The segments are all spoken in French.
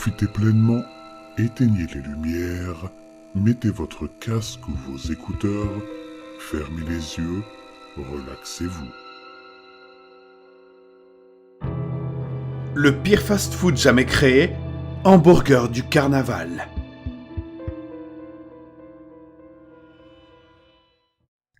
Profitez pleinement, éteignez les lumières, mettez votre casque ou vos écouteurs, fermez les yeux, relaxez-vous. Le pire fast-food jamais créé, hamburger du carnaval.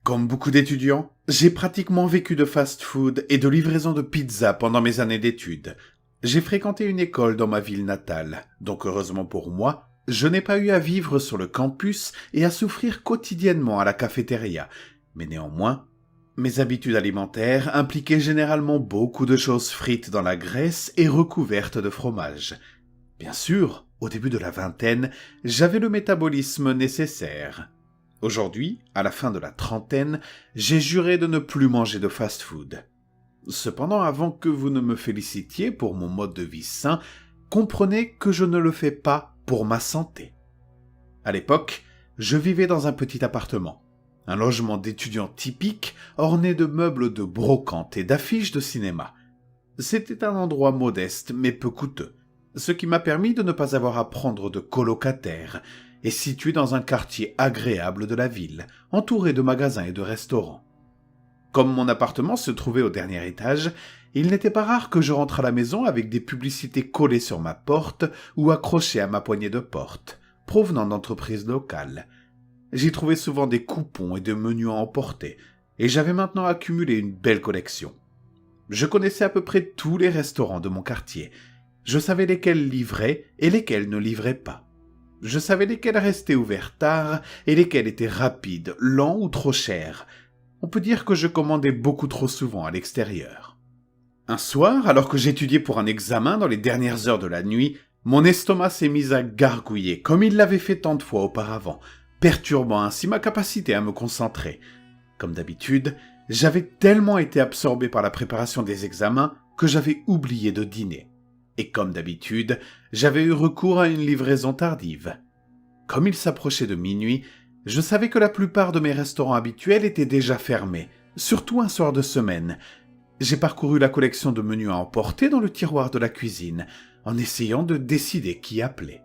Comme beaucoup d'étudiants, j'ai pratiquement vécu de fast-food et de livraison de pizza pendant mes années d'études. J'ai fréquenté une école dans ma ville natale, donc heureusement pour moi, je n'ai pas eu à vivre sur le campus et à souffrir quotidiennement à la cafétéria. Mais néanmoins, mes habitudes alimentaires impliquaient généralement beaucoup de choses frites dans la graisse et recouvertes de fromage. Bien sûr, au début de la vingtaine, j'avais le métabolisme nécessaire. Aujourd'hui, à la fin de la trentaine, j'ai juré de ne plus manger de fast-food. Cependant, avant que vous ne me félicitiez pour mon mode de vie sain, comprenez que je ne le fais pas pour ma santé. À l'époque, je vivais dans un petit appartement, un logement d'étudiant typique orné de meubles de brocante et d'affiches de cinéma. C'était un endroit modeste mais peu coûteux, ce qui m'a permis de ne pas avoir à prendre de colocataire, et situé dans un quartier agréable de la ville, entouré de magasins et de restaurants. Comme mon appartement se trouvait au dernier étage, il n'était pas rare que je rentre à la maison avec des publicités collées sur ma porte ou accrochées à ma poignée de porte, provenant d'entreprises locales. J'y trouvais souvent des coupons et des menus à emporter, et j'avais maintenant accumulé une belle collection. Je connaissais à peu près tous les restaurants de mon quartier. Je savais lesquels livraient et lesquels ne livraient pas. Je savais lesquels restaient ouverts tard et lesquels étaient rapides, lents ou trop chers. On peut dire que je commandais beaucoup trop souvent à l'extérieur. Un soir, alors que j'étudiais pour un examen dans les dernières heures de la nuit, mon estomac s'est mis à gargouiller comme il l'avait fait tant de fois auparavant, perturbant ainsi ma capacité à me concentrer. Comme d'habitude, j'avais tellement été absorbé par la préparation des examens que j'avais oublié de dîner. Et comme d'habitude, j'avais eu recours à une livraison tardive. Comme il s'approchait de minuit, je savais que la plupart de mes restaurants habituels étaient déjà fermés, surtout un soir de semaine. J'ai parcouru la collection de menus à emporter dans le tiroir de la cuisine, en essayant de décider qui appelait.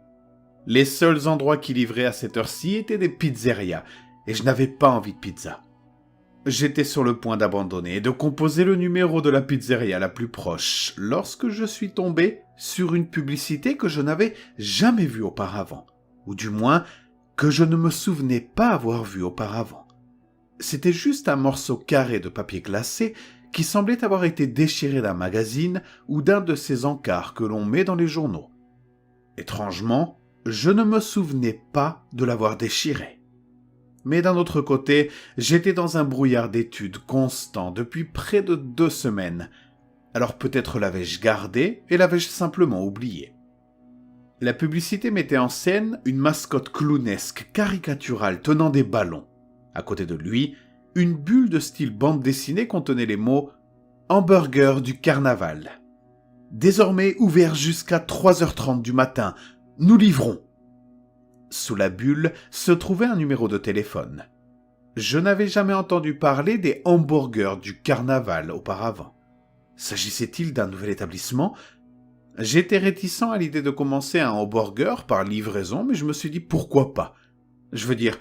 Les seuls endroits qui livraient à cette heure-ci étaient des pizzerias, et je n'avais pas envie de pizza. J'étais sur le point d'abandonner et de composer le numéro de la pizzeria la plus proche, lorsque je suis tombé sur une publicité que je n'avais jamais vue auparavant, ou du moins que je ne me souvenais pas avoir vue auparavant. C'était juste un morceau carré de papier glacé qui semblait avoir été déchiré d'un magazine ou d'un de ces encarts que l'on met dans les journaux. Étrangement, je ne me souvenais pas de l'avoir déchiré. Mais d'un autre côté, j'étais dans un brouillard d'études constant depuis près de 2 semaines. Alors peut-être l'avais-je gardé et l'avais-je simplement oublié. La publicité mettait en scène une mascotte clownesque caricaturale tenant des ballons. À côté de lui, une bulle de style bande dessinée contenait les mots « Hamburger du carnaval ». Désormais ouvert jusqu'à 3h30 du matin, nous livrons. Sous la bulle se trouvait un numéro de téléphone. Je n'avais jamais entendu parler des hamburgers du carnaval auparavant. S'agissait-il d'un nouvel établissement ? J'étais réticent à l'idée de commencer un hamburger par livraison, mais je me suis dit pourquoi pas. Je veux dire,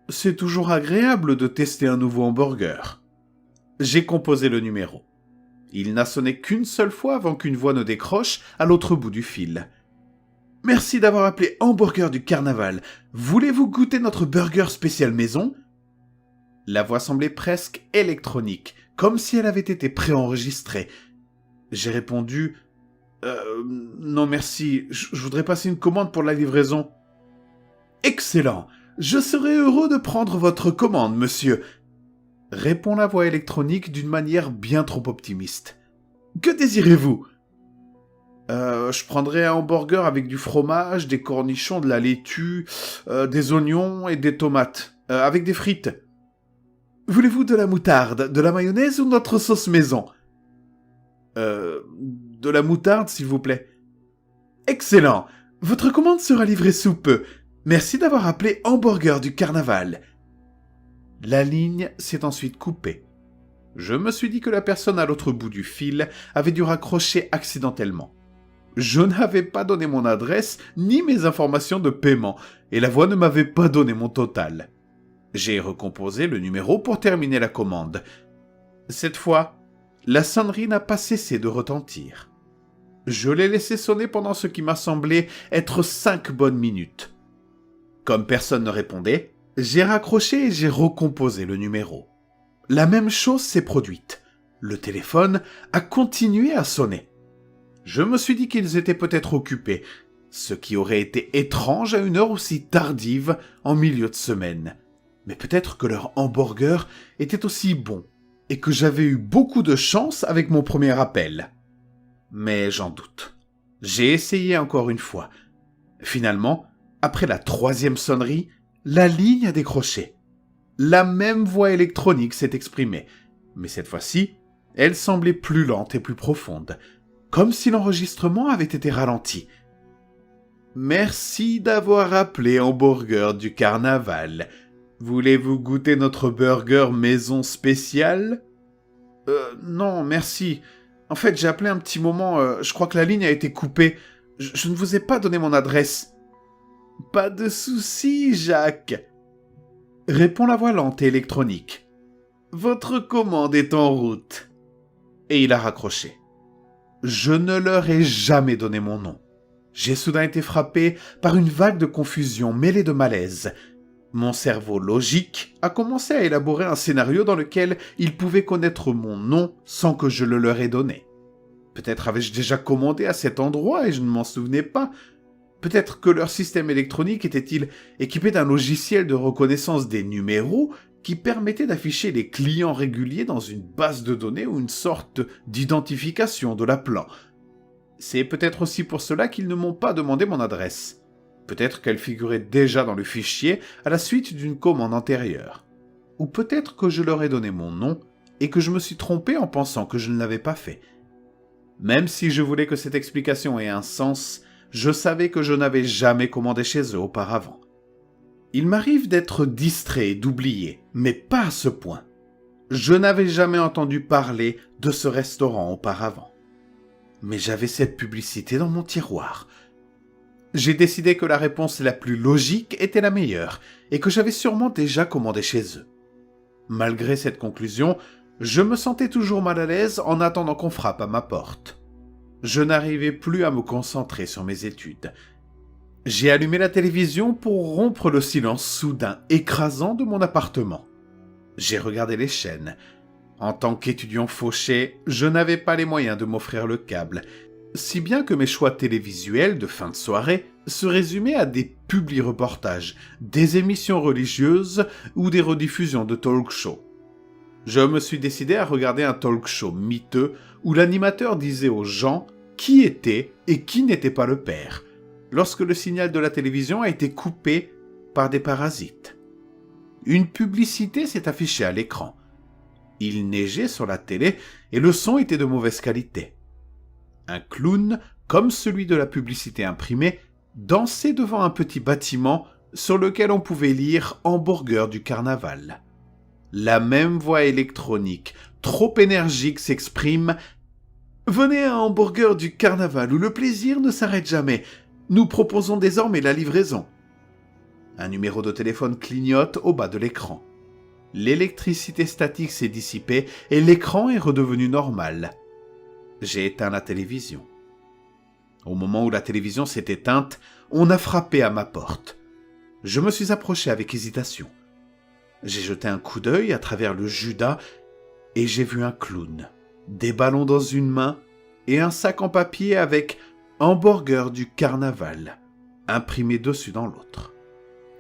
c'est toujours agréable de tester un nouveau hamburger. J'ai composé le numéro. Il n'a sonné qu'une seule fois avant qu'une voix ne décroche à l'autre bout du fil. « Merci d'avoir appelé Hamburger du Carnaval. Voulez-vous goûter notre burger spécial maison ?» La voix semblait presque électronique, comme si elle avait été préenregistrée. J'ai répondu « Non merci, je voudrais passer une commande pour la livraison. »« Excellent. Je serais heureux de prendre votre commande, monsieur. » répond la voix électronique d'une manière bien trop optimiste. « Que désirez-vous » Je prendrais un hamburger avec du fromage, des cornichons, de la laitue, des oignons et des tomates, avec des frites. Voulez-vous de la moutarde, de la mayonnaise ou notre sauce maison ? De la moutarde, s'il vous plaît. Excellent. Votre commande sera livrée sous peu. Merci d'avoir appelé Hamburger du Carnaval. La ligne s'est ensuite coupée. Je me suis dit que la personne à l'autre bout du fil avait dû raccrocher accidentellement. Je n'avais pas donné mon adresse ni mes informations de paiement, et la voix ne m'avait pas donné mon total. J'ai recomposé le numéro pour terminer la commande. Cette fois, la sonnerie n'a pas cessé de retentir. Je l'ai laissé sonner pendant ce qui m'a semblé être 5 bonnes minutes. Comme personne ne répondait, j'ai raccroché et j'ai recomposé le numéro. La même chose s'est produite. Le téléphone a continué à sonner. Je me suis dit qu'ils étaient peut-être occupés, ce qui aurait été étrange à une heure aussi tardive en milieu de semaine. Mais peut-être que leur hamburger était aussi bon et que j'avais eu beaucoup de chance avec mon premier appel. Mais j'en doute. J'ai essayé encore une fois. Finalement, après la 3e sonnerie, la ligne a décroché. La même voix électronique s'est exprimée, mais cette fois-ci, elle semblait plus lente et plus profonde, comme si l'enregistrement avait été ralenti. « Merci d'avoir appelé Hamburger du Carnaval. Voulez-vous goûter notre burger maison spécial ?»« Non, merci. En fait, j'ai appelé un petit moment, je crois que la ligne a été coupée. Je ne vous ai pas donné mon adresse. »« Pas de souci, Jacques. » Répond la voix lente et électronique. « Votre commande est en route. » Et il a raccroché. Je ne leur ai jamais donné mon nom. J'ai soudain été frappé par une vague de confusion mêlée de malaise. Mon cerveau logique a commencé à élaborer un scénario dans lequel ils pouvaient connaître mon nom sans que je le leur ai donné. Peut-être avais-je déjà commandé à cet endroit et je ne m'en souvenais pas. Peut-être que leur système électronique était-il équipé d'un logiciel de reconnaissance des numéros qui permettait d'afficher les clients réguliers dans une base de données ou une sorte d'identification de l'appelant. C'est peut-être aussi pour cela qu'ils ne m'ont pas demandé mon adresse. Peut-être qu'elle figurait déjà dans le fichier à la suite d'une commande antérieure. Ou peut-être que je leur ai donné mon nom et que je me suis trompé en pensant que je ne l'avais pas fait. Même si je voulais que cette explication ait un sens, je savais que je n'avais jamais commandé chez eux auparavant. Il m'arrive d'être distrait et d'oublier, mais pas à ce point. Je n'avais jamais entendu parler de ce restaurant auparavant. Mais j'avais cette publicité dans mon tiroir. J'ai décidé que la réponse la plus logique était la meilleure et que j'avais sûrement déjà commandé chez eux. Malgré cette conclusion, je me sentais toujours mal à l'aise en attendant qu'on frappe à ma porte. Je n'arrivais plus à me concentrer sur mes études. J'ai allumé la télévision pour rompre le silence soudain écrasant de mon appartement. J'ai regardé les chaînes. En tant qu'étudiant fauché, je n'avais pas les moyens de m'offrir le câble, si bien que mes choix télévisuels de fin de soirée se résumaient à des publi-reportages, des émissions religieuses ou des rediffusions de talk-show. Je me suis décidé à regarder un talk-show miteux où l'animateur disait aux gens qui était et qui n'était pas le père, lorsque le signal de la télévision a été coupé par des parasites. Une publicité s'est affichée à l'écran. Il neigeait sur la télé et le son était de mauvaise qualité. Un clown, comme celui de la publicité imprimée, dansait devant un petit bâtiment sur lequel on pouvait lire « Hamburger du Carnaval ». La même voix électronique, trop énergique, s'exprime « Venez à Hamburger du Carnaval où le plaisir ne s'arrête jamais. Nous proposons désormais la livraison. » Un numéro de téléphone clignote au bas de l'écran. L'électricité statique s'est dissipée et l'écran est redevenu normal. J'ai éteint la télévision. Au moment où la télévision s'est éteinte, on a frappé à ma porte. Je me suis approché avec hésitation. J'ai jeté un coup d'œil à travers le judas et j'ai vu un clown, des ballons dans une main et un sac en papier avec « Hamburger du Carnaval » imprimé dessus dans l'autre.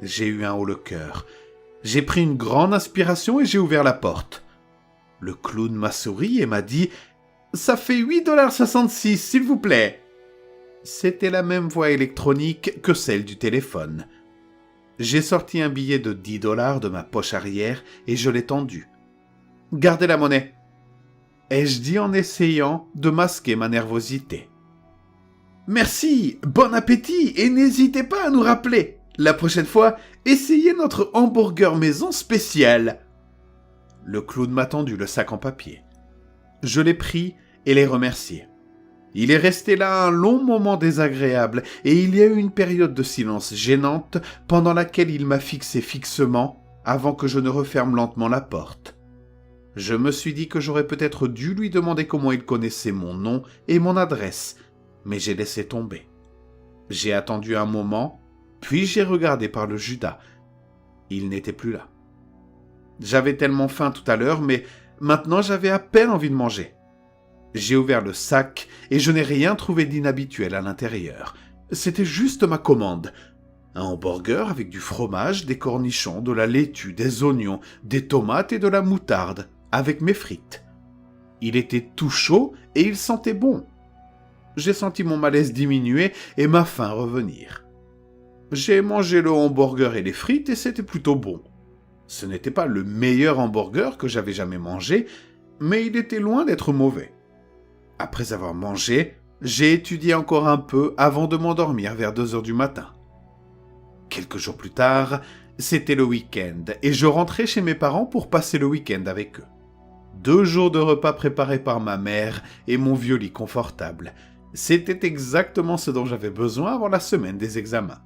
J'ai eu un haut le cœur. J'ai pris une grande inspiration et j'ai ouvert la porte. Le clown m'a souri et m'a dit « Ça fait 8,66 $, s'il vous plaît !» C'était la même voix électronique que celle du téléphone. J'ai sorti un billet de 10 $ de ma poche arrière et je l'ai tendu. « Gardez la monnaie !» ai-je dit en essayant de masquer ma nervosité. « Merci, bon appétit et n'hésitez pas à nous rappeler. La prochaine fois, essayez notre hamburger maison spécial. » Le clown m'a tendu le sac en papier. Je l'ai pris et l'ai remercié. Il est resté là un long moment désagréable et il y a eu une période de silence gênante pendant laquelle il m'a fixé fixement avant que je ne referme lentement la porte. Je me suis dit que j'aurais peut-être dû lui demander comment il connaissait mon nom et mon adresse, mais j'ai laissé tomber. J'ai attendu un moment, puis j'ai regardé par le Judas. Il n'était plus là. J'avais tellement faim tout à l'heure, mais maintenant j'avais à peine envie de manger. J'ai ouvert le sac et je n'ai rien trouvé d'inhabituel à l'intérieur. C'était juste ma commande. Un hamburger avec du fromage, des cornichons, de la laitue, des oignons, des tomates et de la moutarde, avec mes frites. Il était tout chaud et il sentait bon. J'ai senti mon malaise diminuer et ma faim revenir. J'ai mangé le hamburger et les frites et c'était plutôt bon. Ce n'était pas le meilleur hamburger que j'avais jamais mangé, mais il était loin d'être mauvais. Après avoir mangé, j'ai étudié encore un peu avant de m'endormir vers 2 heures du matin. Quelques jours plus tard, c'était le week-end et je rentrais chez mes parents pour passer le week-end avec eux. 2 jours de repas préparés par ma mère et mon vieux lit confortable. C'était exactement ce dont j'avais besoin avant la semaine des examens.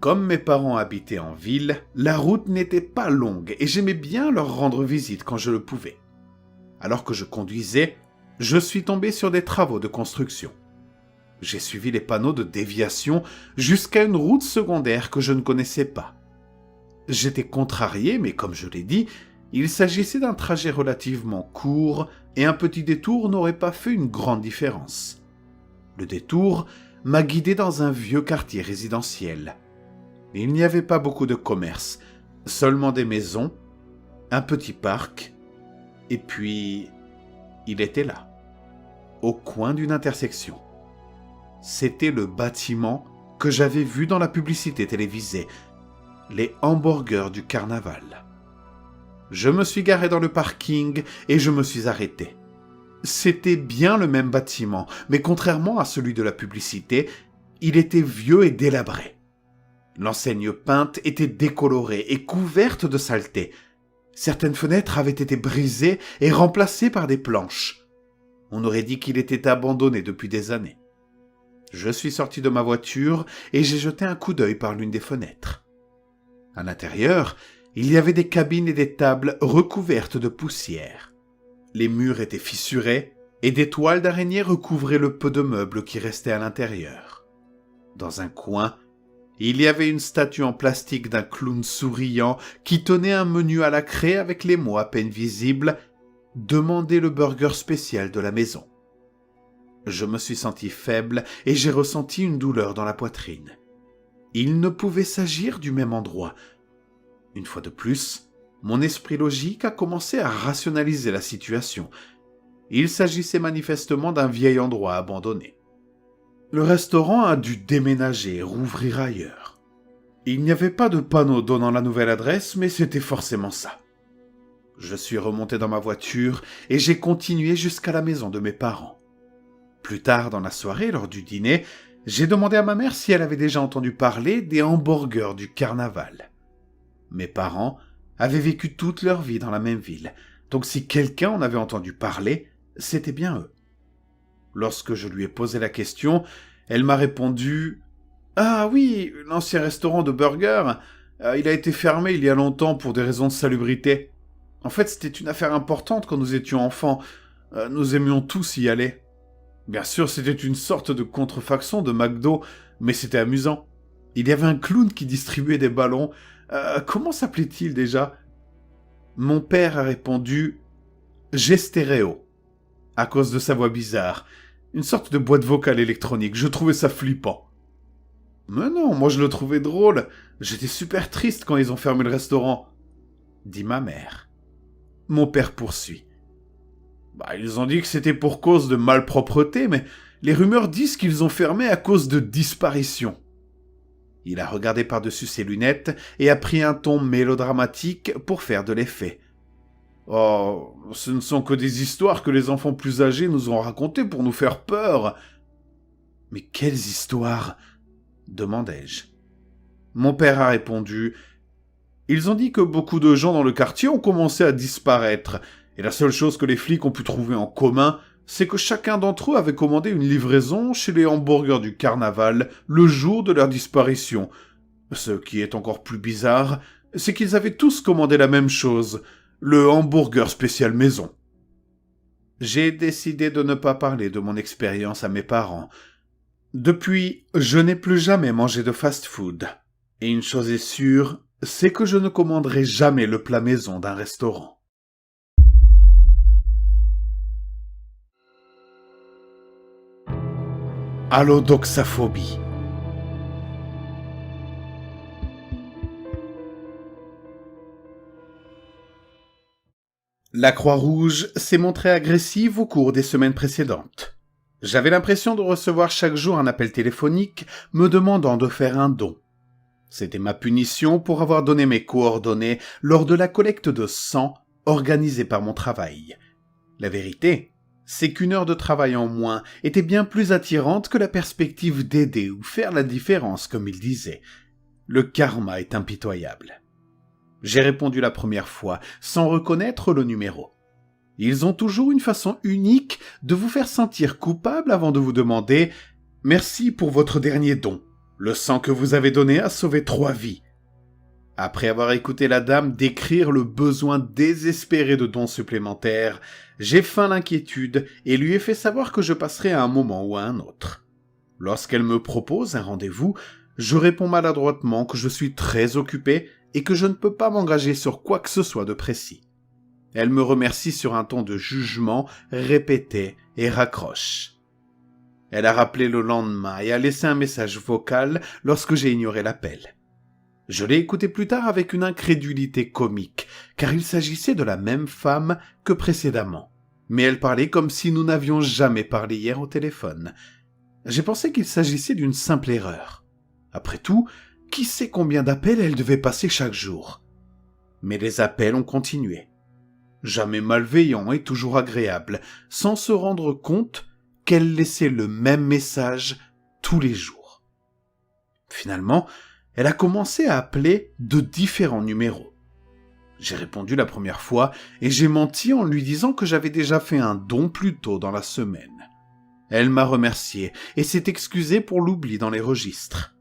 Comme mes parents habitaient en ville, la route n'était pas longue et j'aimais bien leur rendre visite quand je le pouvais. Alors que je conduisais, je suis tombé sur des travaux de construction. J'ai suivi les panneaux de déviation jusqu'à une route secondaire que je ne connaissais pas. J'étais contrarié, mais comme je l'ai dit, il s'agissait d'un trajet relativement court et un petit détour n'aurait pas fait une grande différence. Le détour m'a guidé dans un vieux quartier résidentiel. Il n'y avait pas beaucoup de commerce, seulement des maisons, un petit parc, et puis il était là, au coin d'une intersection. C'était le bâtiment que j'avais vu dans la publicité télévisée, les hamburgers du carnaval. Je me suis garé dans le parking et je me suis arrêté. C'était bien le même bâtiment, mais contrairement à celui de la publicité, il était vieux et délabré. L'enseigne peinte était décolorée et couverte de saleté. Certaines fenêtres avaient été brisées et remplacées par des planches. On aurait dit qu'il était abandonné depuis des années. Je suis sorti de ma voiture et j'ai jeté un coup d'œil par l'une des fenêtres. À l'intérieur, il y avait des cabines et des tables recouvertes de poussière. Les murs étaient fissurés et des toiles d'araignée recouvraient le peu de meubles qui restaient à l'intérieur. Dans un coin, il y avait une statue en plastique d'un clown souriant qui tenait un menu à la craie avec les mots à peine visibles « Demandez le burger spécial de la maison ». Je me suis senti faible et j'ai ressenti une douleur dans la poitrine. Il ne pouvait s'agir du même endroit. Une fois de plus, mon esprit logique a commencé à rationaliser la situation. Il s'agissait manifestement d'un vieil endroit abandonné. Le restaurant a dû déménager et rouvrir ailleurs. Il n'y avait pas de panneau donnant la nouvelle adresse, mais c'était forcément ça. Je suis remonté dans ma voiture et j'ai continué jusqu'à la maison de mes parents. Plus tard dans la soirée, lors du dîner, j'ai demandé à ma mère si elle avait déjà entendu parler des hamburgers du carnaval. Mes parents avaient vécu toute leur vie dans la même ville, donc si quelqu'un en avait entendu parler, c'était bien eux. Lorsque je lui ai posé la question, elle m'a répondu « Ah oui, l'ancien restaurant de burgers, il a été fermé il y a longtemps pour des raisons de salubrité. En fait, c'était une affaire importante quand nous étions enfants. Nous aimions tous y aller. Bien sûr, c'était une sorte de contrefaçon de McDo, mais c'était amusant. Il y avait un clown qui distribuait des ballons. Comment s'appelait-il déjà ?» Mon père a répondu « Gestéréo », à cause de sa voix bizarre. Une sorte de boîte vocale électronique. Je trouvais ça flippant. Mais non, moi je le trouvais drôle. J'étais super triste quand ils ont fermé le restaurant, dit ma mère. Mon père poursuit. Ils ont dit que c'était pour cause de malpropreté, mais les rumeurs disent qu'ils ont fermé à cause de disparition. Il a regardé par-dessus ses lunettes et a pris un ton mélodramatique pour faire de l'effet. Oh, ce ne sont que des histoires que les enfants plus âgés nous ont racontées pour nous faire peur. Mais quelles histoires ? Demandai-je. Mon père a répondu « Ils ont dit que beaucoup de gens dans le quartier ont commencé à disparaître, et la seule chose que les flics ont pu trouver en commun, c'est que chacun d'entre eux avait commandé une livraison chez les hamburgers du carnaval le jour de leur disparition. Ce qui est encore plus bizarre, c'est qu'ils avaient tous commandé la même chose, le hamburger spécial maison. J'ai décidé de ne pas parler de mon expérience à mes parents. Depuis, je n'ai plus jamais mangé de fast-food. Et une chose est sûre, c'est que je ne commanderai jamais le plat maison d'un restaurant. Allodoxaphobie. La Croix-Rouge s'est montrée agressive au cours des semaines précédentes. J'avais l'impression de recevoir chaque jour un appel téléphonique me demandant de faire un don. C'était ma punition pour avoir donné mes coordonnées lors de la collecte de sang organisée par mon travail. La vérité, c'est qu'une heure de travail en moins était bien plus attirante que la perspective d'aider ou faire la différence, comme il disait. Le karma est impitoyable. J'ai répondu la première fois, sans reconnaître le numéro. Ils ont toujours une façon unique de vous faire sentir coupable avant de vous demander « Merci pour votre dernier don. Le sang que vous avez donné a sauvé 3 vies. » Après avoir écouté la dame décrire le besoin désespéré de dons supplémentaires, j'ai feint l'inquiétude et lui ai fait savoir que je passerai à un moment ou à un autre. Lorsqu'elle me propose un rendez-vous, je réponds maladroitement que je suis très occupé et que je ne peux pas m'engager sur quoi que ce soit de précis. Elle me remercie sur un ton de jugement répété et raccroche. Elle a rappelé le lendemain et a laissé un message vocal lorsque j'ai ignoré l'appel. Je l'ai écouté plus tard avec une incrédulité comique, car il s'agissait de la même femme que précédemment. Mais elle parlait comme si nous n'avions jamais parlé hier au téléphone. J'ai pensé qu'il s'agissait d'une simple erreur. Après tout, qui sait combien d'appels elle devait passer chaque jour? Mais les appels ont continué. Jamais malveillants et toujours agréables, sans se rendre compte qu'elle laissait le même message tous les jours. Finalement, elle a commencé à appeler de différents numéros. J'ai répondu la première fois et j'ai menti en lui disant que j'avais déjà fait un don plus tôt dans la semaine. Elle m'a remercié et s'est excusée pour l'oubli dans les registres.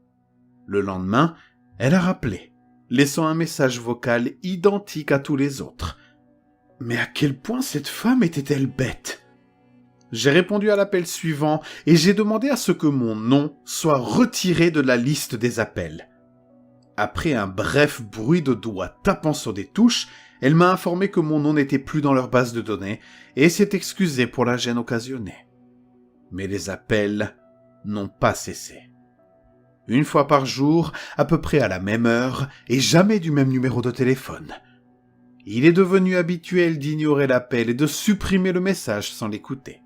Le lendemain, elle a rappelé, laissant un message vocal identique à tous les autres. Mais à quel point cette femme était-elle bête? J'ai répondu à l'appel suivant et j'ai demandé à ce que mon nom soit retiré de la liste des appels. Après un bref bruit de doigts tapant sur des touches, elle m'a informé que mon nom n'était plus dans leur base de données et s'est excusée pour la gêne occasionnée. Mais les appels n'ont pas cessé. Une fois par jour, à peu près à la même heure, et jamais du même numéro de téléphone. Il est devenu habituel d'ignorer l'appel et de supprimer le message sans l'écouter.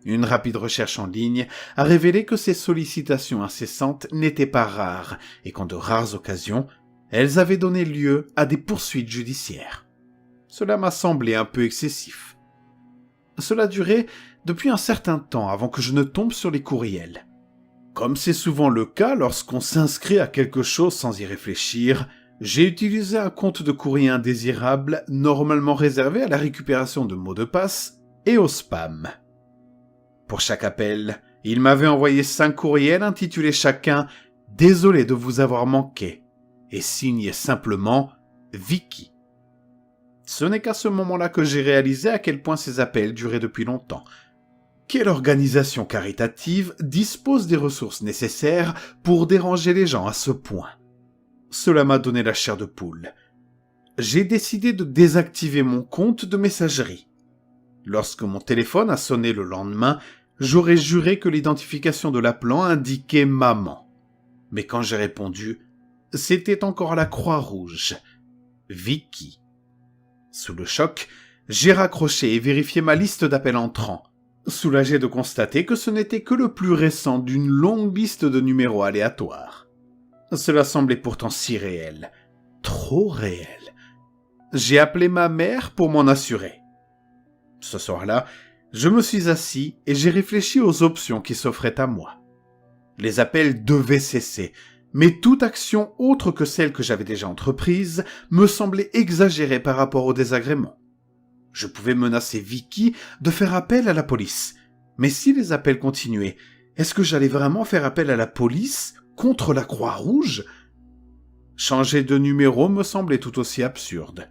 Une rapide recherche en ligne a révélé que ces sollicitations incessantes n'étaient pas rares et qu'en de rares occasions, elles avaient donné lieu à des poursuites judiciaires. Cela m'a semblé un peu excessif. Cela durait depuis un certain temps avant que je ne tombe sur les courriels. Comme c'est souvent le cas lorsqu'on s'inscrit à quelque chose sans y réfléchir, j'ai utilisé un compte de courrier indésirable normalement réservé à la récupération de mots de passe et au spam. Pour chaque appel, il m'avait envoyé 5 courriels intitulés chacun « Désolé de vous avoir manqué » et signé simplement « Vicky ». Ce n'est qu'à ce moment-là que j'ai réalisé à quel point ces appels duraient depuis longtemps. Quelle organisation caritative dispose des ressources nécessaires pour déranger les gens à ce point? Cela m'a donné la chair de poule. J'ai décidé de désactiver mon compte de messagerie. Lorsque mon téléphone a sonné le lendemain, j'aurais juré que l'identification de l'appelant indiquait maman. Mais quand j'ai répondu, c'était encore la Croix-Rouge. Vicky. Sous le choc, j'ai raccroché et vérifié ma liste d'appels entrants, soulagé de constater que ce n'était que le plus récent d'une longue liste de numéros aléatoires. Cela semblait pourtant si réel, trop réel. J'ai appelé ma mère pour m'en assurer. Ce soir-là, je me suis assis et j'ai réfléchi aux options qui s'offraient à moi. Les appels devaient cesser, mais toute action autre que celle que j'avais déjà entreprise me semblait exagérée par rapport au désagrément. Je pouvais menacer Vicky de faire appel à la police. Mais si les appels continuaient, est-ce que j'allais vraiment faire appel à la police contre la Croix-Rouge ? Changer de numéro me semblait tout aussi absurde.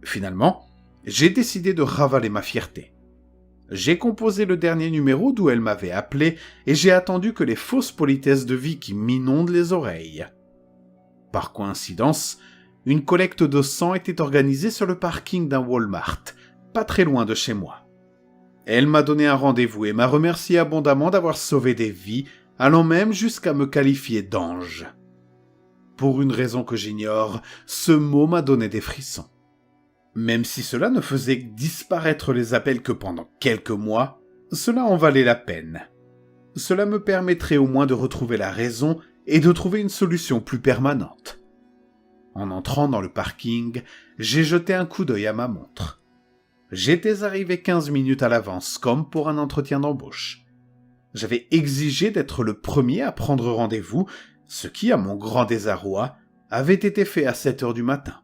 Finalement, j'ai décidé de ravaler ma fierté. J'ai composé le dernier numéro d'où elle m'avait appelé et j'ai attendu que les fausses politesses de Vicky m'inondent les oreilles. Par coïncidence, une collecte de sang était organisée sur le parking d'un Walmart, pas très loin de chez moi. Elle m'a donné un rendez-vous et m'a remercié abondamment d'avoir sauvé des vies, allant même jusqu'à me qualifier d'ange. Pour une raison que j'ignore, ce mot m'a donné des frissons. Même si cela ne faisait disparaître les appels que pendant quelques mois, cela en valait la peine. Cela me permettrait au moins de retrouver la raison et de trouver une solution plus permanente. En entrant dans le parking, j'ai jeté un coup d'œil à ma montre. J'étais arrivé 15 minutes à l'avance, comme pour un entretien d'embauche. J'avais exigé d'être le premier à prendre rendez-vous, ce qui, à mon grand désarroi, avait été fait à 7 heures du matin.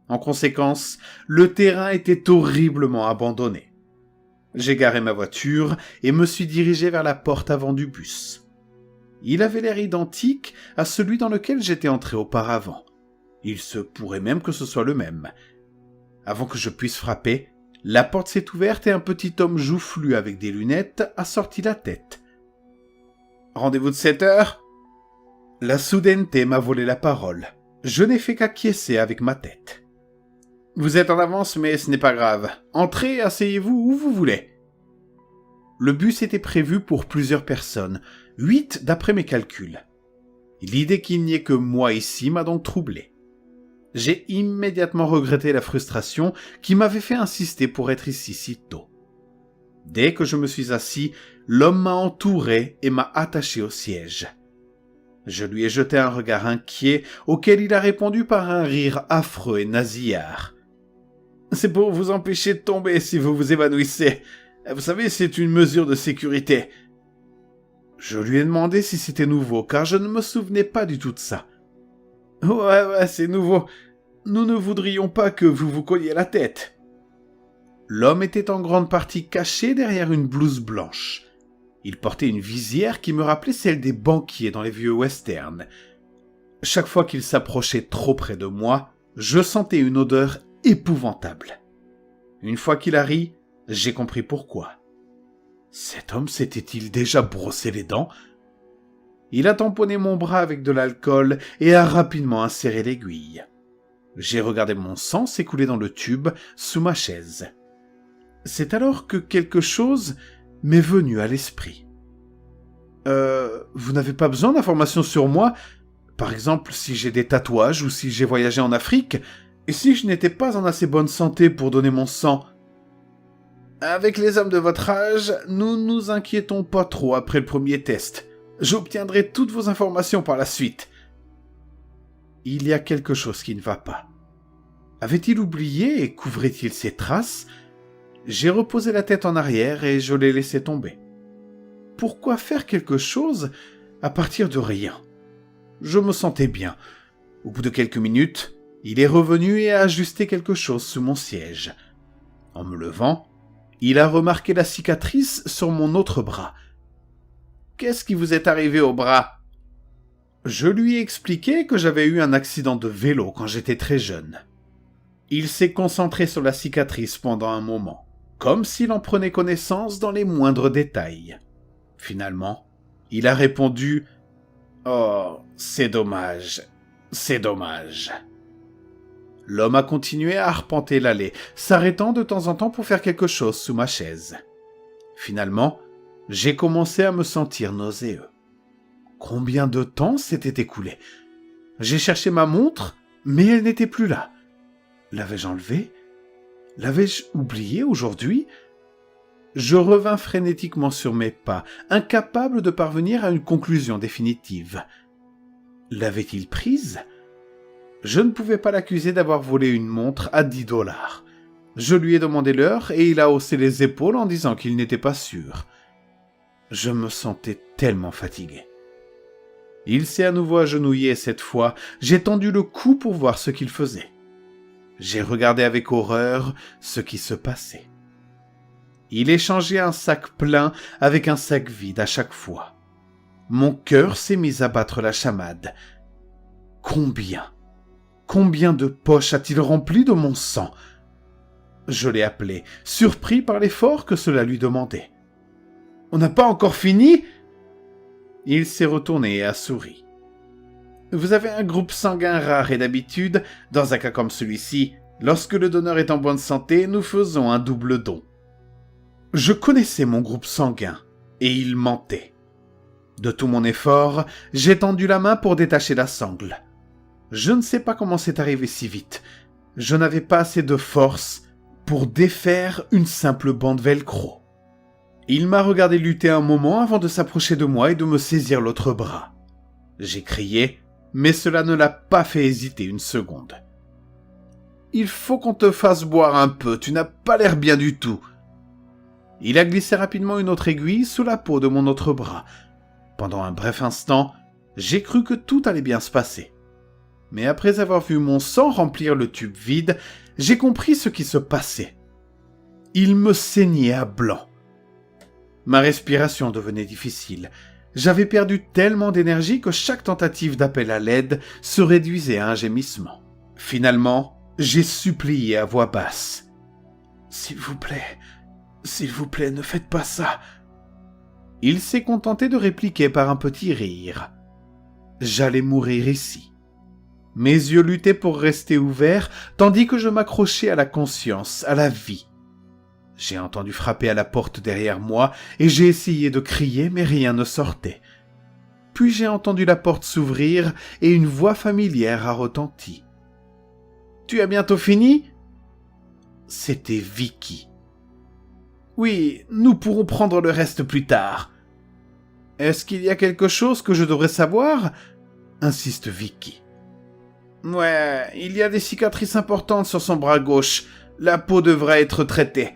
En conséquence, le terrain était horriblement abandonné. J'ai garé ma voiture et me suis dirigé vers la porte avant du bus. Il avait l'air identique à celui dans lequel j'étais entré auparavant. Il se pourrait même que ce soit le même. Avant que je puisse frapper, la porte s'est ouverte et un petit homme joufflu avec des lunettes a sorti la tête. « Rendez-vous de 7 heures ?» La soudaineté m'a volé la parole. Je n'ai fait qu'acquiescer avec ma tête. « Vous êtes en avance, mais ce n'est pas grave. Entrez, asseyez-vous où vous voulez. » Le bus était prévu pour plusieurs personnes, 8 d'après mes calculs. L'idée qu'il n'y ait que moi ici m'a donc troublé. J'ai immédiatement regretté la frustration qui m'avait fait insister pour être ici si tôt. Dès que je me suis assis, l'homme m'a entouré et m'a attaché au siège. Je lui ai jeté un regard inquiet auquel il a répondu par un rire affreux et nasillard. « C'est pour vous empêcher de tomber si vous vous évanouissez. Vous savez, c'est une mesure de sécurité. » Je lui ai demandé si c'était nouveau, car je ne me souvenais pas du tout de ça. « Ouais, c'est nouveau. Nous ne voudrions pas que vous vous cogniez la tête. » L'homme était en grande partie caché derrière une blouse blanche. Il portait une visière qui me rappelait celle des banquiers dans les vieux westerns. Chaque fois qu'il s'approchait trop près de moi, je sentais une odeur épouvantable. Une fois qu'il a ri, j'ai compris pourquoi. Cet homme s'était-il déjà brossé les dents ? Il a tamponné mon bras avec de l'alcool et a rapidement inséré l'aiguille. J'ai regardé mon sang s'écouler dans le tube sous ma chaise. C'est alors que quelque chose m'est venu à l'esprit. Vous n'avez pas besoin d'informations sur moi ? Par exemple, si j'ai des tatouages ou si j'ai voyagé en Afrique ? Et si je n'étais pas en assez bonne santé pour donner mon sang ? Avec les hommes de votre âge, nous ne nous inquiétons pas trop après le premier test. J'obtiendrai toutes vos informations par la suite. Il y a quelque chose qui ne va pas. Avait-il oublié et couvrait-il ses traces ? J'ai reposé la tête en arrière et je l'ai laissé tomber. Pourquoi faire quelque chose à partir de rien ? Je me sentais bien. Au bout de quelques minutes, il est revenu et a ajusté quelque chose sous mon siège. En me levant, il a remarqué la cicatrice sur mon autre bras. « Qu'est-ce qui vous est arrivé au bras ?» Je lui ai expliqué que j'avais eu un accident de vélo quand j'étais très jeune. Il s'est concentré sur la cicatrice pendant un moment, comme s'il en prenait connaissance dans les moindres détails. Finalement, il a répondu « Oh, c'est dommage, c'est dommage. » L'homme a continué à arpenter l'allée, s'arrêtant de temps en temps pour faire quelque chose sous ma chaise. Finalement, j'ai commencé à me sentir nauséeux. Combien de temps s'était écoulé ? J'ai cherché ma montre, mais elle n'était plus là. L'avais-je enlevée ? L'avais-je oubliée aujourd'hui ? Je revins frénétiquement sur mes pas, incapable de parvenir à une conclusion définitive. L'avait-il prise ? Je ne pouvais pas l'accuser d'avoir volé une montre à $10. Je lui ai demandé l'heure et il a haussé les épaules en disant qu'il n'était pas sûr. Je me sentais tellement fatigué. Il s'est à nouveau agenouillé cette fois, j'ai tendu le cou pour voir ce qu'il faisait. J'ai regardé avec horreur ce qui se passait. Il échangeait un sac plein avec un sac vide à chaque fois. Mon cœur s'est mis à battre la chamade. Combien de poches a-t-il rempli de mon sang? Je l'ai appelé, surpris par l'effort que cela lui demandait. « On n'a pas encore fini ?» Il s'est retourné et a souri. « Vous avez un groupe sanguin rare et d'habitude, dans un cas comme celui-ci, lorsque le donneur est en bonne santé, nous faisons un double don. » Je connaissais mon groupe sanguin, et il mentait. De tout mon effort, j'ai tendu la main pour détacher la sangle. Je ne sais pas comment c'est arrivé si vite. Je n'avais pas assez de force pour défaire une simple bande velcro. Il m'a regardé lutter un moment avant de s'approcher de moi et de me saisir l'autre bras. J'ai crié, mais cela ne l'a pas fait hésiter une seconde. « Il faut qu'on te fasse boire un peu, tu n'as pas l'air bien du tout. » Il a glissé rapidement une autre aiguille sous la peau de mon autre bras. Pendant un bref instant, j'ai cru que tout allait bien se passer. Mais après avoir vu mon sang remplir le tube vide, j'ai compris ce qui se passait. Il me saignait à blanc. Ma respiration devenait difficile. J'avais perdu tellement d'énergie que chaque tentative d'appel à l'aide se réduisait à un gémissement. Finalement, j'ai supplié à voix basse. « S'il vous plaît, ne faites pas ça. » Il s'est contenté de répliquer par un petit rire. J'allais mourir ici. Mes yeux luttaient pour rester ouverts, tandis que je m'accrochais à la conscience, à la vie. J'ai entendu frapper à la porte derrière moi, et j'ai essayé de crier, mais rien ne sortait. Puis j'ai entendu la porte s'ouvrir, et une voix familière a retenti. « Tu as bientôt fini ?» C'était Vicky. « Oui, nous pourrons prendre le reste plus tard. »« Est-ce qu'il y a quelque chose que je devrais savoir ?» insiste Vicky. « Ouais, il y a des cicatrices importantes sur son bras gauche. La peau devrait être traitée. »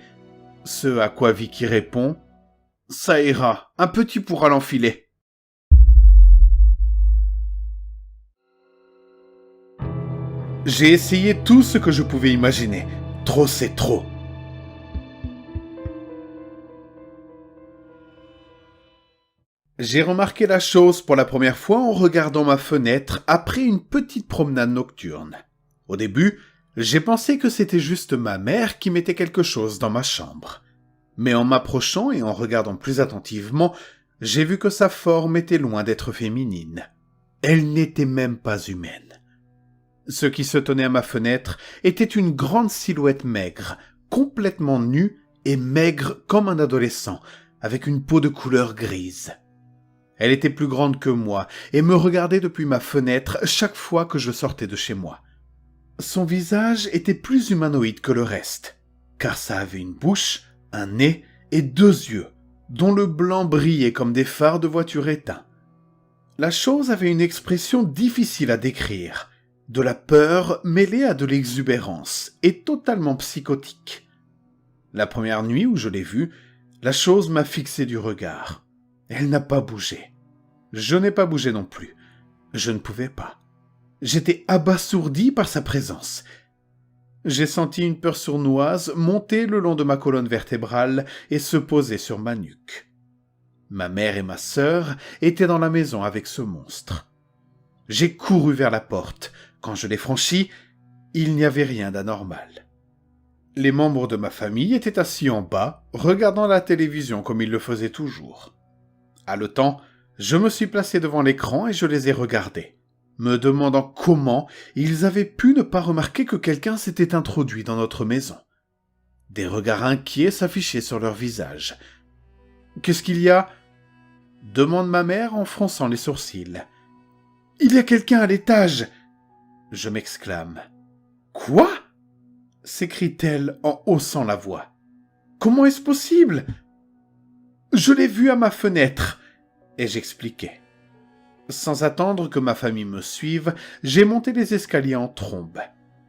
Ce à quoi Vicky répond « Ça ira, un petit pourra l'enfiler. » J'ai essayé tout ce que je pouvais imaginer. Trop, c'est trop. J'ai remarqué la chose pour la première fois en regardant ma fenêtre après une petite promenade nocturne. Au début, j'ai pensé que c'était juste ma mère qui mettait quelque chose dans ma chambre. Mais en m'approchant et en regardant plus attentivement, j'ai vu que sa forme était loin d'être féminine. Elle n'était même pas humaine. Ce qui se tenait à ma fenêtre était une grande silhouette maigre, complètement nue et maigre comme un adolescent, avec une peau de couleur grise. Elle était plus grande que moi et me regardait depuis ma fenêtre chaque fois que je sortais de chez moi. Son visage était plus humanoïde que le reste, car ça avait une bouche, un nez et 2 yeux, dont le blanc brillait comme des phares de voiture éteints. La chose avait une expression difficile à décrire, de la peur mêlée à de l'exubérance et totalement psychotique. La première nuit où je l'ai vue, la chose m'a fixé du regard. Elle n'a pas bougé. Je n'ai pas bougé non plus. Je ne pouvais pas. J'étais abasourdi par sa présence. J'ai senti une peur sournoise monter le long de ma colonne vertébrale et se poser sur ma nuque. Ma mère et ma sœur étaient dans la maison avec ce monstre. J'ai couru vers la porte. Quand je l'ai franchie, il n'y avait rien d'anormal. Les membres de ma famille étaient assis en bas, regardant la télévision comme ils le faisaient toujours. Haletant, je me suis placé devant l'écran et je les ai regardés, me demandant comment ils avaient pu ne pas remarquer que quelqu'un s'était introduit dans notre maison. Des regards inquiets s'affichaient sur leurs visages. « Qu'est-ce qu'il y a ?» demande ma mère en fronçant les sourcils. « Il y a quelqu'un à l'étage !» Je m'exclame. « Quoi ?» s'écrie-t-elle en haussant la voix. « Comment est-ce possible ?» Je l'ai vu à ma fenêtre, et j'expliquais. Sans attendre que ma famille me suive, j'ai monté les escaliers en trombe,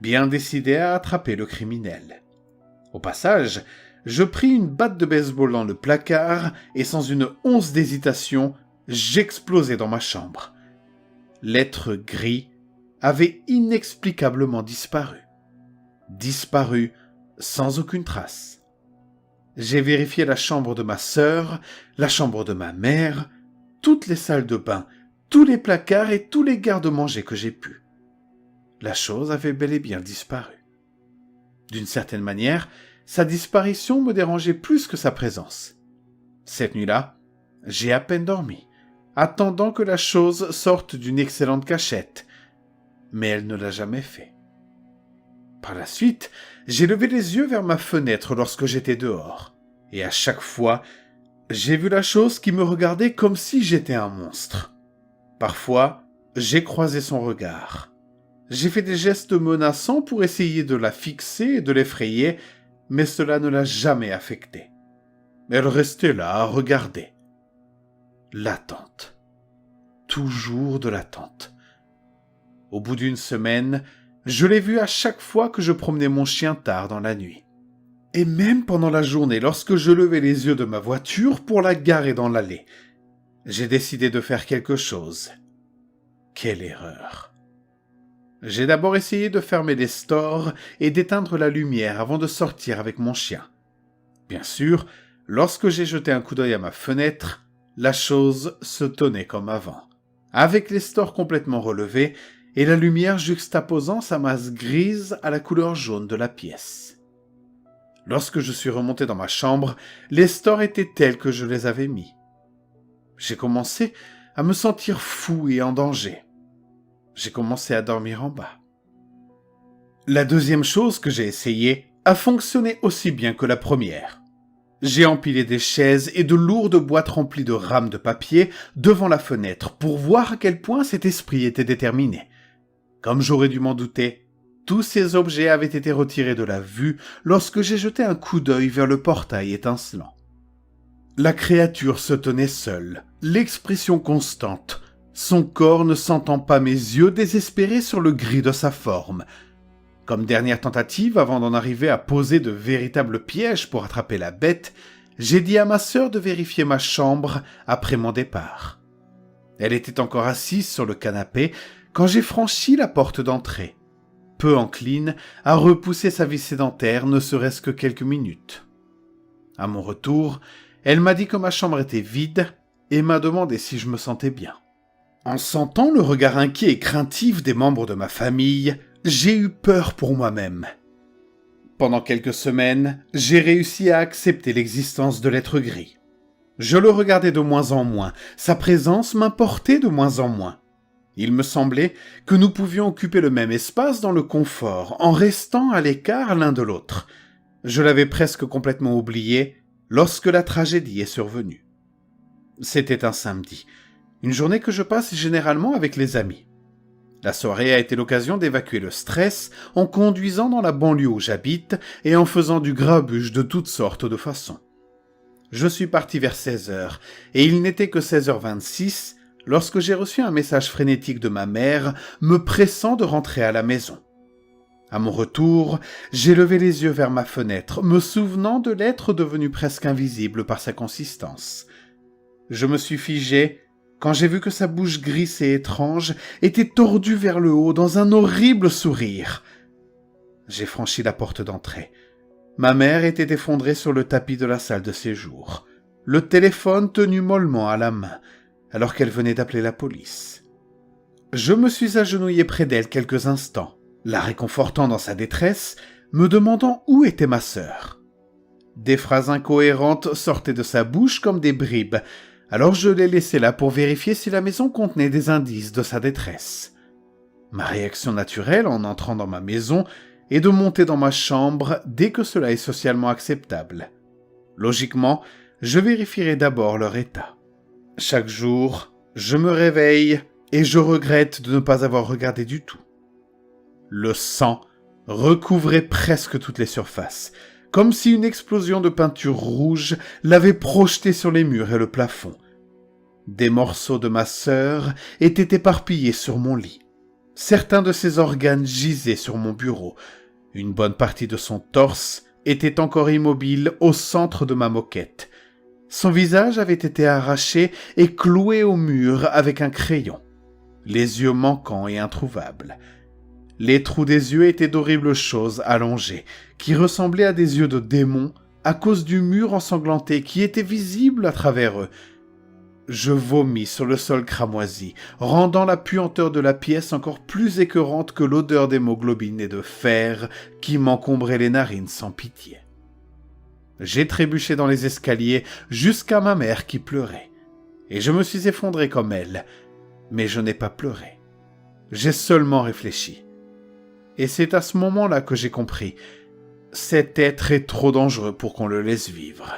bien décidé à attraper le criminel. Au passage, je pris une batte de baseball dans le placard et sans une once d'hésitation, j'explosai dans ma chambre. L'être gris avait inexplicablement disparu. disparu sans aucune trace. J'ai vérifié la chambre de ma sœur, la chambre de ma mère, toutes les salles de bain, tous les placards et tous les garde-manger que j'ai pu. La chose avait bel et bien disparu. D'une certaine manière, sa disparition me dérangeait plus que sa présence. Cette nuit-là, j'ai à peine dormi, attendant que la chose sorte d'une excellente cachette, mais elle ne l'a jamais fait. Par la suite, j'ai levé les yeux vers ma fenêtre lorsque j'étais dehors, et à chaque fois, j'ai vu la chose qui me regardait comme si j'étais un monstre. Parfois, j'ai croisé son regard. J'ai fait des gestes menaçants pour essayer de la fixer et de l'effrayer, mais cela ne l'a jamais affectée. Elle restait là à regarder. L'attente. Toujours de l'attente. Au bout d'une semaine, je l'ai vue à chaque fois que je promenais mon chien tard dans la nuit. Et même pendant la journée, lorsque je levais les yeux de ma voiture pour la garer dans l'allée, j'ai décidé de faire quelque chose. Quelle erreur! J'ai d'abord essayé de fermer les stores et d'éteindre la lumière avant de sortir avec mon chien. Bien sûr, lorsque j'ai jeté un coup d'œil à ma fenêtre, la chose se tenait comme avant, avec les stores complètement relevés et la lumière juxtaposant sa masse grise à la couleur jaune de la pièce. Lorsque je suis remonté dans ma chambre, les stores étaient tels que je les avais mis. J'ai commencé à me sentir fou et en danger. J'ai commencé à dormir en bas. La deuxième chose que j'ai essayée a fonctionné aussi bien que la première. J'ai empilé des chaises et de lourdes boîtes remplies de rames de papier devant la fenêtre pour voir à quel point cet esprit était déterminé. Comme j'aurais dû m'en douter, tous ces objets avaient été retirés de la vue lorsque j'ai jeté un coup d'œil vers le portail étincelant. La créature se tenait seule, l'expression constante, son corps ne sentant pas mes yeux désespérés sur le gris de sa forme. Comme dernière tentative, avant d'en arriver à poser de véritables pièges pour attraper la bête, j'ai dit à ma sœur de vérifier ma chambre après mon départ. Elle était encore assise sur le canapé quand j'ai franchi la porte d'entrée, peu encline à repousser sa vie sédentaire ne serait-ce que quelques minutes. À mon retour, elle m'a dit que ma chambre était vide et m'a demandé si je me sentais bien. En sentant le regard inquiet et craintif des membres de ma famille, j'ai eu peur pour moi-même. Pendant quelques semaines, j'ai réussi à accepter l'existence de l'être gris. Je le regardais de moins en moins, sa présence m'importait de moins en moins. Il me semblait que nous pouvions occuper le même espace dans le confort, en restant à l'écart l'un de l'autre. Je l'avais presque complètement oublié lorsque la tragédie est survenue. C'était un samedi. Une journée que je passe généralement avec les amis. La soirée a été l'occasion d'évacuer le stress en conduisant dans la banlieue où j'habite et en faisant du grabuge de toutes sortes de façons. Je suis parti vers 16h et il n'était que 16h26 lorsque j'ai reçu un message frénétique de ma mère me pressant de rentrer à la maison. À mon retour, j'ai levé les yeux vers ma fenêtre, me souvenant de l'être devenu presque invisible par sa consistance. Je me suis figé quand j'ai vu que sa bouche grise et étrange était tordue vers le haut dans un horrible sourire. J'ai franchi la porte d'entrée. Ma mère était effondrée sur le tapis de la salle de séjour, le téléphone tenu mollement à la main, alors qu'elle venait d'appeler la police. Je me suis agenouillé près d'elle quelques instants, la réconfortant dans sa détresse, me demandant où était ma sœur. Des phrases incohérentes sortaient de sa bouche comme des bribes, alors je l'ai laissée là pour vérifier si la maison contenait des indices de sa détresse. Ma réaction naturelle en entrant dans ma maison est de monter dans ma chambre dès que cela est socialement acceptable. Logiquement, je vérifierai d'abord leur état. Chaque jour, je me réveille et je regrette de ne pas avoir regardé du tout. Le sang recouvrait presque toutes les surfaces, comme si une explosion de peinture rouge l'avait projeté sur les murs et le plafond. Des morceaux de ma sœur étaient éparpillés sur mon lit. Certains de ses organes gisaient sur mon bureau. Une bonne partie de son torse était encore immobile au centre de ma moquette. Son visage avait été arraché et cloué au mur avec un crayon, les yeux manquants et introuvables. Les trous des yeux étaient d'horribles choses allongées, qui ressemblaient à des yeux de démons à cause du mur ensanglanté qui était visible à travers eux. Je vomis sur le sol cramoisi, rendant la puanteur de la pièce encore plus écœurante que l'odeur d'hémoglobine et de fer qui m'encombrait les narines sans pitié. J'ai trébuché dans les escaliers jusqu'à ma mère qui pleurait, et je me suis effondré comme elle, mais je n'ai pas pleuré. J'ai seulement réfléchi. Et c'est à ce moment-là que j'ai compris, cet être est trop dangereux pour qu'on le laisse vivre.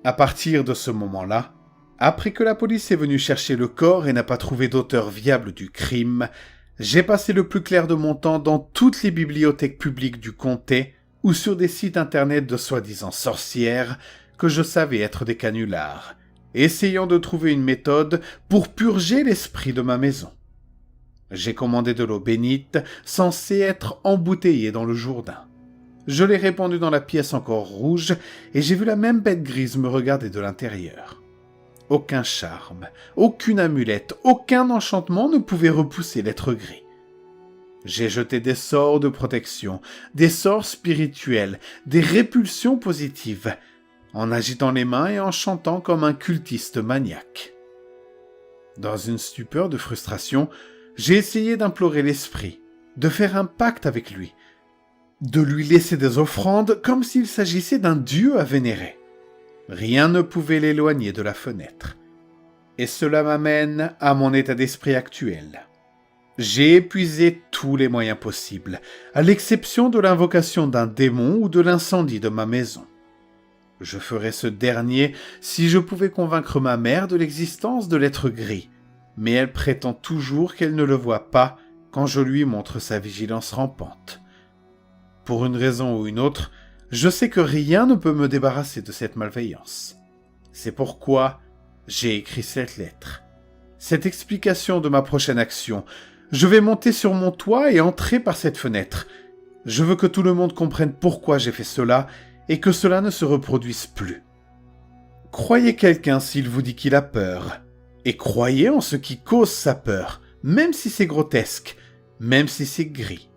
À partir de ce moment-là, après que la police est venue chercher le corps et n'a pas trouvé d'auteur viable du crime, j'ai passé le plus clair de mon temps dans toutes les bibliothèques publiques du comté ou sur des sites internet de soi-disant sorcières que je savais être des canulars, essayant de trouver une méthode pour purger l'esprit de ma maison. J'ai commandé de l'eau bénite, censée être embouteillée dans le Jourdain. Je l'ai répandue dans la pièce encore rouge et j'ai vu la même bête grise me regarder de l'intérieur. Aucun charme, aucune amulette, aucun enchantement ne pouvait repousser l'être gris. J'ai jeté des sorts de protection, des sorts spirituels, des répulsions positives, en agitant les mains et en chantant comme un cultiste maniaque. Dans une stupeur de frustration, j'ai essayé d'implorer l'esprit, de faire un pacte avec lui, de lui laisser des offrandes comme s'il s'agissait d'un dieu à vénérer. Rien ne pouvait l'éloigner de la fenêtre. Et cela m'amène à mon état d'esprit actuel. J'ai épuisé tous les moyens possibles, à l'exception de l'invocation d'un démon ou de l'incendie de ma maison. Je ferais ce dernier si je pouvais convaincre ma mère de l'existence de l'être gris, mais elle prétend toujours qu'elle ne le voit pas quand je lui montre sa vigilance rampante. Pour une raison ou une autre, je sais que rien ne peut me débarrasser de cette malveillance. C'est pourquoi j'ai écrit cette lettre. Cette explication de ma prochaine action. Je vais monter sur mon toit et entrer par cette fenêtre. Je veux que tout le monde comprenne pourquoi j'ai fait cela et que cela ne se reproduise plus. Croyez quelqu'un s'il vous dit qu'il a peur. Et croyez en ce qui cause sa peur, même si c'est grotesque, même si c'est gris.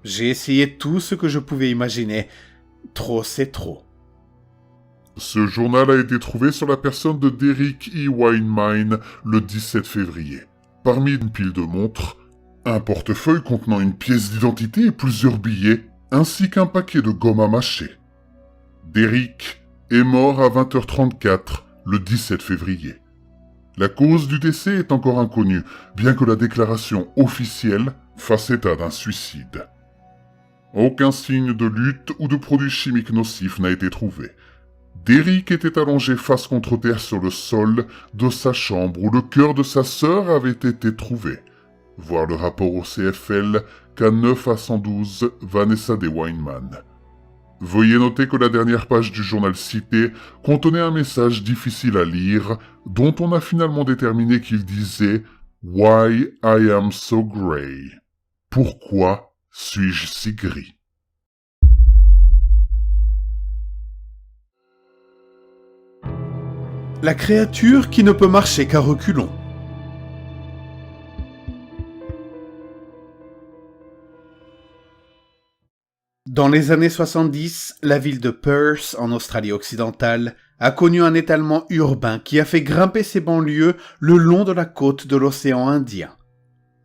J'ai essayé tout ce que je pouvais imaginer. Trop, c'est trop. Ce journal a été trouvé sur la personne de Derek E. Weinmine le 17 février. Parmi une pile de montres, un portefeuille contenant une pièce d'identité et plusieurs billets, ainsi qu'un paquet de gomme à mâcher. Derek est mort à 20h34 le 17 février. La cause du décès est encore inconnue, bien que la déclaration officielle fasse état d'un suicide. Aucun signe de lutte ou de produits chimiques nocifs n'a été trouvé. Derek était allongé face contre terre sur le sol de sa chambre où le cœur de sa sœur avait été trouvé. Voir le rapport au CFL K9 à 112 Vanessa de Weinman. Veuillez noter que la dernière page du journal cité contenait un message difficile à lire dont on a finalement déterminé qu'il disait « Why I am so grey ». Pourquoi suis-je si gris? La créature qui ne peut marcher qu'à reculons. Dans les années 70, la ville de Perth, en Australie-Occidentale, a connu un étalement urbain qui a fait grimper ses banlieues le long de la côte de l'océan Indien.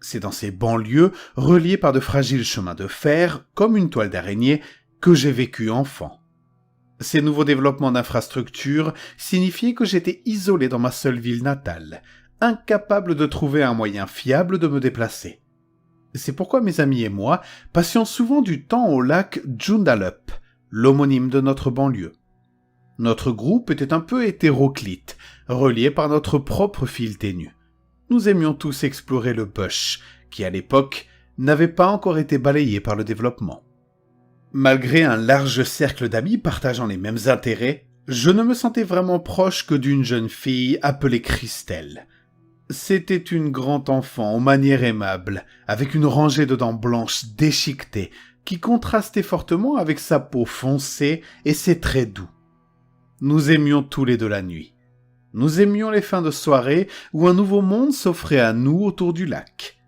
C'est dans ces banlieues, reliées par de fragiles chemins de fer, comme une toile d'araignée, que j'ai vécu enfant. Ces nouveaux développements d'infrastructures signifiaient que j'étais isolé dans ma seule ville natale, incapable de trouver un moyen fiable de me déplacer. C'est pourquoi mes amis et moi passions souvent du temps au lac Joondalup, l'homonyme de notre banlieue. Notre groupe était un peu hétéroclite, relié par notre propre fil ténu. Nous aimions tous explorer le bush, qui à l'époque n'avait pas encore été balayé par le développement. Malgré un large cercle d'amis partageant les mêmes intérêts, je ne me sentais vraiment proche que d'une jeune fille appelée Christelle. C'était une grande enfant aux manières aimables, avec une rangée de dents blanches déchiquetées, qui contrastait fortement avec sa peau foncée et ses traits doux. Nous aimions tous les deux la nuit. Nous aimions les fins de soirée où un nouveau monde s'offrait à nous autour du lac.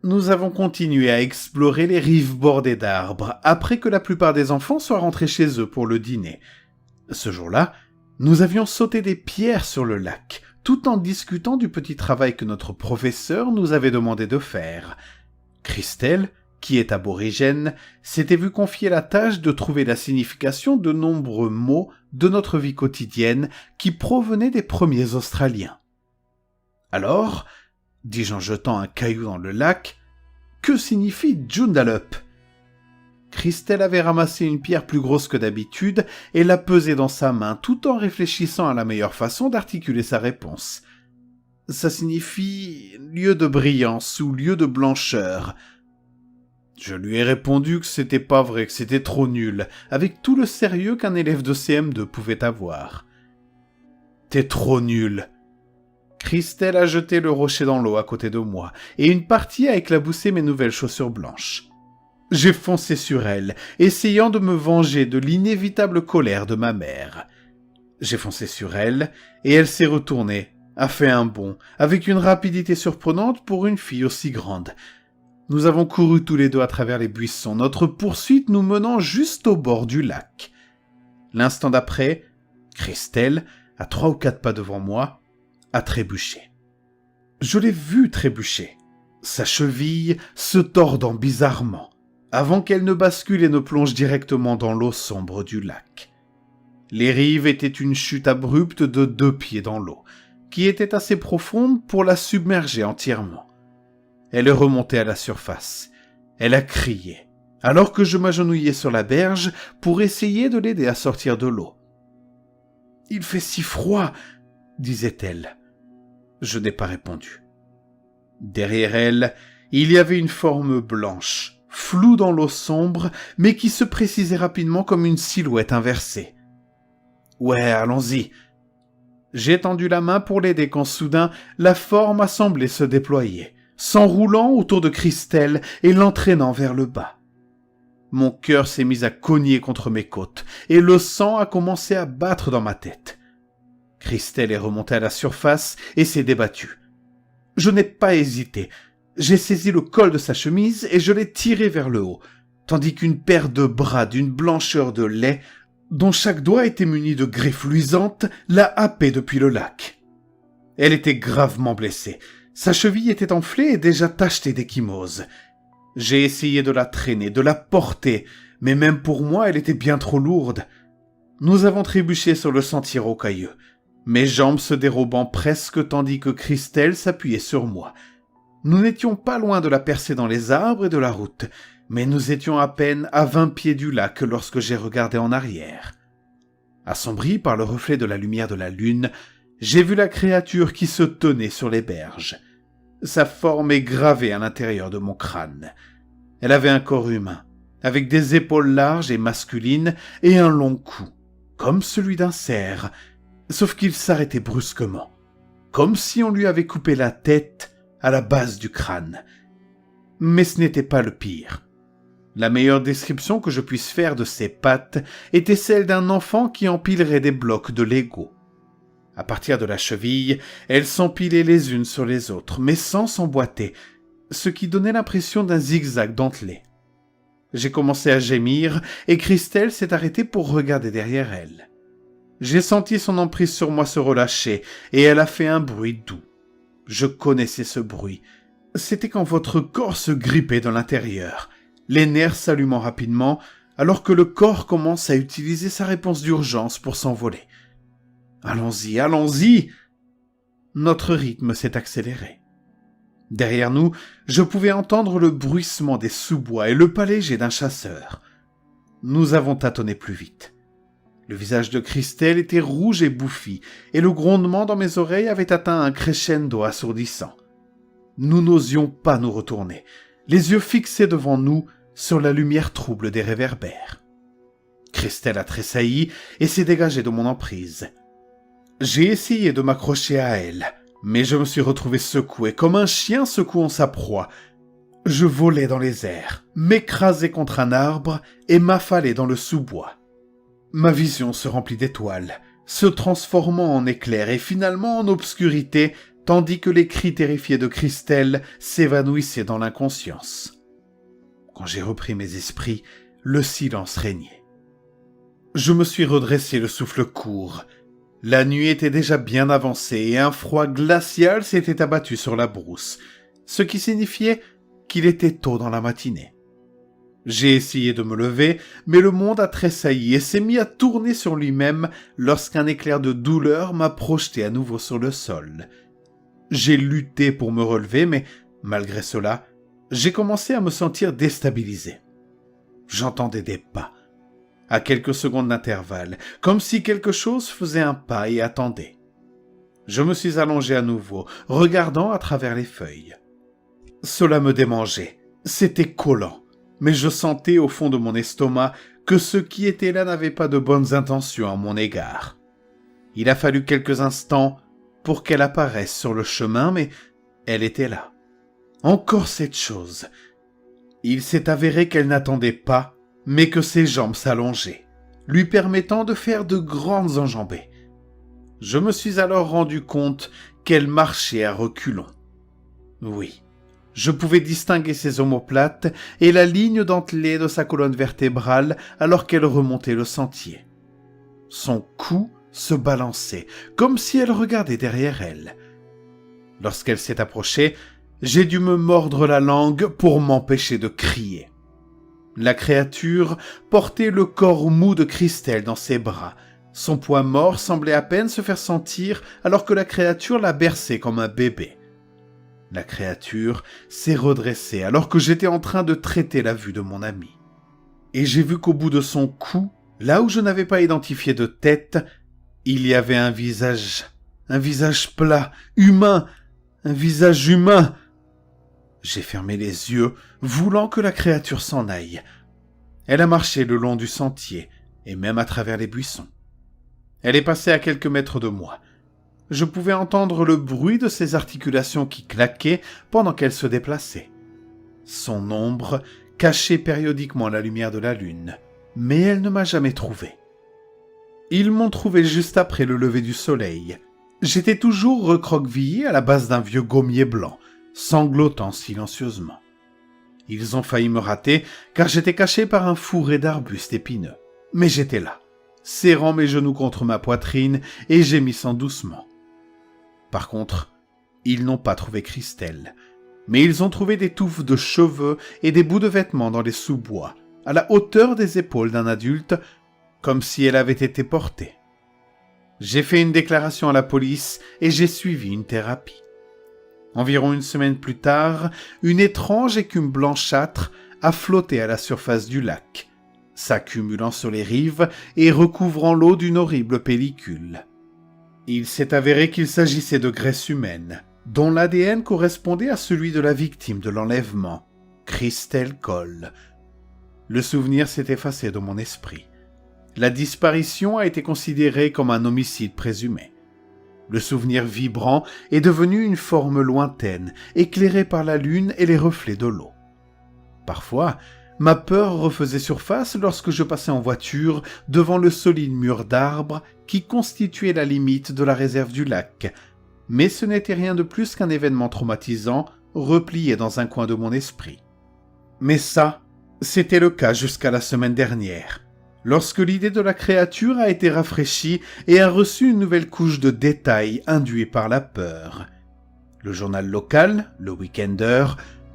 Nous avons continué à explorer les rives bordées d'arbres après que la plupart des enfants soient rentrés chez eux pour le dîner. Ce jour-là, nous avions sauté des pierres sur le lac, tout en discutant du petit travail que notre professeur nous avait demandé de faire. Christelle, qui est aborigène, s'était vue confier la tâche de trouver la signification de nombreux mots de notre vie quotidienne qui provenaient des premiers Australiens. Alors, dis-je en jetant un caillou dans le lac, que signifie Joondalup ? Christelle avait ramassé une pierre plus grosse que d'habitude et l'a pesée dans sa main tout en réfléchissant à la meilleure façon d'articuler sa réponse. Ça signifie lieu de brillance ou lieu de blancheur. Je lui ai répondu que c'était pas vrai, que c'était trop nul, avec tout le sérieux qu'un élève de CM2 pouvait avoir. T'es trop nul. Christelle a jeté le rocher dans l'eau à côté de moi, et une partie a éclaboussé mes nouvelles chaussures blanches. J'ai foncé sur elle, essayant de me venger de l'inévitable colère de ma mère. J'ai foncé sur elle, et elle s'est retournée, a fait un bond, avec une rapidité surprenante pour une fille aussi grande. Nous avons couru tous les deux à travers les buissons, notre poursuite nous menant juste au bord du lac. L'instant d'après, Christelle, à 3 ou 4 pas devant moi, a trébuché. Je l'ai vue trébucher, sa cheville se tordant bizarrement, avant qu'elle ne bascule et ne plonge directement dans l'eau sombre du lac. Les rives étaient une chute abrupte de 2 pieds dans l'eau, qui était assez profonde pour la submerger entièrement. Elle est remontée à la surface. Elle a crié, alors que je m'agenouillais sur la berge pour essayer de l'aider à sortir de l'eau. « Il fait si froid !» disait-elle. Je n'ai pas répondu. Derrière elle, il y avait une forme blanche, floue dans l'eau sombre, mais qui se précisait rapidement comme une silhouette inversée. « Ouais, allons-y !» J'ai tendu la main pour l'aider quand soudain, la forme a semblé se déployer, s'enroulant autour de Christelle et l'entraînant vers le bas. Mon cœur s'est mis à cogner contre mes côtes, et le sang a commencé à battre dans ma tête. Christelle est remontée à la surface et s'est débattue. Je n'ai pas hésité. J'ai saisi le col de sa chemise et je l'ai tiré vers le haut, tandis qu'une paire de bras d'une blancheur de lait, dont chaque doigt était muni de griffes luisantes, l'a happée depuis le lac. Elle était gravement blessée. Sa cheville était enflée et déjà tachetée d'ecchymose. J'ai essayé de la traîner, de la porter, mais même pour moi, elle était bien trop lourde. Nous avons trébuché sur le sentier rocailleux, mes jambes se dérobant presque tandis que Christelle s'appuyait sur moi. Nous n'étions pas loin de la percer dans les arbres et de la route, mais nous étions à peine à 20 pieds du lac lorsque j'ai regardé en arrière. Assombri par le reflet de la lumière de la lune, j'ai vu la créature qui se tenait sur les berges. Sa forme est gravée à l'intérieur de mon crâne. Elle avait un corps humain, avec des épaules larges et masculines et un long cou, comme celui d'un cerf, sauf qu'il s'arrêtait brusquement, comme si on lui avait coupé la tête à la base du crâne. Mais ce n'était pas le pire. La meilleure description que je puisse faire de ses pattes était celle d'un enfant qui empilerait des blocs de Lego. À partir de la cheville, elles s'empilaient les unes sur les autres, mais sans s'emboîter, ce qui donnait l'impression d'un zigzag dentelé. J'ai commencé à gémir, et Christelle s'est arrêtée pour regarder derrière elle. J'ai senti son emprise sur moi se relâcher, et elle a fait un bruit doux. Je connaissais ce bruit. C'était quand votre corps se grippait de l'intérieur, les nerfs s'allumant rapidement, alors que le corps commence à utiliser sa réponse d'urgence pour s'envoler. Allons-y, allons-y ! Notre rythme s'est accéléré. Derrière nous, je pouvais entendre le bruissement des sous-bois et le pas léger d'un chasseur. Nous avons tâtonné plus vite. Le visage de Christelle était rouge et bouffi, et le grondement dans mes oreilles avait atteint un crescendo assourdissant. Nous n'osions pas nous retourner, les yeux fixés devant nous sur la lumière trouble des réverbères. Christelle a tressailli et s'est dégagée de mon emprise. J'ai essayé de m'accrocher à elle, mais je me suis retrouvé secoué comme un chien secouant sa proie. Je volais dans les airs, m'écrasais contre un arbre et m'affalais dans le sous-bois. Ma vision se remplit d'étoiles, se transformant en éclairs et finalement en obscurité tandis que les cris terrifiés de Christelle s'évanouissaient dans l'inconscience. Quand j'ai repris mes esprits, le silence régnait. Je me suis redressé le souffle court. La nuit était déjà bien avancée et un froid glacial s'était abattu sur la brousse, ce qui signifiait qu'il était tôt dans la matinée. J'ai essayé de me lever, mais le monde a tressailli et s'est mis à tourner sur lui-même lorsqu'un éclair de douleur m'a projeté à nouveau sur le sol. J'ai lutté pour me relever, mais malgré cela, j'ai commencé à me sentir déstabilisé. J'entendais des pas, à quelques secondes d'intervalle, comme si quelque chose faisait un pas et attendait. Je me suis allongé à nouveau, regardant à travers les feuilles. Cela me démangeait, c'était collant, mais je sentais au fond de mon estomac que ce qui était là n'avait pas de bonnes intentions à mon égard. Il a fallu quelques instants pour qu'elle apparaisse sur le chemin, mais elle était là. Encore cette chose. Il s'est avéré qu'elle n'attendait pas, mais que ses jambes s'allongeaient, lui permettant de faire de grandes enjambées. Je me suis alors rendu compte qu'elle marchait à reculons. Oui, je pouvais distinguer ses omoplates et la ligne dentelée de sa colonne vertébrale alors qu'elle remontait le sentier. Son cou se balançait, comme si elle regardait derrière elle. Lorsqu'elle s'est approchée, j'ai dû me mordre la langue pour m'empêcher de crier. La créature portait le corps mou de Christelle dans ses bras. Son poids mort semblait à peine se faire sentir alors que la créature la berçait comme un bébé. La créature s'est redressée alors que j'étais en train de traiter la vue de mon ami. Et j'ai vu qu'au bout de son cou, là où je n'avais pas identifié de tête, il y avait un visage plat, humain, un visage humain. J'ai fermé les yeux, voulant que la créature s'en aille. Elle a marché le long du sentier, et même à travers les buissons. Elle est passée à quelques mètres de moi. Je pouvais entendre le bruit de ses articulations qui claquaient pendant qu'elle se déplaçait. Son ombre cachait périodiquement la lumière de la lune, mais elle ne m'a jamais trouvé. Ils m'ont trouvé juste après le lever du soleil. J'étais toujours recroquevillé à la base d'un vieux gommier blanc, sanglotant silencieusement. Ils ont failli me rater, car j'étais caché par un fourré d'arbustes épineux. Mais j'étais là, serrant mes genoux contre ma poitrine et gémissant doucement. Par contre, ils n'ont pas trouvé Christelle, mais ils ont trouvé des touffes de cheveux et des bouts de vêtements dans les sous-bois, à la hauteur des épaules d'un adulte, comme si elle avait été portée. J'ai fait une déclaration à la police et j'ai suivi une thérapie. Environ une semaine plus tard, une étrange écume blanchâtre a flotté à la surface du lac, s'accumulant sur les rives et recouvrant l'eau d'une horrible pellicule. Il s'est avéré qu'il s'agissait de graisse humaine, dont l'ADN correspondait à celui de la victime de l'enlèvement, Christelle Cole. Le souvenir s'est effacé de mon esprit. La disparition a été considérée comme un homicide présumé. Le souvenir vibrant est devenu une forme lointaine, éclairée par la lune et les reflets de l'eau. Parfois, ma peur refaisait surface lorsque je passais en voiture devant le solide mur d'arbres qui constituait la limite de la réserve du lac, mais ce n'était rien de plus qu'un événement traumatisant replié dans un coin de mon esprit. Mais ça, c'était le cas jusqu'à la semaine dernière, lorsque l'idée de la créature a été rafraîchie et a reçu une nouvelle couche de détails induits par la peur. Le journal local, le Weekender,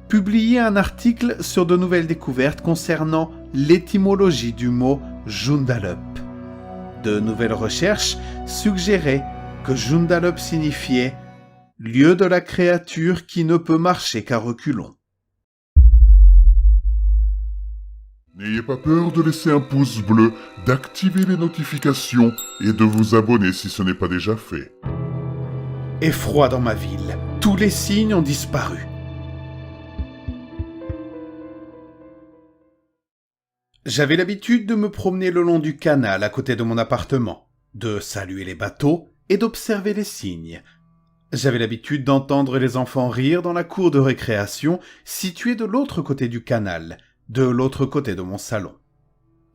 publiait un article sur de nouvelles découvertes concernant l'étymologie du mot Joondalup. De nouvelles recherches suggéraient que Joondalup signifiait « lieu de la créature qui ne peut marcher qu'à reculons ». N'ayez pas peur de laisser un pouce bleu, d'activer les notifications et de vous abonner si ce n'est pas déjà fait. Effroi dans ma ville, tous les signes ont disparu. J'avais l'habitude de me promener le long du canal à côté de mon appartement, de saluer les bateaux et d'observer les cygnes. J'avais l'habitude d'entendre les enfants rire dans la cour de récréation située de l'autre côté du canal, de l'autre côté de mon salon.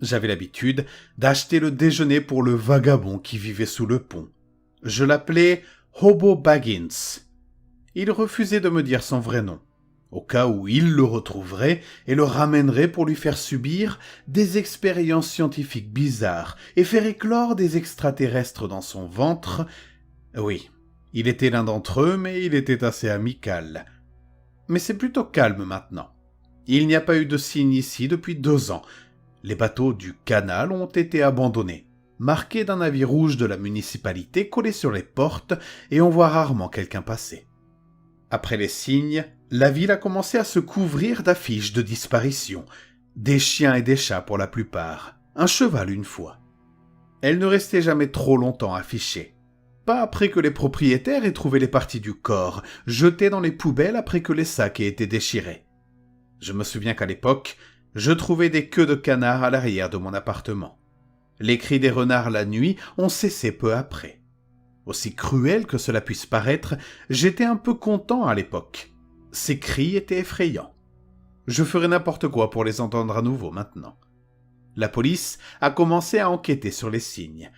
J'avais l'habitude d'acheter le déjeuner pour le vagabond qui vivait sous le pont. Je l'appelais Hobo Baggins. Il refusait de me dire son vrai nom, au cas où il le retrouverait et le ramènerait pour lui faire subir des expériences scientifiques bizarres et faire éclore des extraterrestres dans son ventre. Oui, il était l'un d'entre eux, mais il était assez amical. Mais c'est plutôt calme maintenant. Il n'y a pas eu de signe ici depuis 2 ans. Les bateaux du canal ont été abandonnés, marqués d'un avis rouge de la municipalité collé sur les portes, et on voit rarement quelqu'un passer. Après les signes, la ville a commencé à se couvrir d'affiches de disparition, des chiens et des chats pour la plupart, un cheval une fois. Elle ne restait jamais trop longtemps affichée. Pas après que les propriétaires aient trouvé les parties du corps, jetées dans les poubelles après que les sacs aient été déchirés. Je me souviens qu'à l'époque, je trouvais des queues de canards à l'arrière de mon appartement. Les cris des renards la nuit ont cessé peu après. Aussi cruel que cela puisse paraître, j'étais un peu content à l'époque. Ces cris étaient effrayants. Je ferais n'importe quoi pour les entendre à nouveau maintenant. La police a commencé à enquêter sur les signes.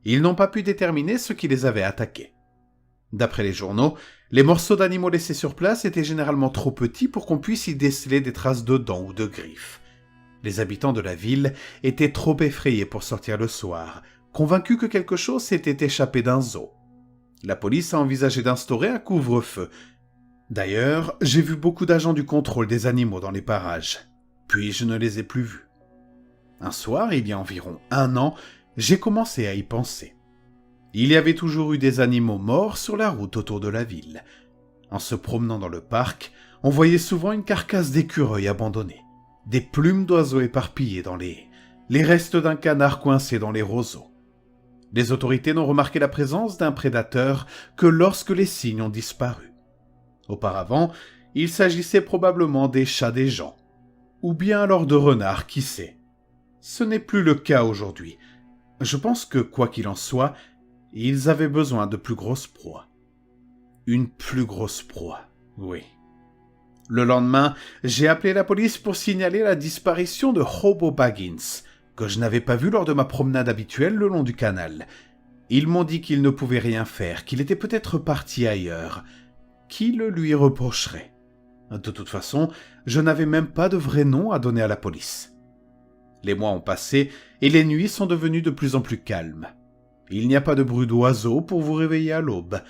Ils n'ont pas pu déterminer ce qui les avait attaqués. D'après les journaux, les morceaux d'animaux laissés sur place étaient généralement trop petits pour qu'on puisse y déceler des traces de dents ou de griffes. Les habitants de la ville étaient trop effrayés pour sortir le soir, convaincus que quelque chose s'était échappé d'un zoo. La police a envisagé d'instaurer un couvre-feu. D'ailleurs, j'ai vu beaucoup d'agents du contrôle des animaux dans les parages. Puis je ne les ai plus vus. Un soir, il y a environ 1 an, j'ai commencé à y penser. Il y avait toujours eu des animaux morts sur la route autour de la ville. En se promenant dans le parc, on voyait souvent une carcasse d'écureuil abandonnée, des plumes d'oiseaux éparpillées dans les haies, les restes d'un canard coincé dans les roseaux. Les autorités n'ont remarqué la présence d'un prédateur que lorsque les signes ont disparu. Auparavant, il s'agissait probablement des chats des gens, ou bien alors de renards, qui sait. Ce n'est plus le cas aujourd'hui. Je pense que, quoi qu'il en soit, ils avaient besoin de plus grosses proies. Une plus grosse proie, oui. Le lendemain, j'ai appelé la police pour signaler la disparition de Hobo Baggins, que je n'avais pas vu lors de ma promenade habituelle le long du canal. Ils m'ont dit qu'il ne pouvait rien faire, qu'il était peut-être parti ailleurs. Qui le lui reprocherait? De toute façon, je n'avais même pas de vrai nom à donner à la police. Les mois ont passé et les nuits sont devenues de plus en plus calmes. Il n'y a pas de bruit d'oiseaux pour vous réveiller à l'aube.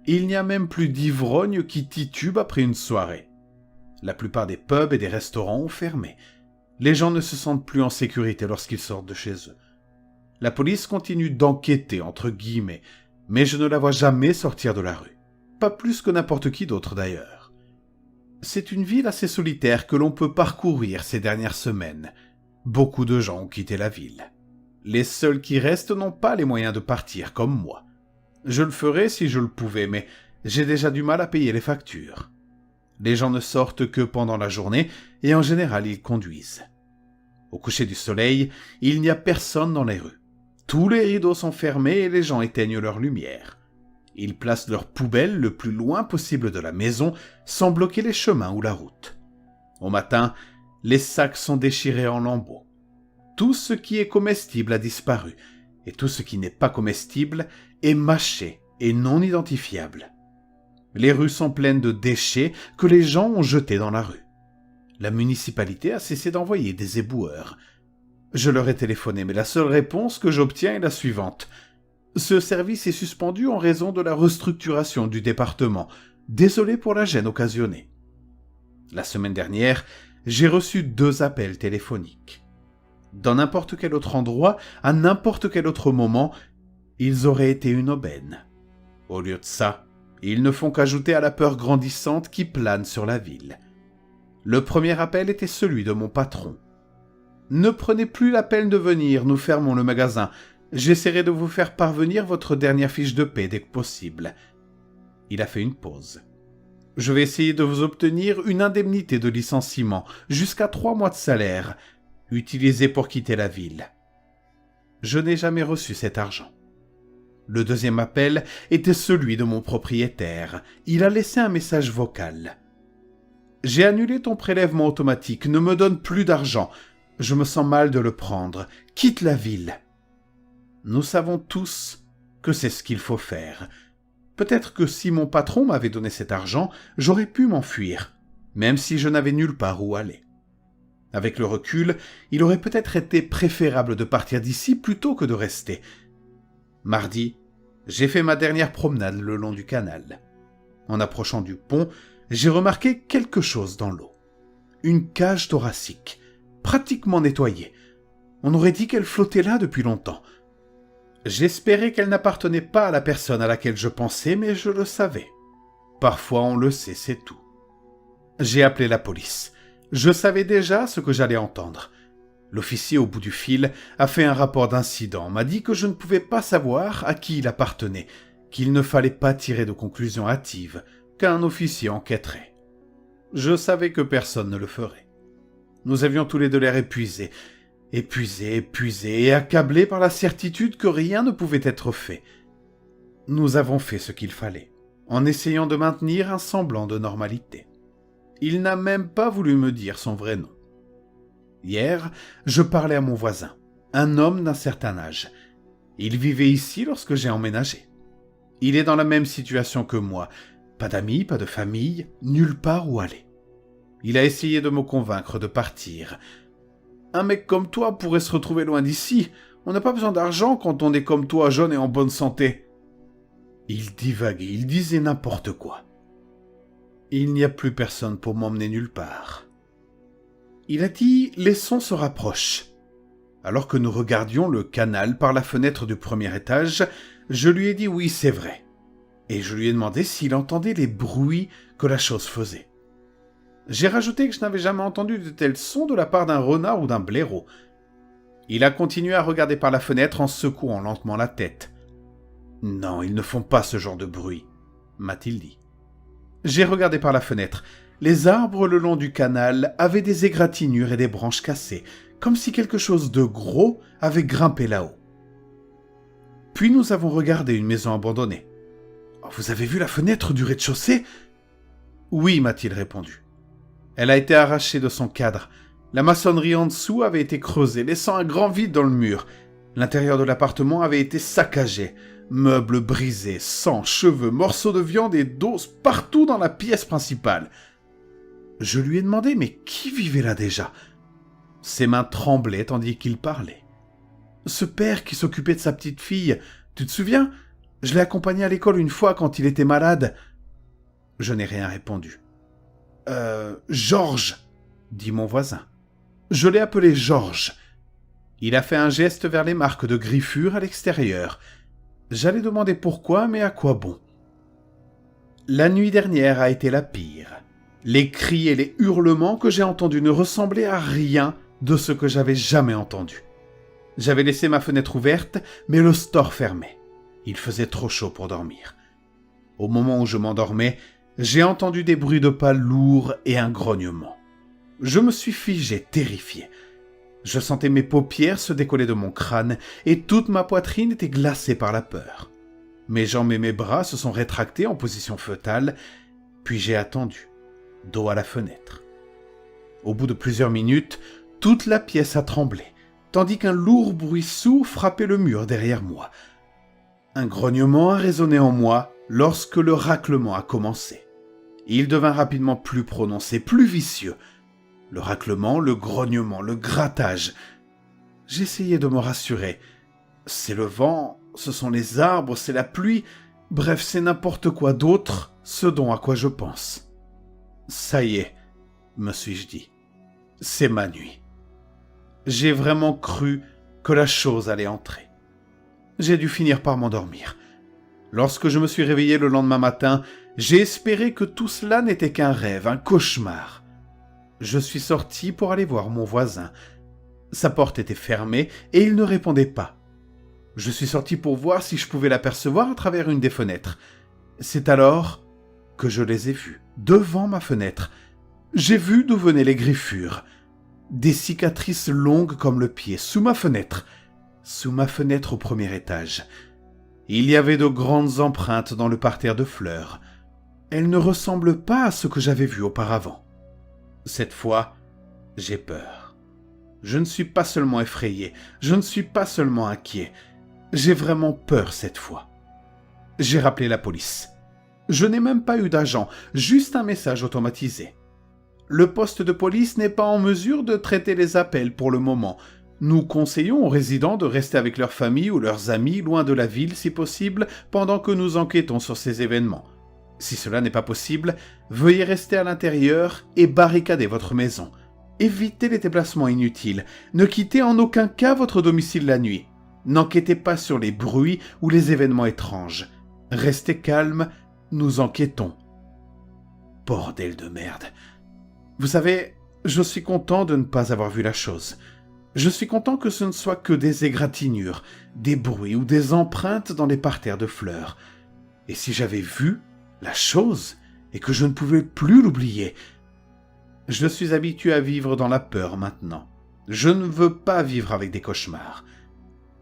Il n'y a même plus d'ivrognes qui titubent après une soirée. La plupart des pubs et des restaurants ont fermé. Les gens ne se sentent plus en sécurité lorsqu'ils sortent de chez eux. La police continue d'enquêter, entre guillemets, mais je ne la vois jamais sortir de la rue. Pas plus que n'importe qui d'autre d'ailleurs. C'est une ville assez solitaire que l'on peut parcourir ces dernières semaines. Beaucoup de gens ont quitté la ville. Les seuls qui restent n'ont pas les moyens de partir comme moi. Je le ferais si je le pouvais, mais j'ai déjà du mal à payer les factures. Les gens ne sortent que pendant la journée et en général ils conduisent. Au coucher du soleil, il n'y a personne dans les rues. Tous les rideaux sont fermés et les gens éteignent leur lumière. Ils placent leurs poubelles le plus loin possible de la maison sans bloquer les chemins ou la route. Au matin, les sacs sont déchirés en lambeaux. Tout ce qui est comestible a disparu, et tout ce qui n'est pas comestible est mâché et non identifiable. Les rues sont pleines de déchets que les gens ont jetés dans la rue. La municipalité a cessé d'envoyer des éboueurs. Je leur ai téléphoné, mais la seule réponse que j'obtiens est la suivante. Ce service est suspendu en raison de la restructuration du département. Désolé pour la gêne occasionnée. La semaine dernière, j'ai reçu 2 appels téléphoniques. Dans n'importe quel autre endroit, à n'importe quel autre moment, ils auraient été une aubaine. Au lieu de ça, ils ne font qu'ajouter à la peur grandissante qui plane sur la ville. Le premier appel était celui de mon patron. « Ne prenez plus la peine de venir, nous fermons le magasin. J'essaierai de vous faire parvenir votre dernière fiche de paie dès que possible. » Il a fait une pause. « Je vais essayer de vous obtenir une indemnité de licenciement, jusqu'à 3 mois de salaire, utilisé pour quitter la ville. » Je n'ai jamais reçu cet argent. Le deuxième appel était celui de mon propriétaire. Il a laissé un message vocal. « J'ai annulé ton prélèvement automatique, ne me donne plus d'argent. Je me sens mal de le prendre. Quitte la ville. » Nous savons tous que c'est ce qu'il faut faire. Peut-être que si mon patron m'avait donné cet argent, j'aurais pu m'enfuir, même si je n'avais nulle part où aller. Avec le recul, il aurait peut-être été préférable de partir d'ici plutôt que de rester. Mardi, j'ai fait ma dernière promenade le long du canal. En approchant du pont, j'ai remarqué quelque chose dans l'eau. Une cage thoracique, pratiquement nettoyée. On aurait dit qu'elle flottait là depuis longtemps. J'espérais qu'elle n'appartenait pas à la personne à laquelle je pensais, mais je le savais. Parfois on le sait, c'est tout. J'ai appelé la police. Je savais déjà ce que j'allais entendre. L'officier au bout du fil a fait un rapport d'incident, m'a dit que je ne pouvais pas savoir à qui il appartenait, qu'il ne fallait pas tirer de conclusions hâtives, qu'un officier enquêterait. Je savais que personne ne le ferait. Nous avions tous les deux l'air épuisés, et accablés par la certitude que rien ne pouvait être fait. Nous avons fait ce qu'il fallait, en essayant de maintenir un semblant de normalité. Il n'a même pas voulu me dire son vrai nom. Hier, je parlais à mon voisin, un homme d'un certain âge. Il vivait ici lorsque j'ai emménagé. Il est dans la même situation que moi. Pas d'amis, pas de famille, nulle part où aller. Il a essayé de me convaincre de partir. Un mec comme toi pourrait se retrouver loin d'ici. On n'a pas besoin d'argent quand on est comme toi, jeune et en bonne santé. Il divaguait, il disait n'importe quoi. Il n'y a plus personne pour m'emmener nulle part. Il a dit « les sons se rapprochent ». Alors que nous regardions le canal par la fenêtre du premier étage, je lui ai dit « oui, c'est vrai ». Et je lui ai demandé s'il entendait les bruits que la chose faisait. J'ai rajouté que je n'avais jamais entendu de tels sons de la part d'un renard ou d'un blaireau. Il a continué à regarder par la fenêtre en secouant lentement la tête. « Non, ils ne font pas ce genre de bruit », m'a-t-il dit. J'ai regardé par la fenêtre. Les arbres le long du canal avaient des égratignures et des branches cassées, comme si quelque chose de gros avait grimpé là-haut. Puis nous avons regardé une maison abandonnée. « Vous avez vu la fenêtre du rez-de-chaussée » ? « Oui, m'a-t-il répondu. Elle a été arrachée de son cadre. La maçonnerie en dessous avait été creusée, laissant un grand vide dans le mur. L'intérieur de l'appartement avait été saccagé. Meubles brisés, sang, cheveux, morceaux de viande et d'os partout dans la pièce principale. Je lui ai demandé, mais qui vivait là déjà ? Ses mains tremblaient tandis qu'il parlait. Ce père qui s'occupait de sa petite fille, tu te souviens ? Je l'ai accompagné à l'école une fois quand il était malade. Je n'ai rien répondu. Georges, dit mon voisin. Je l'ai appelé Georges. Il a fait un geste vers les marques de griffures à l'extérieur. J'allais demander pourquoi, mais à quoi bon ? La nuit dernière a été la pire. Les cris et les hurlements que j'ai entendus ne ressemblaient à rien de ce que j'avais jamais entendu. J'avais laissé ma fenêtre ouverte, mais le store fermé. Il faisait trop chaud pour dormir. Au moment où je m'endormais, j'ai entendu des bruits de pas lourds et un grognement. Je me suis figé, terrifié. Je sentais mes paupières se décoller de mon crâne et toute ma poitrine était glacée par la peur. Mes jambes et mes bras se sont rétractés en position fœtale, puis j'ai attendu, dos à la fenêtre. Au bout de plusieurs minutes, toute la pièce a tremblé, tandis qu'un lourd bruit sourd frappait le mur derrière moi. Un grognement a résonné en moi lorsque le raclement a commencé. Il devint rapidement plus prononcé, plus vicieux. Le raclement, le grognement, le grattage. J'essayais de me rassurer. C'est le vent, ce sont les arbres, c'est la pluie, bref, c'est n'importe quoi d'autre, ce dont à quoi je pense. Ça y est, me suis-je dit. C'est ma nuit. J'ai vraiment cru que la chose allait entrer. J'ai dû finir par m'endormir. Lorsque je me suis réveillé le lendemain matin, j'ai espéré que tout cela n'était qu'un rêve, un cauchemar. Je suis sorti pour aller voir mon voisin. Sa porte était fermée et il ne répondait pas. Je suis sorti pour voir si je pouvais l'apercevoir à travers une des fenêtres. C'est alors que je les ai vus, devant ma fenêtre. J'ai vu d'où venaient les griffures. Des cicatrices longues comme le pied, sous ma fenêtre au premier étage. Il y avait de grandes empreintes dans le parterre de fleurs. Elles ne ressemblent pas à ce que j'avais vu auparavant. Cette fois, j'ai peur. Je ne suis pas seulement effrayé, je ne suis pas seulement inquiet. J'ai vraiment peur cette fois. J'ai rappelé la police. Je n'ai même pas eu d'agent, juste un message automatisé. Le poste de police n'est pas en mesure de traiter les appels pour le moment. Nous conseillons aux résidents de rester avec leurs familles ou leurs amis loin de la ville si possible pendant que nous enquêtons sur ces événements. Si cela n'est pas possible, veuillez rester à l'intérieur et barricader votre maison. Évitez les déplacements inutiles. Ne quittez en aucun cas votre domicile la nuit. N'enquêtez pas sur les bruits ou les événements étranges. Restez calme, nous enquêtons. Bordel de merde. Vous savez, je suis content de ne pas avoir vu la chose. Je suis content que ce ne soit que des égratignures, des bruits ou des empreintes dans les parterres de fleurs. Et si j'avais vu la chose et que je ne pouvais plus l'oublier. Je suis habitué à vivre dans la peur maintenant. Je ne veux pas vivre avec des cauchemars.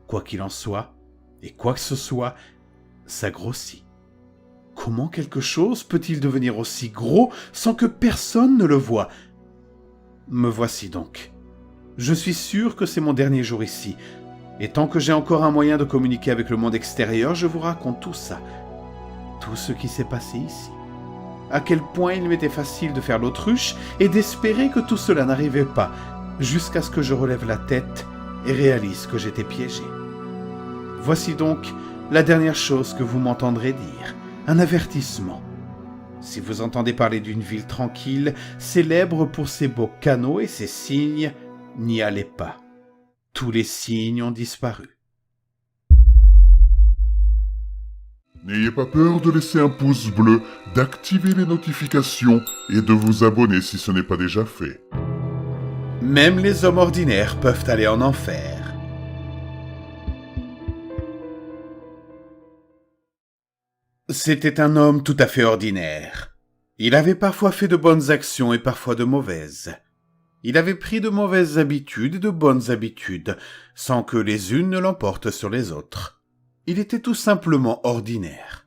Quoi qu'il en soit, et quoi que ce soit, ça grossit. Comment quelque chose peut-il devenir aussi gros sans que personne ne le voie? Me voici donc. Je suis sûr que c'est mon dernier jour ici, et tant que j'ai encore un moyen de communiquer avec le monde extérieur, je vous raconte tout ça. Tout ce qui s'est passé ici. À quel point il m'était facile de faire l'autruche et d'espérer que tout cela n'arrivait pas, jusqu'à ce que je relève la tête et réalise que j'étais piégé. Voici donc la dernière chose que vous m'entendrez dire, un avertissement. Si vous entendez parler d'une ville tranquille, célèbre pour ses beaux canaux et ses cygnes, n'y allez pas. Tous les cygnes ont disparu. N'ayez pas peur de laisser un pouce bleu, d'activer les notifications et de vous abonner si ce n'est pas déjà fait. Même les hommes ordinaires peuvent aller en enfer. C'était un homme tout à fait ordinaire. Il avait parfois fait de bonnes actions et parfois de mauvaises. Il avait pris de mauvaises habitudes et de bonnes habitudes, sans que les unes ne l'emportent sur les autres. Il était tout simplement ordinaire.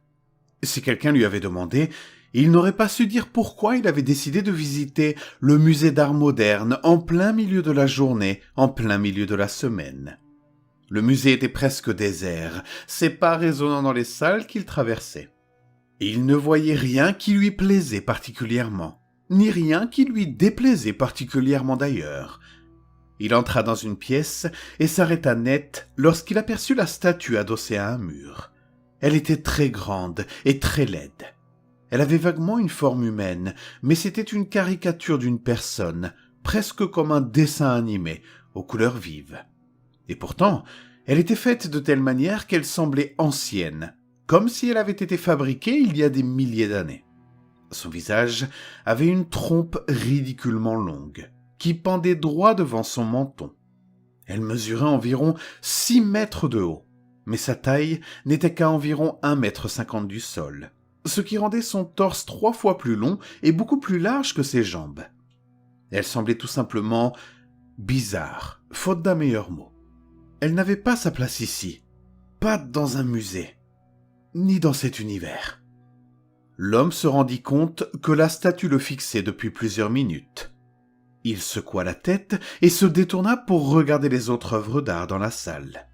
Si quelqu'un lui avait demandé, il n'aurait pas su dire pourquoi il avait décidé de visiter le musée d'art moderne en plein milieu de la journée, en plein milieu de la semaine. Le musée était presque désert, ses pas résonnant dans les salles qu'il traversait. Il ne voyait rien qui lui plaisait particulièrement, ni rien qui lui déplaisait particulièrement d'ailleurs. Il entra dans une pièce et s'arrêta net lorsqu'il aperçut la statue adossée à un mur. Elle était très grande et très laide. Elle avait vaguement une forme humaine, mais c'était une caricature d'une personne, presque comme un dessin animé, aux couleurs vives. Et pourtant, elle était faite de telle manière qu'elle semblait ancienne, comme si elle avait été fabriquée il y a des milliers d'années. Son visage avait une trompe ridiculement longue, qui pendait droit devant son menton. Elle mesurait environ 6 mètres de haut, mais sa taille n'était qu'à environ 1,50 m du sol, ce qui rendait son torse 3 fois plus long et beaucoup plus large que ses jambes. Elle semblait tout simplement bizarre, faute d'un meilleur mot. Elle n'avait pas sa place ici, pas dans un musée, ni dans cet univers. L'homme se rendit compte que la statue le fixait depuis plusieurs minutes. Il secoua la tête et se détourna pour regarder les autres œuvres d'art dans la salle.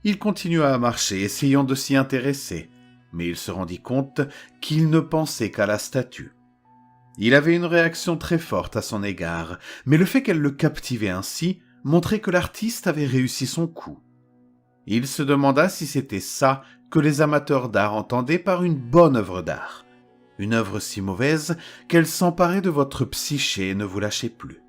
Il continua à marcher, essayant de s'y intéresser, mais il se rendit compte qu'il ne pensait qu'à la statue. Il avait une réaction très forte à son égard, mais le fait qu'elle le captivait ainsi montrait que l'artiste avait réussi son coup. Il se demanda si c'était ça que les amateurs d'art entendaient par une bonne œuvre d'art. Une œuvre si mauvaise qu'elle s'emparait de votre psyché et ne vous lâchait plus.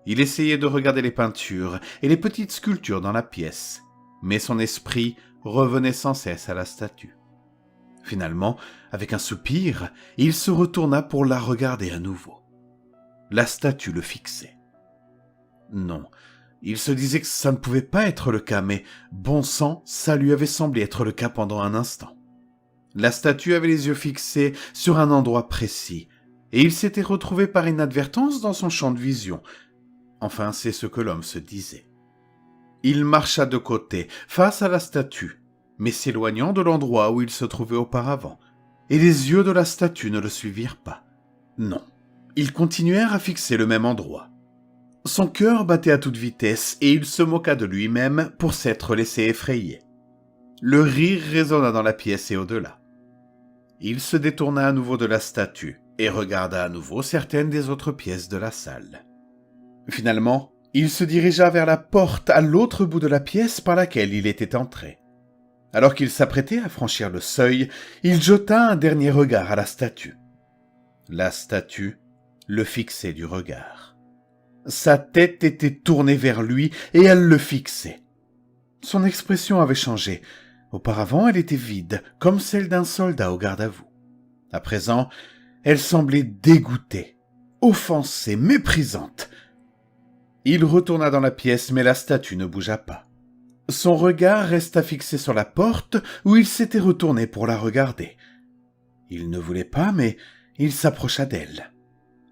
Il essayait de regarder les peintures et les petites sculptures dans la pièce, mais son esprit revenait sans cesse à la statue. Finalement, avec un soupir, il se retourna pour la regarder à nouveau. La statue le fixait. Non, il se disait que ça ne pouvait pas être le cas, mais bon sang, ça lui avait semblé être le cas pendant un instant. La statue avait les yeux fixés sur un endroit précis, et il s'était retrouvé par inadvertance dans son champ de vision. Enfin, c'est ce que l'homme se disait. Il marcha de côté, face à la statue, mais s'éloignant de l'endroit où il se trouvait auparavant, et les yeux de la statue ne le suivirent pas. Non, ils continuèrent à fixer le même endroit. Son cœur battait à toute vitesse et il se moqua de lui-même pour s'être laissé effrayer. Le rire résonna dans la pièce et au-delà. Il se détourna à nouveau de la statue et regarda à nouveau certaines des autres pièces de la salle. Finalement, il se dirigea vers la porte à l'autre bout de la pièce par laquelle il était entré. Alors qu'il s'apprêtait à franchir le seuil, il jeta un dernier regard à la statue. La statue le fixait du regard. Sa tête était tournée vers lui et elle le fixait. Son expression avait changé. Auparavant, elle était vide, comme celle d'un soldat au garde-à-vous. À présent, elle semblait dégoûtée, offensée, méprisante. Il retourna dans la pièce, mais la statue ne bougea pas. Son regard resta fixé sur la porte où il s'était retourné pour la regarder. Il ne voulait pas, mais il s'approcha d'elle.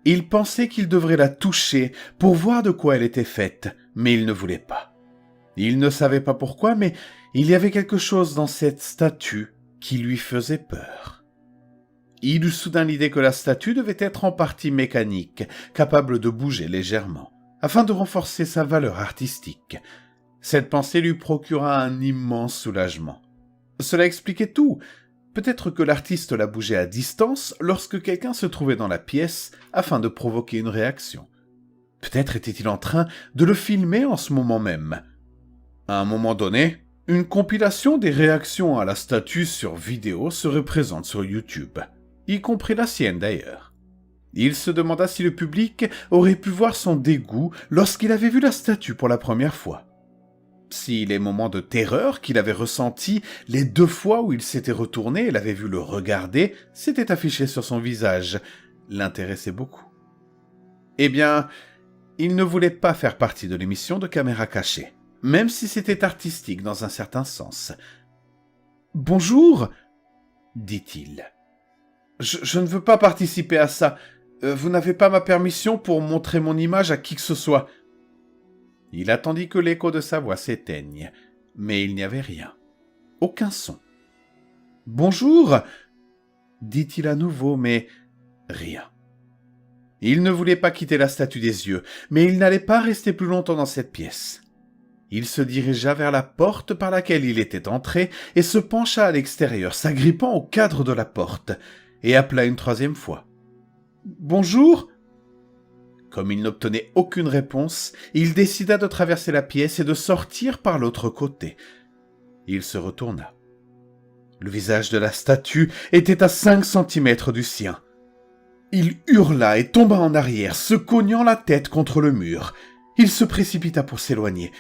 Il pensait qu'il devrait la toucher pour voir de quoi elle était faite, mais il ne voulait pas. Il ne savait pas pourquoi, mais il y avait quelque chose dans cette statue qui lui faisait peur. Il eut soudain l'idée que la statue devait être en partie mécanique, capable de bouger légèrement, afin de renforcer sa valeur artistique. Cette pensée lui procura un immense soulagement. Cela expliquait tout. Peut-être que l'artiste la bougeait à distance lorsque quelqu'un se trouvait dans la pièce afin de provoquer une réaction. Peut-être était-il en train de le filmer en ce moment même. À un moment donné, une compilation des réactions à la statue sur vidéo serait présente sur YouTube, y compris la sienne d'ailleurs. Il se demanda si le public aurait pu voir son dégoût lorsqu'il avait vu la statue pour la première fois. Si les moments de terreur qu'il avait ressentis les 2 fois où il s'était retourné et l'avait vu le regarder s'étaient affichés sur son visage, l'intéressaient beaucoup. Eh bien, il ne voulait pas faire partie de l'émission de caméra cachée, même si c'était artistique dans un certain sens. « Bonjour !» dit-il. « Je ne veux pas participer à ça. Vous n'avez pas ma permission pour montrer mon image à qui que ce soit. » Il attendit que l'écho de sa voix s'éteigne, mais il n'y avait rien. Aucun son. « Bonjour !» dit-il à nouveau, mais rien. Il ne voulait pas quitter la statue des yeux, mais il n'allait pas rester plus longtemps dans cette pièce. Il se dirigea vers la porte par laquelle il était entré et se pencha à l'extérieur, s'agrippant au cadre de la porte, et appela une 3e fois. « Bonjour !» Comme il n'obtenait aucune réponse, il décida de traverser la pièce et de sortir par l'autre côté. Il se retourna. Le visage de la statue était à 5 centimètres du sien. Il hurla et tomba en arrière, se cognant la tête contre le mur. Il se précipita pour s'éloigner,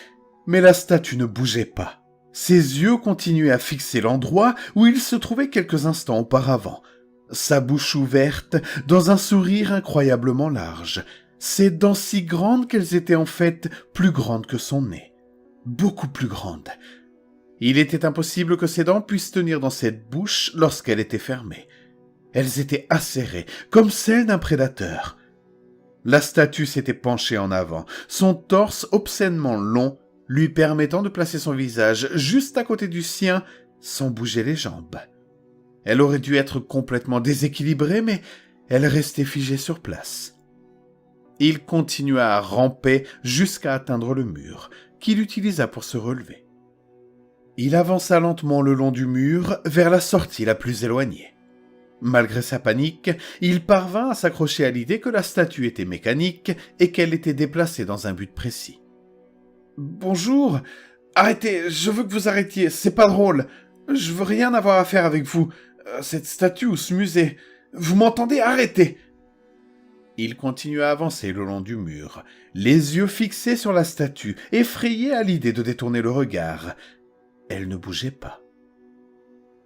mais la statue ne bougeait pas. Ses yeux continuaient à fixer l'endroit où il se trouvait quelques instants auparavant. Sa bouche ouverte, dans un sourire incroyablement large. Ses dents si grandes qu'elles étaient en fait plus grandes que son nez. Beaucoup plus grandes. Il était impossible que ses dents puissent tenir dans cette bouche lorsqu'elle était fermée. Elles étaient acérées, comme celles d'un prédateur. La statue s'était penchée en avant, son torse obscènement long, lui permettant de placer son visage juste à côté du sien, sans bouger les jambes. Elle aurait dû être complètement déséquilibrée, mais elle restait figée sur place. Il continua à ramper jusqu'à atteindre le mur, qu'il utilisa pour se relever. Il avança lentement le long du mur vers la sortie la plus éloignée. Malgré sa panique, il parvint à s'accrocher à l'idée que la statue était mécanique et qu'elle était déplacée dans un but précis. « Bonjour, arrêtez, je veux que vous arrêtiez, c'est pas drôle. Je veux rien avoir à faire avec vous, cette statue ou ce musée. Vous m'entendez, arrêtez !» Il continua à avancer le long du mur, les yeux fixés sur la statue, effrayé à l'idée de détourner le regard. Elle ne bougeait pas.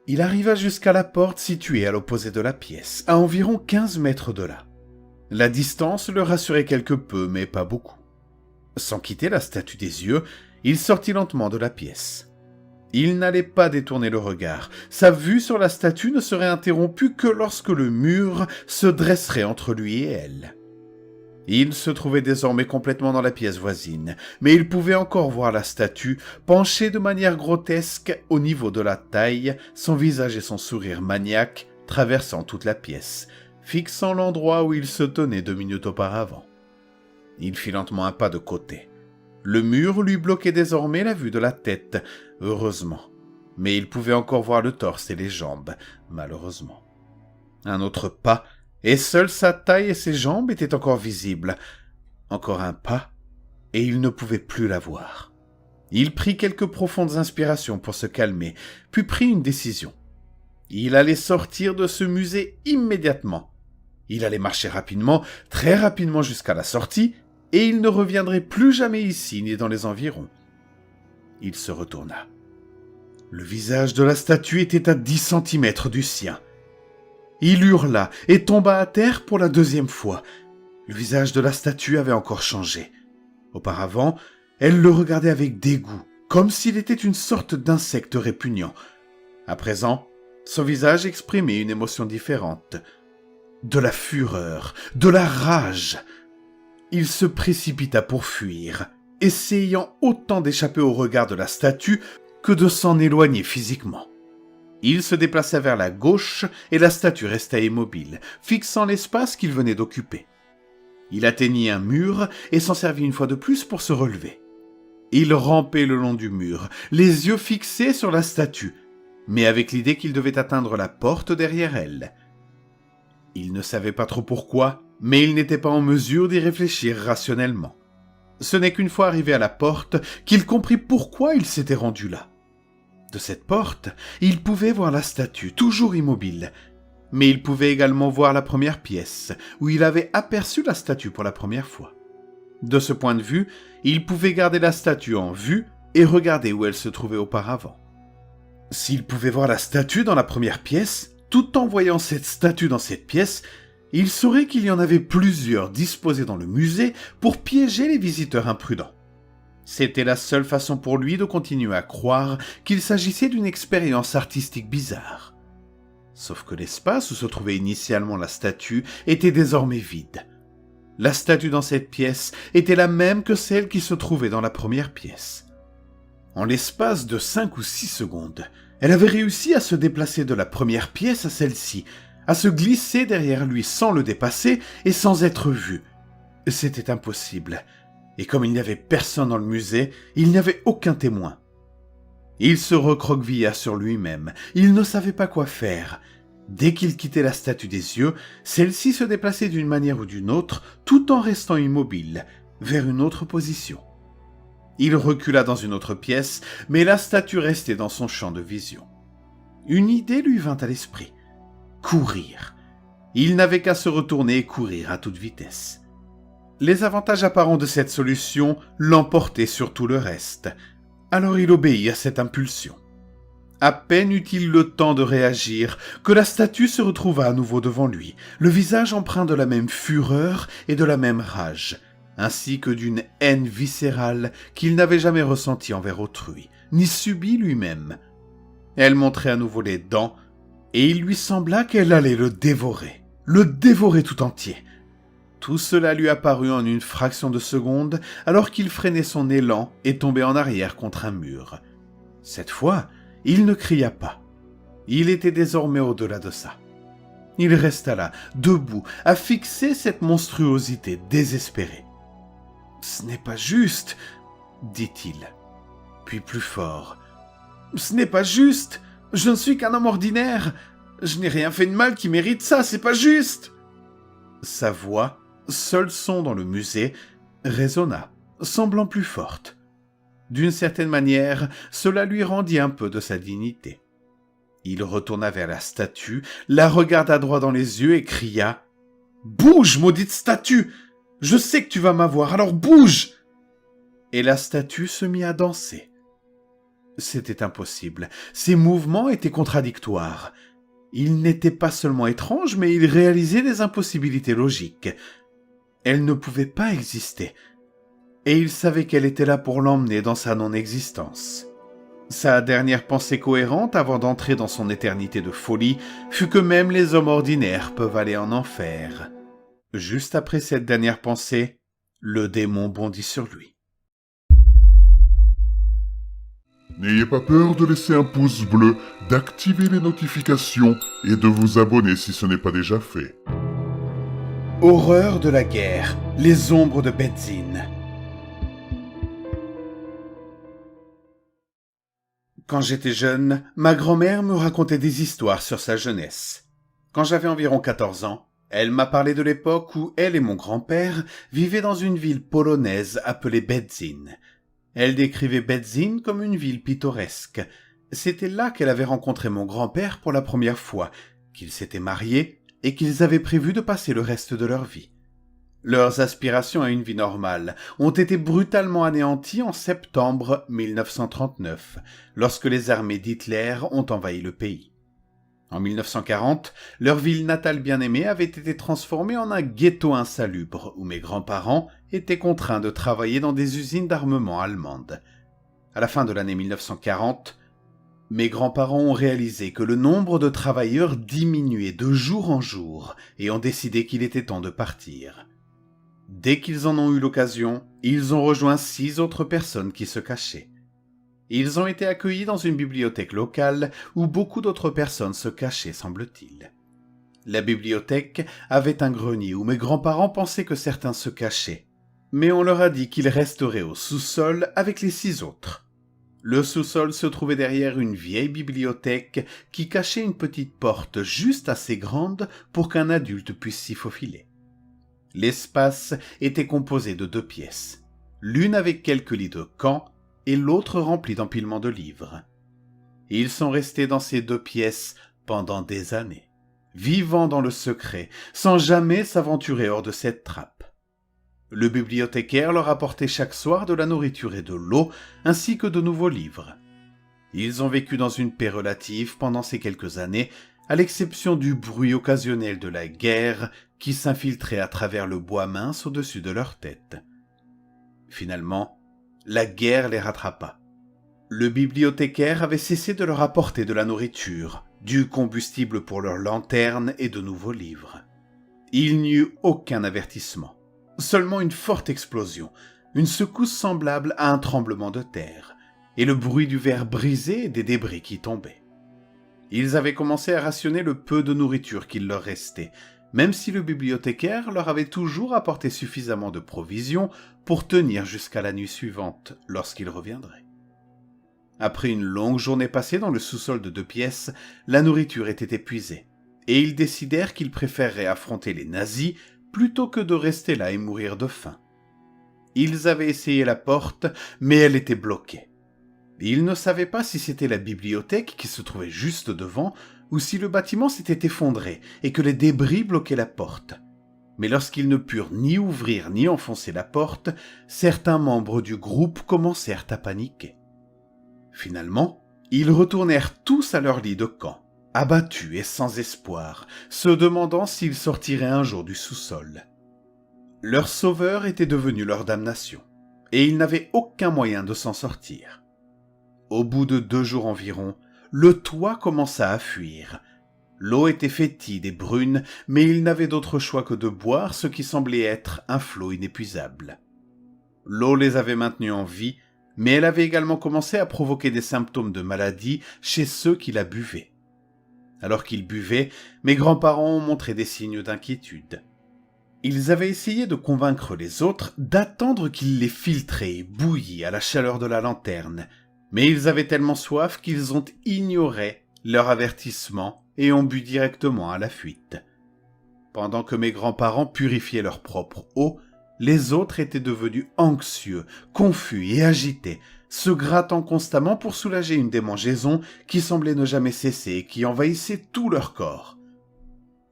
Il arriva jusqu'à la porte située à l'opposé de la pièce, à environ 15 mètres de là. La distance le rassurait quelque peu, mais pas beaucoup. Sans quitter la statue des yeux, il sortit lentement de la pièce. Il n'allait pas détourner le regard. Sa vue sur la statue ne serait interrompue que lorsque le mur se dresserait entre lui et elle. Il se trouvait désormais complètement dans la pièce voisine, mais il pouvait encore voir la statue, penchée de manière grotesque au niveau de la taille, son visage et son sourire maniaque traversant toute la pièce, fixant l'endroit où il se tenait 2 minutes auparavant. Il fit lentement un pas de côté. Le mur lui bloquait désormais la vue de la tête, heureusement. mais il pouvait encore voir le torse et les jambes, malheureusement. Un autre pas, et seule sa taille et ses jambes étaient encore visibles. Encore un pas, et il ne pouvait plus la voir. Il prit quelques profondes inspirations pour se calmer, puis prit une décision. Il allait sortir de ce musée immédiatement. Il allait marcher rapidement, très rapidement jusqu'à la sortie, et il ne reviendrait plus jamais ici ni dans les environs. Il se retourna. Le visage de la statue était à 10 centimètres du sien. Il hurla et tomba à terre pour la deuxième fois. Le visage de la statue avait encore changé. Auparavant, elle le regardait avec dégoût, comme s'il était une sorte d'insecte répugnant. À présent, son visage exprimait une émotion différente. De la fureur, de la rage. Il se précipita pour fuir, essayant autant d'échapper au regard de la statue que de s'en éloigner physiquement. Il se déplaça vers la gauche et la statue resta immobile, fixant l'espace qu'il venait d'occuper. Il atteignit un mur et s'en servit une fois de plus pour se relever. Il rampait le long du mur, les yeux fixés sur la statue, mais avec l'idée qu'il devait atteindre la porte derrière elle. Il ne savait pas trop pourquoi, mais il n'était pas en mesure d'y réfléchir rationnellement. Ce n'est qu'une fois arrivé à la porte qu'il comprit pourquoi il s'était rendu là. De cette porte, il pouvait voir la statue, toujours immobile, mais il pouvait également voir la première pièce, où il avait aperçu la statue pour la première fois. De ce point de vue, il pouvait garder la statue en vue et regarder où elle se trouvait auparavant. S'il pouvait voir la statue dans la première pièce, tout en voyant cette statue dans cette pièce, il saurait qu'il y en avait plusieurs disposées dans le musée pour piéger les visiteurs imprudents. C'était la seule façon pour lui de continuer à croire qu'il s'agissait d'une expérience artistique bizarre. Sauf que l'espace où se trouvait initialement la statue était désormais vide. La statue dans cette pièce était la même que celle qui se trouvait dans la première pièce. En l'espace de 5 ou 6 secondes, elle avait réussi à se déplacer de la première pièce à celle-ci, à se glisser derrière lui sans le dépasser et sans être vue. C'était impossible. Et comme il n'y avait personne dans le musée, il n'y avait aucun témoin. Il se recroquevilla sur lui-même. Il ne savait pas quoi faire. Dès qu'il quittait la statue des yeux, celle-ci se déplaçait d'une manière ou d'une autre, tout en restant immobile, vers une autre position. Il recula dans une autre pièce, mais la statue restait dans son champ de vision. Une idée lui vint à l'esprit. Courir. Il n'avait qu'à se retourner et courir à toute vitesse. Les avantages apparents de cette solution l'emportaient sur tout le reste. Alors il obéit à cette impulsion. À peine eut-il le temps de réagir que la statue se retrouva à nouveau devant lui, le visage empreint de la même fureur et de la même rage, ainsi que d'une haine viscérale qu'il n'avait jamais ressentie envers autrui, ni subie lui-même. Elle montrait à nouveau les dents, et il lui sembla qu'elle allait le dévorer tout entier. Tout cela lui apparut en une fraction de seconde, alors qu'il freinait son élan et tombait en arrière contre un mur. Cette fois, il ne cria pas. Il était désormais au-delà de ça. Il resta là, debout, à fixer cette monstruosité désespérée. « Ce n'est pas juste, » dit-il. Puis plus fort. « Ce n'est pas juste. Je ne suis qu'un homme ordinaire. Je n'ai rien fait de mal qui mérite ça, c'est pas juste. » Sa voix, seul son dans le musée, résonna, semblant plus forte. D'une certaine manière, cela lui rendit un peu de sa dignité. Il retourna vers la statue, la regarda droit dans les yeux et cria « Bouge, maudite statue! Je sais que tu vas m'avoir, alors bouge !» Et la statue se mit à danser. C'était impossible. Ses mouvements étaient contradictoires. Il n'était pas seulement étrange, mais il réalisait des impossibilités logiques. Elle ne pouvait pas exister. Et il savait qu'elle était là pour l'emmener dans sa non-existence. Sa dernière pensée cohérente avant d'entrer dans son éternité de folie fut que même les hommes ordinaires peuvent aller en enfer. Juste après cette dernière pensée, le démon bondit sur lui. N'ayez pas peur de laisser un pouce bleu, d'activer les notifications et de vous abonner si ce n'est pas déjà fait. Horreur de la guerre, les ombres de Benzine. Quand j'étais jeune, ma grand-mère me racontait des histoires sur sa jeunesse. Quand j'avais environ 14 ans, elle m'a parlé de l'époque où elle et mon grand-père vivaient dans une ville polonaise appelée Bedzin. Elle décrivait Bedzin comme une ville pittoresque. C'était là qu'elle avait rencontré mon grand-père pour la première fois, qu'ils s'étaient mariés et qu'ils avaient prévu de passer le reste de leur vie. Leurs aspirations à une vie normale ont été brutalement anéanties en septembre 1939, lorsque les armées d'Hitler ont envahi le pays. En 1940, leur ville natale bien-aimée avait été transformée en un ghetto insalubre où mes grands-parents étaient contraints de travailler dans des usines d'armement allemandes. À la fin de l'année 1940, mes grands-parents ont réalisé que le nombre de travailleurs diminuait de jour en jour et ont décidé qu'il était temps de partir. Dès qu'ils en ont eu l'occasion, ils ont rejoint 6 autres personnes qui se cachaient. Ils ont été accueillis dans une bibliothèque locale où beaucoup d'autres personnes se cachaient, semble-t-il. La bibliothèque avait un grenier où mes grands-parents pensaient que certains se cachaient, mais on leur a dit qu'ils resteraient au sous-sol avec les 6 autres. Le sous-sol se trouvait derrière une vieille bibliothèque qui cachait une petite porte juste assez grande pour qu'un adulte puisse s'y faufiler. L'espace était composé de 2 pièces, l'une avec quelques lits de camp et l'autre remplie d'empilements de livres. Ils sont restés dans ces 2 pièces pendant des années, vivant dans le secret, sans jamais s'aventurer hors de cette trappe. Le bibliothécaire leur apportait chaque soir de la nourriture et de l'eau, ainsi que de nouveaux livres. Ils ont vécu dans une paix relative pendant ces quelques années, à l'exception du bruit occasionnel de la guerre qui s'infiltrait à travers le bois mince au-dessus de leur tête. Finalement, la guerre les rattrapa. Le bibliothécaire avait cessé de leur apporter de la nourriture, du combustible pour leurs lanternes et de nouveaux livres. Il n'y eut aucun avertissement, seulement une forte explosion, une secousse semblable à un tremblement de terre, et le bruit du verre brisé et des débris qui tombaient. Ils avaient commencé à rationner le peu de nourriture qu'il leur restait, même si le bibliothécaire leur avait toujours apporté suffisamment de provisions pour tenir jusqu'à la nuit suivante, lorsqu'il reviendrait. Après une longue journée passée dans le sous-sol de 2 pièces, la nourriture était épuisée, et ils décidèrent qu'ils préféreraient affronter les nazis plutôt que de rester là et mourir de faim. Ils avaient essayé la porte, mais elle était bloquée. Ils ne savaient pas si c'était la bibliothèque qui se trouvait juste devant ou si le bâtiment s'était effondré et que les débris bloquaient la porte. Mais lorsqu'ils ne purent ni ouvrir ni enfoncer la porte, certains membres du groupe commencèrent à paniquer. Finalement, ils retournèrent tous à leur lit de camp, abattus et sans espoir, se demandant s'ils sortiraient un jour du sous-sol. Leur sauveur était devenu leur damnation, et ils n'avaient aucun moyen de s'en sortir. Au bout de 2 jours environ, le toit commença à fuir. L'eau était fétide et brune, mais ils n'avaient d'autre choix que de boire ce qui semblait être un flot inépuisable. L'eau les avait maintenus en vie, mais elle avait également commencé à provoquer des symptômes de maladie chez ceux qui la buvaient. Alors qu'ils buvaient, mes grands-parents ont montré des signes d'inquiétude. Ils avaient essayé de convaincre les autres d'attendre qu'ils les filtraient bouillis à la chaleur de la lanterne, mais ils avaient tellement soif qu'ils ont ignoré leur avertissement et ont bu directement à la fuite. Pendant que mes grands-parents purifiaient leur propre eau, les autres étaient devenus anxieux, confus et agités, se grattant constamment pour soulager une démangeaison qui semblait ne jamais cesser et qui envahissait tout leur corps.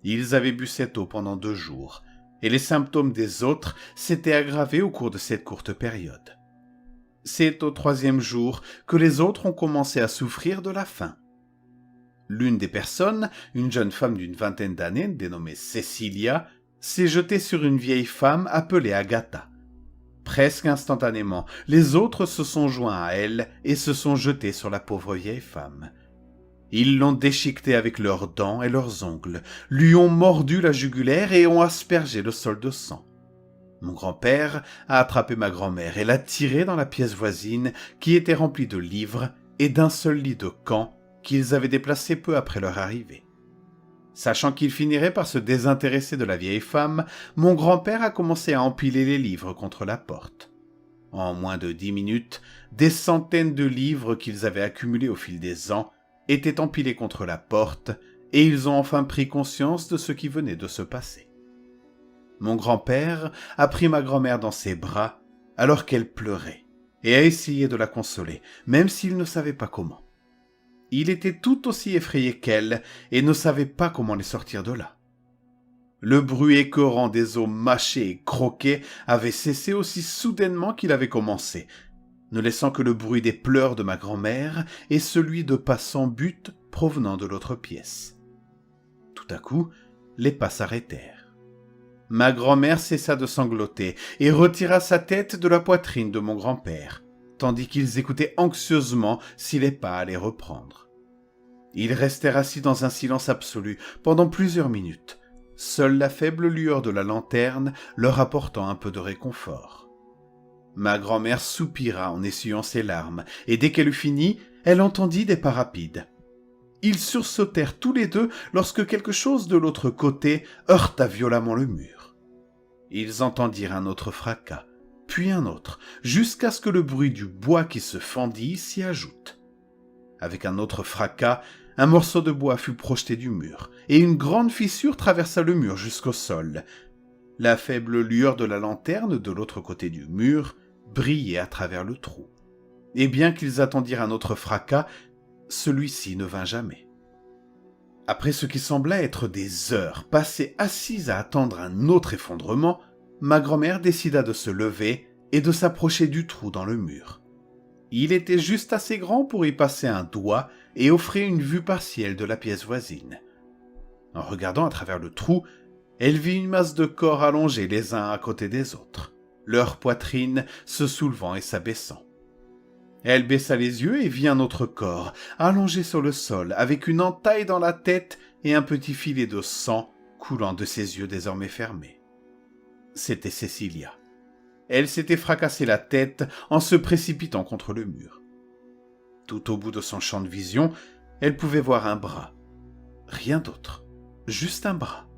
Ils avaient bu cette eau pendant 2 jours, et les symptômes des autres s'étaient aggravés au cours de cette courte période. C'est au 3e jour que les autres ont commencé à souffrir de la faim. L'une des personnes, une jeune femme d'une 20aine d'années, dénommée Cecilia, s'est jetée sur une vieille femme appelée Agatha. Presque instantanément, les autres se sont joints à elle et se sont jetés sur la pauvre vieille femme. Ils l'ont déchiquetée avec leurs dents et leurs ongles, lui ont mordu la jugulaire et ont aspergé le sol de sang. Mon grand-père a attrapé ma grand-mère et l'a tirée dans la pièce voisine qui était remplie de livres et d'un seul lit de camp qu'ils avaient déplacé peu après leur arrivée. Sachant qu'il finirait par se désintéresser de la vieille femme, mon grand-père a commencé à empiler les livres contre la porte. En moins de 10 minutes, des centaines de livres qu'ils avaient accumulés au fil des ans étaient empilés contre la porte, et ils ont enfin pris conscience de ce qui venait de se passer. Mon grand-père a pris ma grand-mère dans ses bras alors qu'elle pleurait, et a essayé de la consoler, même s'il ne savait pas comment. Il était tout aussi effrayé qu'elle et ne savait pas comment les sortir de là. Le bruit écœurant des os mâchés et croqués avait cessé aussi soudainement qu'il avait commencé, ne laissant que le bruit des pleurs de ma grand-mère et celui de pas sans but provenant de l'autre pièce. Tout à coup, les pas s'arrêtèrent. Ma grand-mère cessa de sangloter et retira sa tête de la poitrine de mon grand-père, tandis qu'ils écoutaient anxieusement si les pas allaient reprendre. Ils restèrent assis dans un silence absolu pendant plusieurs minutes, seule la faible lueur de la lanterne leur apportant un peu de réconfort. Ma grand-mère soupira en essuyant ses larmes, et dès qu'elle eut fini, elle entendit des pas rapides. Ils sursautèrent tous les deux lorsque quelque chose de l'autre côté heurta violemment le mur. Ils entendirent un autre fracas, puis un autre, jusqu'à ce que le bruit du bois qui se fendit s'y ajoute. Avec un autre fracas, un morceau de bois fut projeté du mur, et une grande fissure traversa le mur jusqu'au sol. La faible lueur de la lanterne de l'autre côté du mur brillait à travers le trou. Et bien qu'ils attendirent un autre fracas, celui-ci ne vint jamais. Après ce qui sembla être des heures passées assises à attendre un autre effondrement, ma grand-mère décida de se lever et de s'approcher du trou dans le mur. Il était juste assez grand pour y passer un doigt et offrait une vue partielle de la pièce voisine. En regardant à travers le trou, elle vit une masse de corps allongés les uns à côté des autres, leurs poitrines se soulevant et s'abaissant. Elle baissa les yeux et vit un autre corps, allongé sur le sol, avec une entaille dans la tête et un petit filet de sang coulant de ses yeux désormais fermés. C'était Cecilia. Elle s'était fracassé la tête en se précipitant contre le mur. Tout au bout de son champ de vision, elle pouvait voir un bras. Rien d'autre, juste un bras.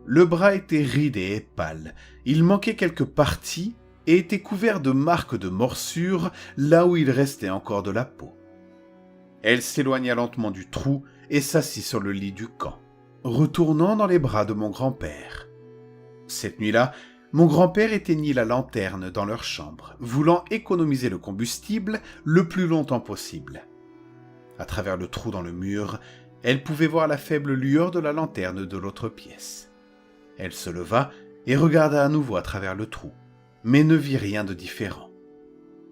Le bras était ridé et pâle, il manquait quelques parties et était couvert de marques de morsures là où il restait encore de la peau. Elle s'éloigna lentement du trou et s'assit sur le lit du camp, retournant dans les bras de mon grand-père. Cette nuit-là, mon grand-père éteignit la lanterne dans leur chambre, voulant économiser le combustible le plus longtemps possible. À travers le trou dans le mur, elle pouvait voir la faible lueur de la lanterne de l'autre pièce. Elle se leva et regarda à nouveau à travers le trou, mais ne vit rien de différent.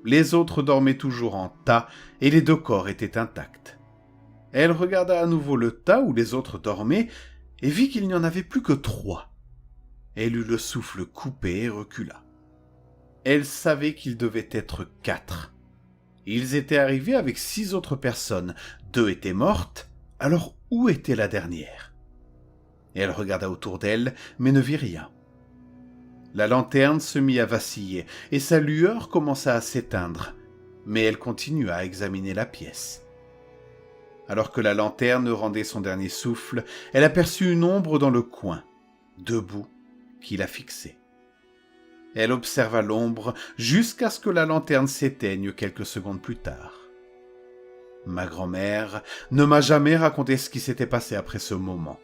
Les autres dormaient toujours en tas et les deux corps étaient intacts. Elle regarda à nouveau le tas où les autres dormaient et vit qu'il n'y en avait plus que 3. Elle eut le souffle coupé et recula. Elle savait qu'il devait être 4. Ils étaient arrivés avec 6 autres personnes. 2 étaient mortes, alors où était la dernière? Elle regarda autour d'elle, mais ne vit rien. La lanterne se mit à vaciller, et sa lueur commença à s'éteindre, mais elle continua à examiner la pièce. Alors que la lanterne rendait son dernier souffle, elle aperçut une ombre dans le coin, debout, qui la fixait. Elle observa l'ombre jusqu'à ce que la lanterne s'éteigne quelques secondes plus tard. Ma grand-mère ne m'a jamais raconté ce qui s'était passé après ce moment.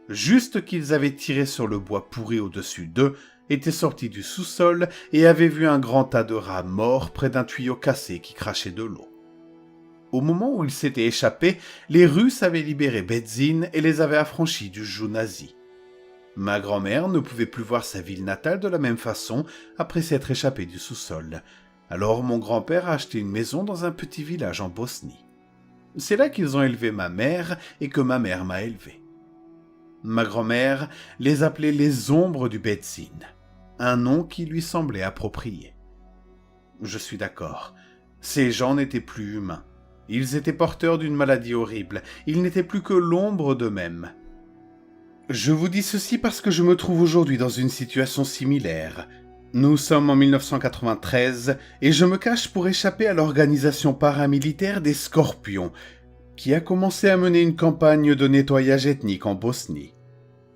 Juste qu'ils avaient tiré sur le bois pourri au-dessus d'eux, étaient sortis du sous-sol et avaient vu un grand tas de rats morts près d'un tuyau cassé qui crachait de l'eau. Au moment où ils s'étaient échappés, les Russes avaient libéré Bedzin et les avaient affranchis du joug nazi. Ma grand-mère ne pouvait plus voir sa ville natale de la même façon après s'être échappée du sous-sol. Alors mon grand-père a acheté une maison dans un petit village en Bosnie. C'est là qu'ils ont élevé ma mère et que ma mère m'a élevé. Ma grand-mère les appelait les ombres du Bedzin, un nom qui lui semblait approprié. Je suis d'accord, ces gens n'étaient plus humains. Ils étaient porteurs d'une maladie horrible, ils n'étaient plus que l'ombre d'eux-mêmes. Je vous dis ceci parce que je me trouve aujourd'hui dans une situation similaire. Nous sommes en 1993 et je me cache pour échapper à l'organisation paramilitaire des Scorpions, qui a commencé à mener une campagne de nettoyage ethnique en Bosnie.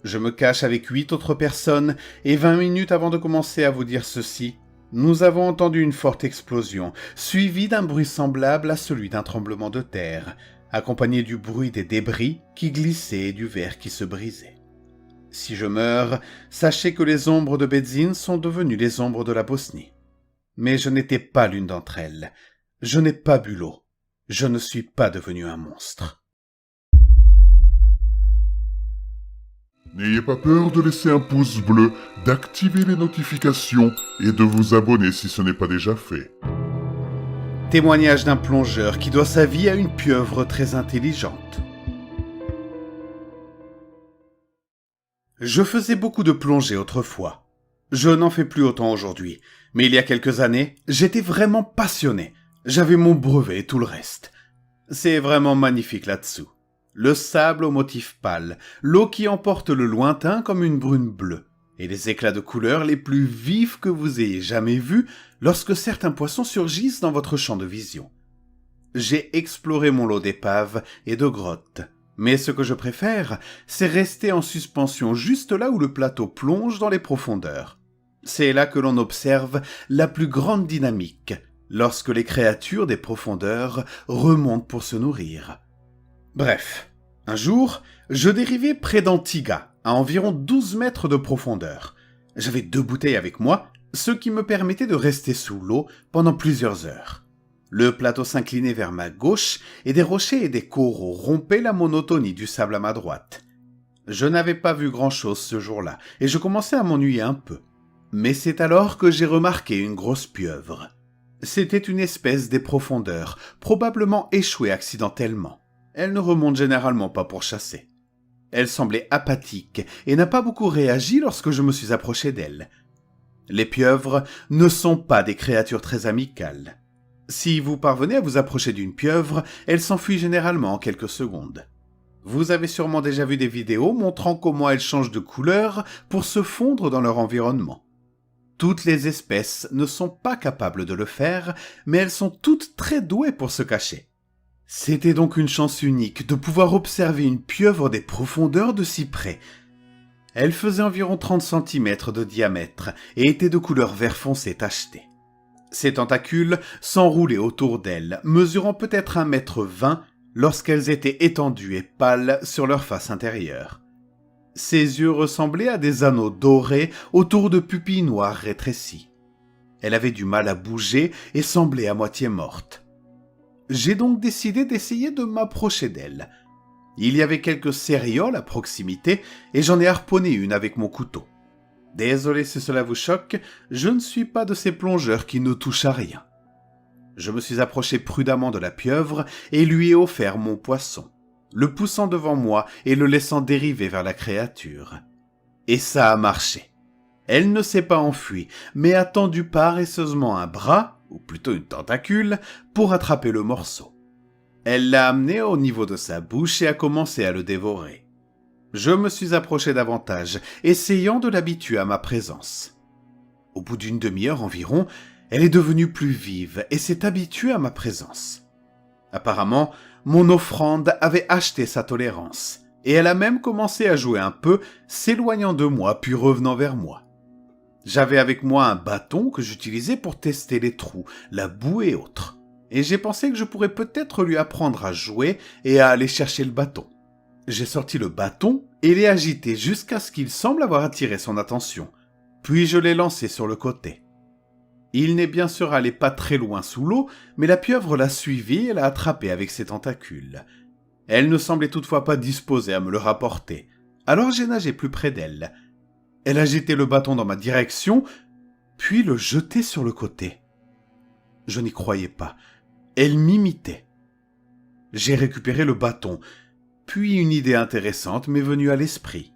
Je me cache avec 8 autres personnes et 20 minutes avant de commencer à vous dire ceci, Nous avons entendu une forte explosion, suivie d'un bruit semblable à celui d'un tremblement de terre, accompagné du bruit des débris qui glissaient et du verre qui se brisait. Si je meurs, sachez que les ombres de Bedzin sont devenues les ombres de la Bosnie. Mais je n'étais pas l'une d'entre elles. Je n'ai pas bu l'eau. Je ne suis pas devenu un monstre. N'ayez pas peur de laisser un pouce bleu, d'activer les notifications et de vous abonner si ce n'est pas déjà fait. Témoignage d'un plongeur qui doit sa vie à une pieuvre très intelligente. Je faisais beaucoup de plongée autrefois. Je n'en fais plus autant aujourd'hui, mais il y a quelques années, j'étais vraiment passionné. J'avais mon brevet et tout le reste. C'est vraiment magnifique là-dessous. Le sable au motif pâle, l'eau qui emporte le lointain comme une brune bleue, et les éclats de couleurs les plus vifs que vous ayez jamais vus lorsque certains poissons surgissent dans votre champ de vision. J'ai exploré mon lot d'épaves et de grottes, mais ce que je préfère, c'est rester en suspension juste là où le plateau plonge dans les profondeurs. C'est là que l'on observe la plus grande dynamique, lorsque les créatures des profondeurs remontent pour se nourrir. Bref, un jour, je dérivais près d'Antigua, à environ 12 mètres de profondeur. J'avais 2 bouteilles avec moi, ce qui me permettait de rester sous l'eau pendant plusieurs heures. Le plateau s'inclinait vers ma gauche et des rochers et des coraux rompaient la monotonie du sable à ma droite. Je n'avais pas vu grand-chose ce jour-là et je commençais à m'ennuyer un peu. Mais c'est alors que j'ai remarqué une grosse pieuvre. C'était une espèce des profondeurs, probablement échouée accidentellement. Elle ne remonte généralement pas pour chasser. Elle semblait apathique et n'a pas beaucoup réagi lorsque je me suis approché d'elle. Les pieuvres ne sont pas des créatures très amicales. Si vous parvenez à vous approcher d'une pieuvre, elle s'enfuit généralement en quelques secondes. Vous avez sûrement déjà vu des vidéos montrant comment elles changent de couleur pour se fondre dans leur environnement. Toutes les espèces ne sont pas capables de le faire, mais elles sont toutes très douées pour se cacher. C'était donc une chance unique de pouvoir observer une pieuvre des profondeurs de si près. Elle faisait environ 30 cm de diamètre et était de couleur vert foncé tacheté. Ses tentacules s'enroulaient autour d'elle, mesurant peut-être 1,20 m lorsqu'elles étaient étendues et pâles sur leur face intérieure. Ses yeux ressemblaient à des anneaux dorés autour de pupilles noires rétrécies. Elle avait du mal à bouger et semblait à moitié morte. J'ai donc décidé d'essayer de m'approcher d'elle. Il y avait quelques cérioles à proximité et j'en ai harponné une avec mon couteau. Désolé si cela vous choque, je ne suis pas de ces plongeurs qui ne touchent à rien. Je me suis approché prudemment de la pieuvre et lui ai offert mon poisson, le poussant devant moi et le laissant dériver vers la créature. Et ça a marché. Elle ne s'est pas enfuie, mais a tendu paresseusement un bras, ou plutôt une tentacule, pour attraper le morceau. Elle l'a amené au niveau de sa bouche et a commencé à le dévorer. Je me suis approché davantage, essayant de l'habituer à ma présence. Au bout d'une demi-heure environ, elle est devenue plus vive et s'est habituée à ma présence. Apparemment, mon offrande avait acheté sa tolérance, et elle a même commencé à jouer un peu, s'éloignant de moi puis revenant vers moi. J'avais avec moi un bâton que j'utilisais pour tester les trous, la boue et autres. Et j'ai pensé que je pourrais peut-être lui apprendre à jouer et à aller chercher le bâton. J'ai sorti le bâton et l'ai agité jusqu'à ce qu'il semble avoir attiré son attention. Puis je l'ai lancé sur le côté. Il n'est bien sûr allé pas très loin sous l'eau, mais la pieuvre l'a suivi et l'a attrapé avec ses tentacules. Elle ne semblait toutefois pas disposée à me le rapporter. Alors j'ai nagé plus près d'elle. Elle a jeté le bâton dans ma direction, puis le jeté sur le côté. Je n'y croyais pas. Elle m'imitait. J'ai récupéré le bâton, puis une idée intéressante m'est venue à l'esprit.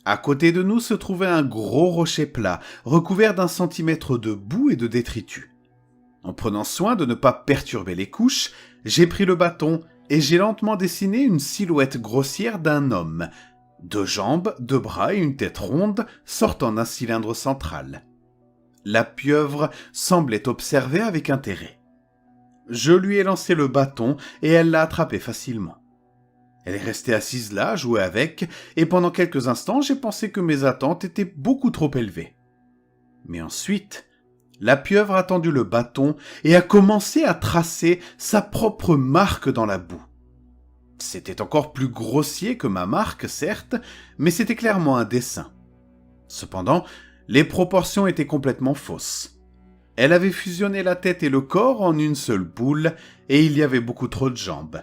À côté de nous se trouvait un gros rocher plat, recouvert d'1 centimètre de boue et de détritus. En prenant soin de ne pas perturber les couches, j'ai pris le bâton et j'ai lentement dessiné une silhouette grossière d'un homme, 2 jambes, 2 bras et une tête ronde sortant d'un cylindre central. La pieuvre semblait observer avec intérêt. Je lui ai lancé le bâton et elle l'a attrapé facilement. Elle est restée assise là, à jouer avec, et pendant quelques instants, j'ai pensé que mes attentes étaient beaucoup trop élevées. Mais ensuite, La pieuvre a tendu le bâton et a commencé à tracer sa propre marque dans la boue. C'était encore plus grossier que ma marque, certes, mais c'était clairement un dessin. Cependant, les proportions étaient complètement fausses. Elle avait fusionné la tête et le corps en une seule boule, et il y avait beaucoup trop de jambes.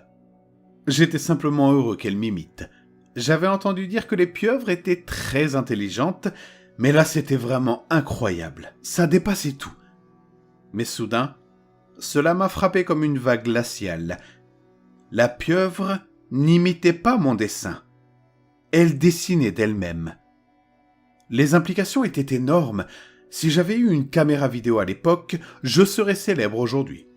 J'étais simplement heureux qu'elle m'imite. J'avais entendu dire que les pieuvres étaient très intelligentes, mais là c'était vraiment incroyable. Ça dépassait tout. Mais soudain, cela m'a frappé comme une vague glaciale. La pieuvre n'imitait pas mon dessin. Elle dessinait d'elle-même. Les implications étaient énormes. Si j'avais eu une caméra vidéo à l'époque, je serais célèbre aujourd'hui.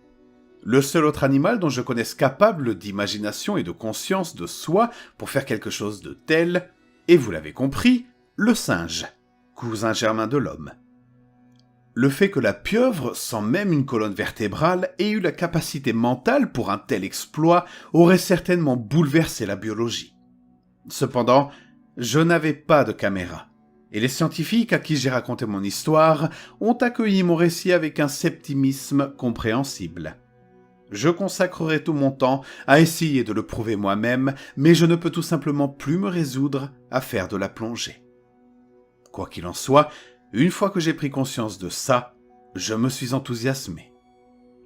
Le seul autre animal dont je connaisse capable d'imagination et de conscience de soi pour faire quelque chose de tel, et vous l'avez compris, le singe, cousin germain de l'homme. Le fait que la pieuvre, sans même une colonne vertébrale, ait eu la capacité mentale pour un tel exploit aurait certainement bouleversé la biologie. Cependant, je n'avais pas de caméra. Et les scientifiques à qui j'ai raconté mon histoire ont accueilli mon récit avec un scepticisme compréhensible. Je consacrerai tout mon temps à essayer de le prouver moi-même, mais je ne peux tout simplement plus me résoudre à faire de la plongée. Quoi qu'il en soit, une fois que j'ai pris conscience de ça, je me suis enthousiasmé.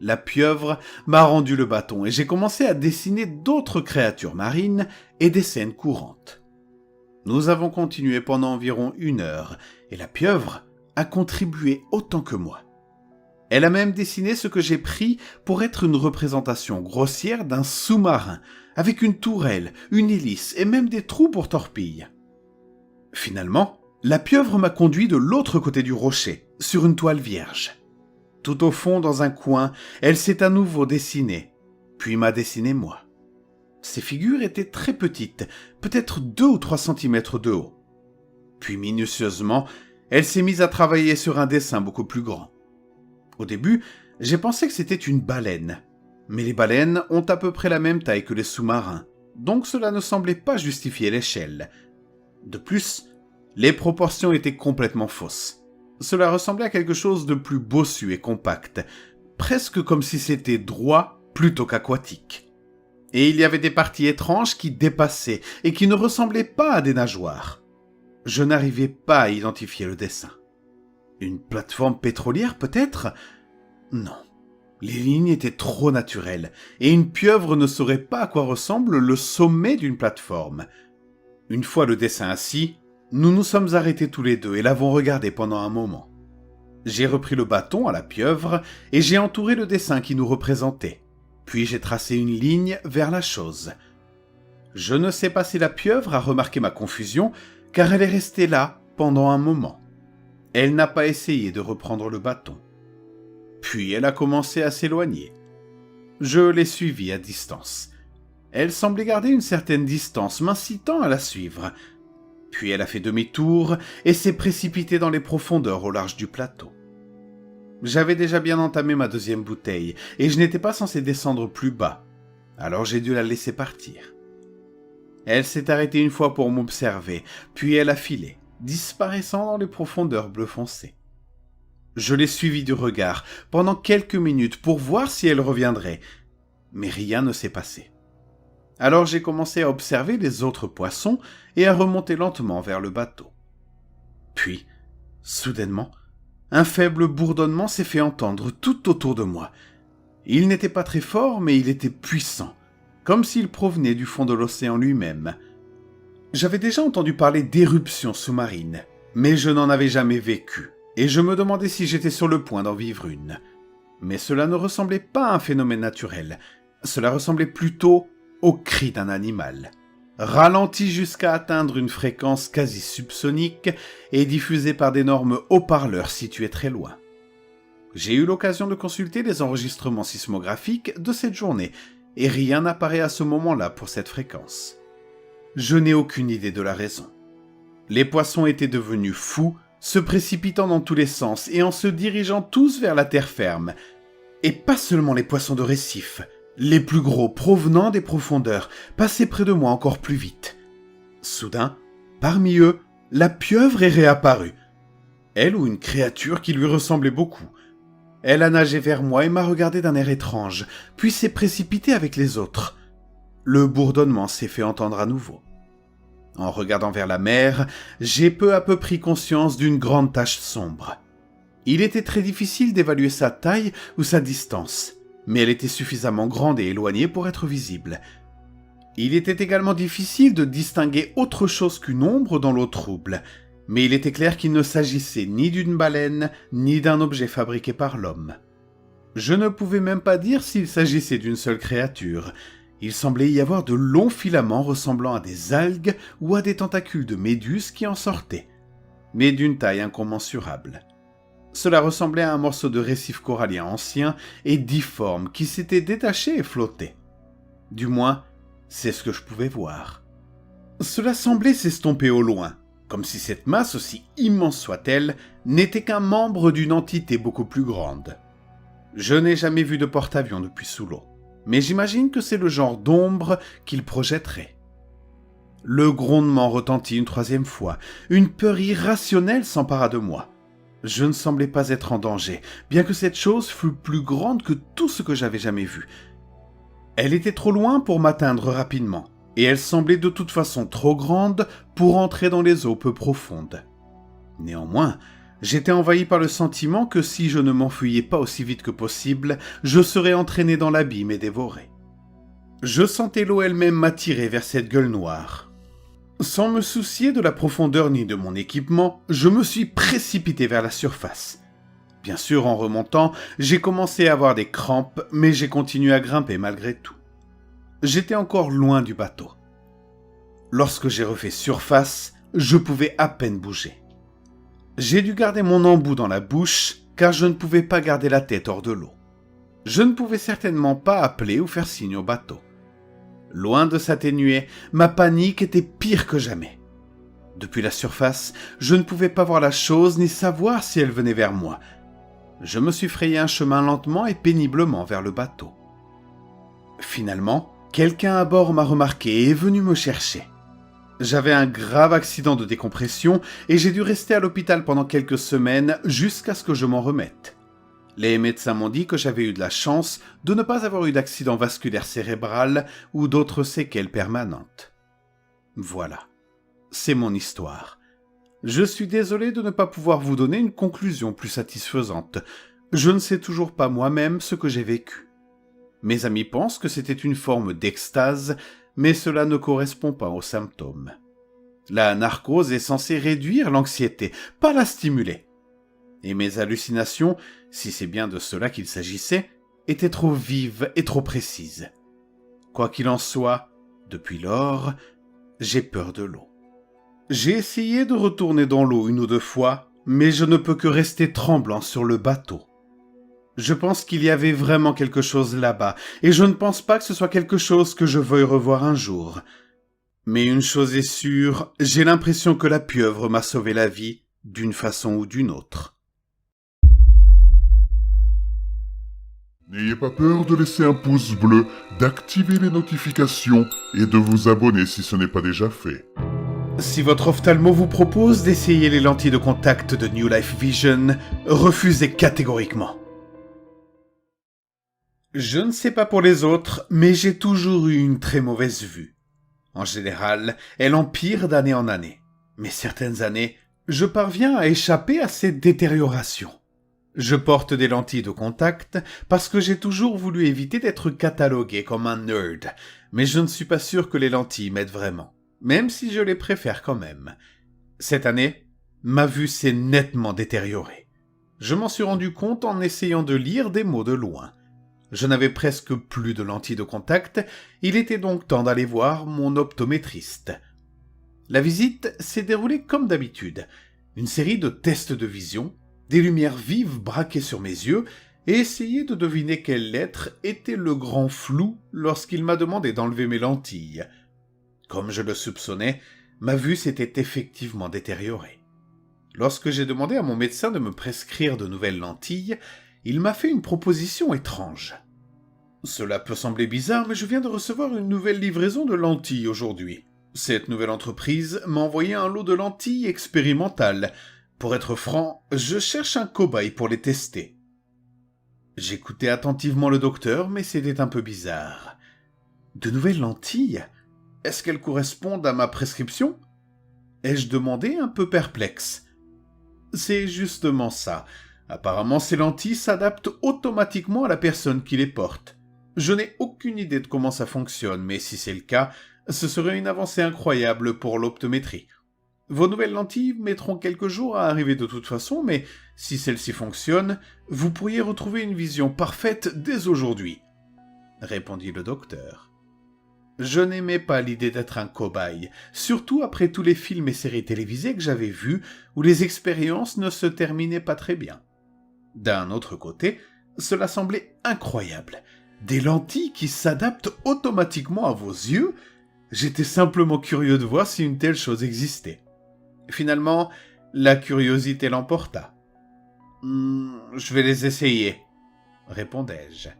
La pieuvre m'a rendu le bâton et j'ai commencé à dessiner d'autres créatures marines et des scènes courantes. Nous avons continué pendant environ 1 heure, et la pieuvre a contribué autant que moi. Elle a même dessiné ce que j'ai pris pour être une représentation grossière d'un sous-marin, avec une tourelle, une hélice et même des trous pour torpilles. Finalement, la pieuvre m'a conduit de l'autre côté du rocher, sur une toile vierge. Tout au fond, dans un coin, elle s'est à nouveau dessinée, puis m'a dessiné moi. Ces figures étaient très petites, peut-être 2 ou 3 centimètres de haut. Puis minutieusement, elle s'est mise à travailler sur un dessin beaucoup plus grand. Au début, j'ai pensé que c'était une baleine. Mais les baleines ont à peu près la même taille que les sous-marins, donc cela ne semblait pas justifier l'échelle. De plus, les proportions étaient complètement fausses. Cela ressemblait à quelque chose de plus bossu et compact, presque comme si c'était droit plutôt qu'aquatique. Et il y avait des parties étranges qui dépassaient et qui ne ressemblaient pas à des nageoires. Je n'arrivais pas à identifier le dessin. Une plateforme pétrolière peut-être ? Non. Les lignes étaient trop naturelles, et une pieuvre ne saurait pas à quoi ressemble le sommet d'une plateforme. Une fois le dessin assis, nous nous sommes arrêtés tous les deux et l'avons regardé pendant un moment. J'ai repris le bâton à la pieuvre et j'ai entouré le dessin qui nous représentait. Puis j'ai tracé une ligne vers la chose. Je ne sais pas si la pieuvre a remarqué ma confusion, car elle est restée là pendant un moment. Elle n'a pas essayé de reprendre le bâton. Puis elle a commencé à s'éloigner. Je l'ai suivie à distance. Elle semblait garder une certaine distance, m'incitant à la suivre. Puis elle a fait demi-tour et s'est précipitée dans les profondeurs au large du plateau. J'avais déjà bien entamé ma 2e bouteille, et je n'étais pas censé descendre plus bas, alors j'ai dû la laisser partir. Elle s'est arrêtée une fois pour m'observer, puis elle a filé, disparaissant dans les profondeurs bleu foncé. Je l'ai suivie du regard pendant quelques minutes pour voir si elle reviendrait, mais rien ne s'est passé. Alors j'ai commencé à observer les autres poissons et à remonter lentement vers le bateau. Puis, soudainement, un faible bourdonnement s'est fait entendre tout autour de moi. Il n'était pas très fort, mais il était puissant, comme s'il provenait du fond de l'océan lui-même. J'avais déjà entendu parler d'éruptions sous-marines, mais je n'en avais jamais vécu, et je me demandais si j'étais sur le point d'en vivre une. Mais cela ne ressemblait pas à un phénomène naturel, cela ressemblait plutôt au cri d'un animal. Ralenti jusqu'à atteindre une fréquence quasi subsonique et diffusé par d'énormes haut-parleurs situés très loin. J'ai eu l'occasion de consulter les enregistrements sismographiques de cette journée, et rien n'apparaît à ce moment-là pour cette fréquence. Je n'ai aucune idée de la raison. Les poissons étaient devenus fous, se précipitant dans tous les sens et en se dirigeant tous vers la terre ferme. Et pas seulement les poissons de récif. Les plus gros, provenant des profondeurs, passaient près de moi encore plus vite. Soudain, parmi eux, la pieuvre est réapparue. Elle ou une créature qui lui ressemblait beaucoup. Elle a nagé vers moi et m'a regardé d'un air étrange, puis s'est précipitée avec les autres. Le bourdonnement s'est fait entendre à nouveau. En regardant vers la mer, j'ai peu à peu pris conscience d'une grande tache sombre. Il était très difficile d'évaluer sa taille ou sa distance, mais elle était suffisamment grande et éloignée pour être visible. Il était également difficile de distinguer autre chose qu'une ombre dans l'eau trouble, mais il était clair qu'il ne s'agissait ni d'une baleine, ni d'un objet fabriqué par l'homme. Je ne pouvais même pas dire s'il s'agissait d'une seule créature. Il semblait y avoir de longs filaments ressemblant à des algues ou à des tentacules de méduses qui en sortaient, mais d'une taille incommensurable. Cela ressemblait à un morceau de récif corallien ancien et difforme qui s'était détaché et flottait. Du moins, c'est ce que je pouvais voir. Cela semblait s'estomper au loin, comme si cette masse, aussi immense soit-elle, n'était qu'un membre d'une entité beaucoup plus grande. Je n'ai jamais vu de porte-avions depuis sous l'eau, mais j'imagine que c'est le genre d'ombre qu'il projetterait. Le grondement retentit une troisième fois. Une peur irrationnelle s'empara de moi. Je ne semblais pas être en danger, bien que cette chose fût plus grande que tout ce que j'avais jamais vu. Elle était trop loin pour m'atteindre rapidement, et elle semblait de toute façon trop grande pour entrer dans les eaux peu profondes. Néanmoins, j'étais envahi par le sentiment que si je ne m'enfuyais pas aussi vite que possible, je serais entraîné dans l'abîme et dévoré. Je sentais l'eau elle-même m'attirer vers cette gueule noire. Sans me soucier de la profondeur ni de mon équipement, je me suis précipité vers la surface. Bien sûr, en remontant, j'ai commencé à avoir des crampes, mais j'ai continué à grimper malgré tout. J'étais encore loin du bateau. Lorsque j'ai refait surface, je pouvais à peine bouger. J'ai dû garder mon embout dans la bouche, car je ne pouvais pas garder la tête hors de l'eau. Je ne pouvais certainement pas appeler ou faire signe au bateau. Loin de s'atténuer, ma panique était pire que jamais. Depuis la surface, je ne pouvais pas voir la chose ni savoir si elle venait vers moi. Je me suis frayé un chemin lentement et péniblement vers le bateau. Finalement, quelqu'un à bord m'a remarqué et est venu me chercher. J'avais un grave accident de décompression et j'ai dû rester à l'hôpital pendant quelques semaines jusqu'à ce que je m'en remette. Les médecins m'ont dit que j'avais eu de la chance de ne pas avoir eu d'accident vasculaire cérébral ou d'autres séquelles permanentes. Voilà, c'est mon histoire. Je suis désolé de ne pas pouvoir vous donner une conclusion plus satisfaisante. Je ne sais toujours pas moi-même ce que j'ai vécu. Mes amis pensent que c'était une forme d'extase, mais cela ne correspond pas aux symptômes. La narcose est censée réduire l'anxiété, pas la stimuler. Et mes hallucinations, si c'est bien de cela qu'il s'agissait, étaient trop vives et trop précises. Quoi qu'il en soit, depuis lors, j'ai peur de l'eau. J'ai essayé de retourner dans l'eau une ou deux fois, mais je ne peux que rester tremblant sur le bateau. Je pense qu'il y avait vraiment quelque chose là-bas, et je ne pense pas que ce soit quelque chose que je veuille revoir un jour. Mais une chose est sûre, j'ai l'impression que la pieuvre m'a sauvé la vie, d'une façon ou d'une autre. N'ayez pas peur de laisser un pouce bleu, d'activer les notifications et de vous abonner si ce n'est pas déjà fait. Si votre ophtalmo vous propose d'essayer les lentilles de contact de New Life Vision, refusez catégoriquement. Je ne sais pas pour les autres, mais j'ai toujours eu une très mauvaise vue. En général, elle empire d'année en année. Mais certaines années, je parviens à échapper à cette détérioration. Je porte des lentilles de contact parce que j'ai toujours voulu éviter d'être catalogué comme un nerd, mais je ne suis pas sûr que les lentilles m'aident vraiment, même si je les préfère quand même. Cette année, ma vue s'est nettement détériorée. Je m'en suis rendu compte en essayant de lire des mots de loin. Je n'avais presque plus de lentilles de contact, il était donc temps d'aller voir mon optométriste. La visite s'est déroulée comme d'habitude, une série de tests de vision, des lumières vives braquées sur mes yeux, et essayer de deviner quelle lettre était le grand flou lorsqu'il m'a demandé d'enlever mes lentilles. Comme je le soupçonnais, ma vue s'était effectivement détériorée. Lorsque j'ai demandé à mon médecin de me prescrire de nouvelles lentilles, il m'a fait une proposition étrange. Cela peut sembler bizarre, mais je viens de recevoir une nouvelle livraison de lentilles aujourd'hui. Cette nouvelle entreprise m'a envoyé un lot de lentilles expérimentales. Pour être franc, je cherche un cobaye pour les tester. J'écoutais attentivement le docteur, mais c'était un peu bizarre. De nouvelles lentilles? Est-ce qu'elles correspondent à ma prescription? Ai-je demandé un peu perplexe. C'est justement ça. Apparemment, ces lentilles s'adaptent automatiquement à la personne qui les porte. Je n'ai aucune idée de comment ça fonctionne, mais si c'est le cas, ce serait une avancée incroyable pour l'optométrie. Vos nouvelles lentilles mettront quelques jours à arriver de toute façon, mais si celles-ci fonctionnent, vous pourriez retrouver une vision parfaite dès aujourd'hui, répondit le docteur. Je n'aimais pas l'idée d'être un cobaye, surtout après tous les films et séries télévisées que j'avais vus où les expériences ne se terminaient pas très bien. D'un autre côté, cela semblait incroyable. Des lentilles qui s'adaptent automatiquement à vos yeux? J'étais simplement curieux de voir si une telle chose existait. Finalement, la curiosité l'emporta. Je vais les essayer, répondai-je.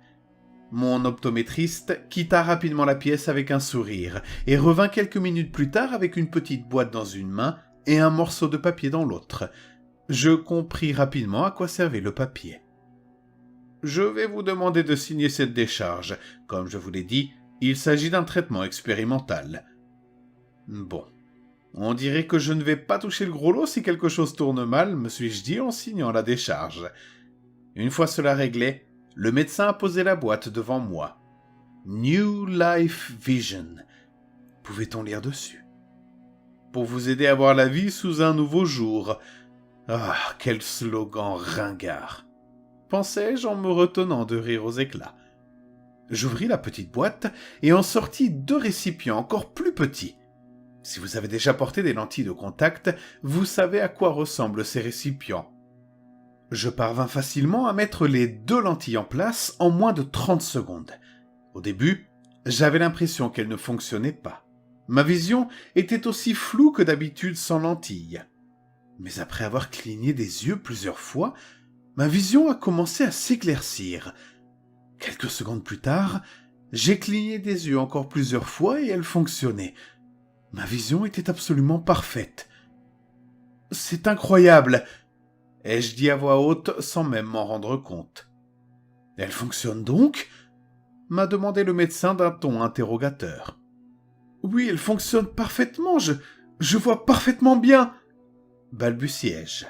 Mon optométriste quitta rapidement la pièce avec un sourire et revint quelques minutes plus tard avec une petite boîte dans une main et un morceau de papier dans l'autre. Je compris rapidement à quoi servait le papier. Je vais vous demander de signer cette décharge. Comme je vous l'ai dit, il s'agit d'un traitement expérimental. Bon. On dirait que je ne vais pas toucher le gros lot si quelque chose tourne mal, me suis-je dit en signant la décharge. Une fois cela réglé, le médecin a posé la boîte devant moi. New Life Vision. Pouvait-on lire dessus? Pour vous aider à voir la vie sous un nouveau jour. Ah, quel slogan ringard! Pensais-je en me retenant de rire aux éclats. J'ouvris la petite boîte et en sortis 2 récipients encore plus petits. Si vous avez déjà porté des lentilles de contact, vous savez à quoi ressemblent ces récipients. Je parvins facilement à mettre les 2 lentilles en place en moins de 30 secondes. Au début, j'avais l'impression qu'elles ne fonctionnaient pas. Ma vision était aussi floue que d'habitude sans lentilles. Mais après avoir cligné des yeux plusieurs fois, ma vision a commencé à s'éclaircir. Quelques secondes plus tard, j'ai cligné des yeux encore plusieurs fois et elles fonctionnaient. Ma vision était absolument parfaite. « C'est incroyable !» ai-je dit à voix haute sans même m'en rendre compte. « Elle fonctionne donc ?» m'a demandé le médecin d'un ton interrogateur. « Oui, elle fonctionne parfaitement, je vois parfaitement bien !» balbutiai-je.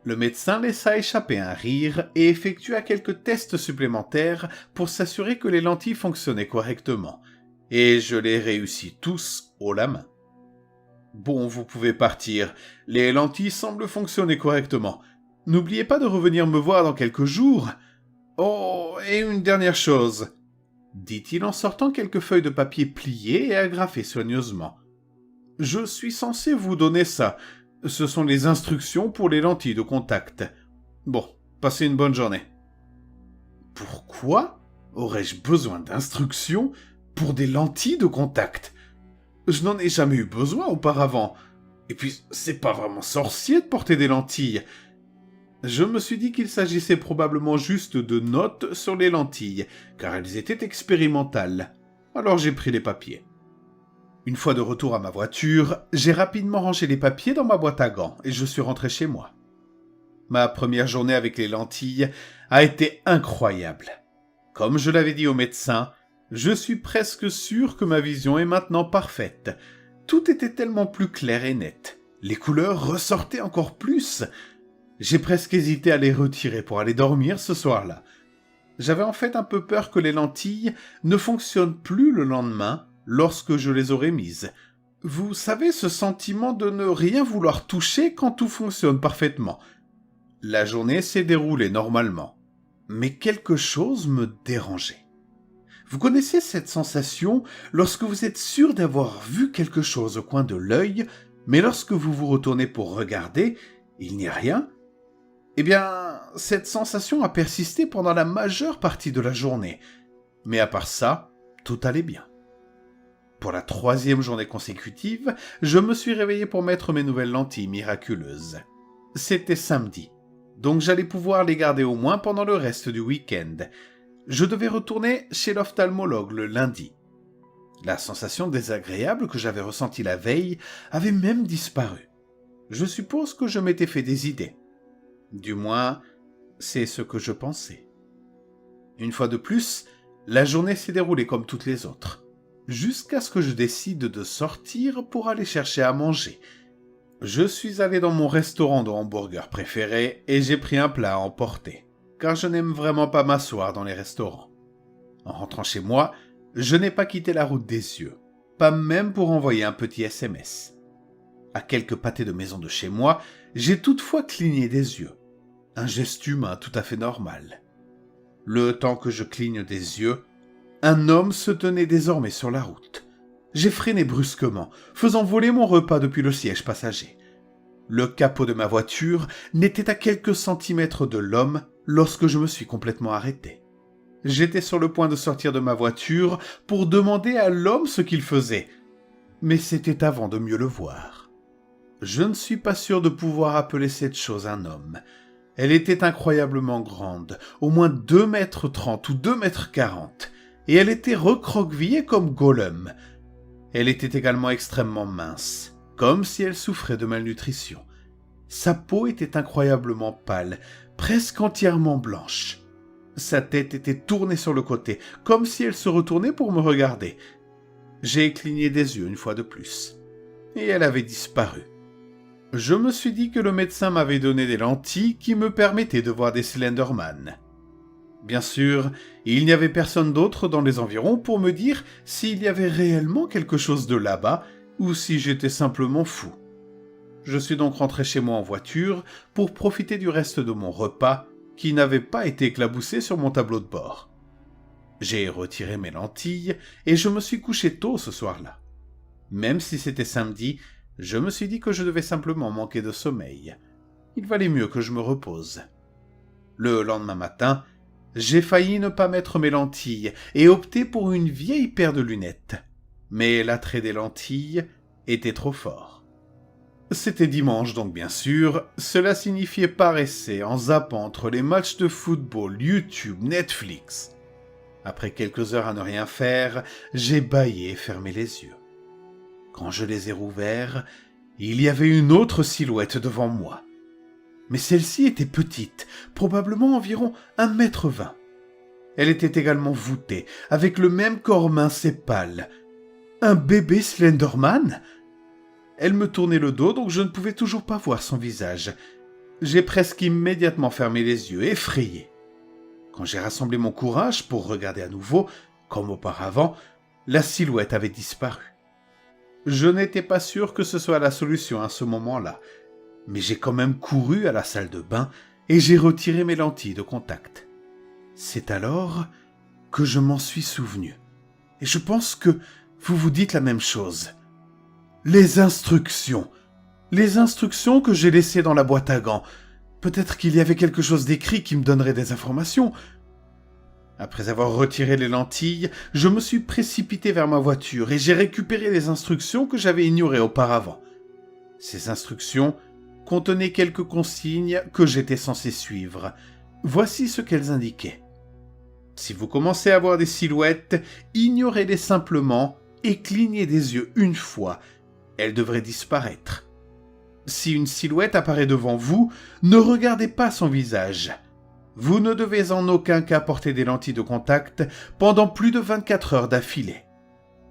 Le médecin laissa échapper un rire et effectua quelques tests supplémentaires pour s'assurer que les lentilles fonctionnaient correctement. Et je les réussis tous haut la main. Bon, vous pouvez partir. Les lentilles semblent fonctionner correctement. N'oubliez pas de revenir me voir dans quelques jours. Oh, et une dernière chose, dit-il en sortant quelques feuilles de papier pliées et agrafées soigneusement. Je suis censé vous donner ça. Ce sont les instructions pour les lentilles de contact. Bon, passez une bonne journée. Pourquoi aurais-je besoin d'instructions pour des lentilles de contact? Je n'en ai jamais eu besoin auparavant. Et puis, c'est pas vraiment sorcier de porter des lentilles. Je me suis dit qu'il s'agissait probablement juste de notes sur les lentilles, car elles étaient expérimentales. Alors j'ai pris les papiers. Une fois de retour à ma voiture, j'ai rapidement rangé les papiers dans ma boîte à gants et je suis rentré chez moi. Ma première journée avec les lentilles a été incroyable. Comme je l'avais dit au médecin, je suis presque sûr que ma vision est maintenant parfaite. Tout était tellement plus clair et net. Les couleurs ressortaient encore plus. J'ai presque hésité à les retirer pour aller dormir ce soir-là. J'avais en fait un peu peur que les lentilles ne fonctionnent plus le lendemain lorsque je les aurais mises. Vous savez, ce sentiment de ne rien vouloir toucher quand tout fonctionne parfaitement. La journée s'est déroulée normalement. Mais quelque chose me dérangeait. Vous connaissez cette sensation lorsque vous êtes sûr d'avoir vu quelque chose au coin de l'œil, mais lorsque vous vous retournez pour regarder, il n'y a rien? Eh bien, cette sensation a persisté pendant la majeure partie de la journée. Mais à part ça, tout allait bien. Pour la 3e journée consécutive, je me suis réveillé pour mettre mes nouvelles lentilles miraculeuses. C'était samedi, donc j'allais pouvoir les garder au moins pendant le reste du week-end. Je devais retourner chez l'ophtalmologue le lundi. La sensation désagréable que j'avais ressentie la veille avait même disparu. Je suppose que je m'étais fait des idées. Du moins, c'est ce que je pensais. Une fois de plus, la journée s'est déroulée comme toutes les autres, jusqu'à ce que je décide de sortir pour aller chercher à manger. Je suis allé dans mon restaurant de hamburger préféré et j'ai pris un plat à emporter, car je n'aime vraiment pas m'asseoir dans les restaurants. En rentrant chez moi, je n'ai pas quitté la route des yeux, pas même pour envoyer un petit SMS. À quelques pâtés de maison de chez moi, j'ai toutefois cligné des yeux, un geste humain tout à fait normal. Le temps que je cligne des yeux, un homme se tenait désormais sur la route. J'ai freiné brusquement, faisant voler mon repas depuis le siège passager. Le capot de ma voiture n'était qu'à quelques centimètres de l'homme lorsque je me suis complètement arrêté. J'étais sur le point de sortir de ma voiture pour demander à l'homme ce qu'il faisait, mais c'était avant de mieux le voir. Je ne suis pas sûr de pouvoir appeler cette chose un homme. Elle était incroyablement grande, au moins 2,30 m ou 2,40 m, et elle était recroquevillée comme Gollum. Elle était également extrêmement mince, comme si elle souffrait de malnutrition. Sa peau était incroyablement pâle, presque entièrement blanche. Sa tête était tournée sur le côté, comme si elle se retournait pour me regarder. J'ai cligné des yeux une fois de plus, et elle avait disparu. Je me suis dit que le médecin m'avait donné des lentilles qui me permettaient de voir des Slenderman. Bien sûr, il n'y avait personne d'autre dans les environs pour me dire s'il y avait réellement quelque chose de là-bas ou si j'étais simplement fou. Je suis donc rentré chez moi en voiture pour profiter du reste de mon repas qui n'avait pas été éclaboussé sur mon tableau de bord. J'ai retiré mes lentilles et je me suis couché tôt ce soir-là. Même si c'était samedi, je me suis dit que je devais simplement manquer de sommeil. Il valait mieux que je me repose. Le lendemain matin, j'ai failli ne pas mettre mes lentilles et opter pour une vieille paire de lunettes. Mais l'attrait des lentilles était trop fort. C'était dimanche donc bien sûr, cela signifiait paresser en zappant entre les matchs de football, YouTube, Netflix. Après quelques heures à ne rien faire, j'ai bâillé et fermé les yeux. Quand je les ai rouverts, il y avait une autre silhouette devant moi. Mais celle-ci était petite, probablement environ 1,20 m. Elle était également voûtée, avec le même corps mince et pâle. Un bébé Slenderman ? Elle me tournait le dos, donc je ne pouvais toujours pas voir son visage. J'ai presque immédiatement fermé les yeux, effrayé. Quand j'ai rassemblé mon courage pour regarder à nouveau, comme auparavant, la silhouette avait disparu. Je n'étais pas sûr que ce soit la solution à ce moment-là, mais j'ai quand même couru à la salle de bain et j'ai retiré mes lentilles de contact. C'est alors que je m'en suis souvenu. Et je pense que vous vous dites la même chose. Les instructions que j'ai laissées dans la boîte à gants. Peut-être qu'il y avait quelque chose d'écrit qui me donnerait des informations. Après avoir retiré les lentilles, je me suis précipité vers ma voiture et j'ai récupéré les instructions que j'avais ignorées auparavant. Ces instructions contenaient quelques consignes que j'étais censé suivre. Voici ce qu'elles indiquaient. Si vous commencez à voir des silhouettes, ignorez-les simplement et clignez des yeux une fois. Elles devraient disparaître. Si une silhouette apparaît devant vous, ne regardez pas son visage. Vous ne devez en aucun cas porter des lentilles de contact pendant plus de 24 heures d'affilée.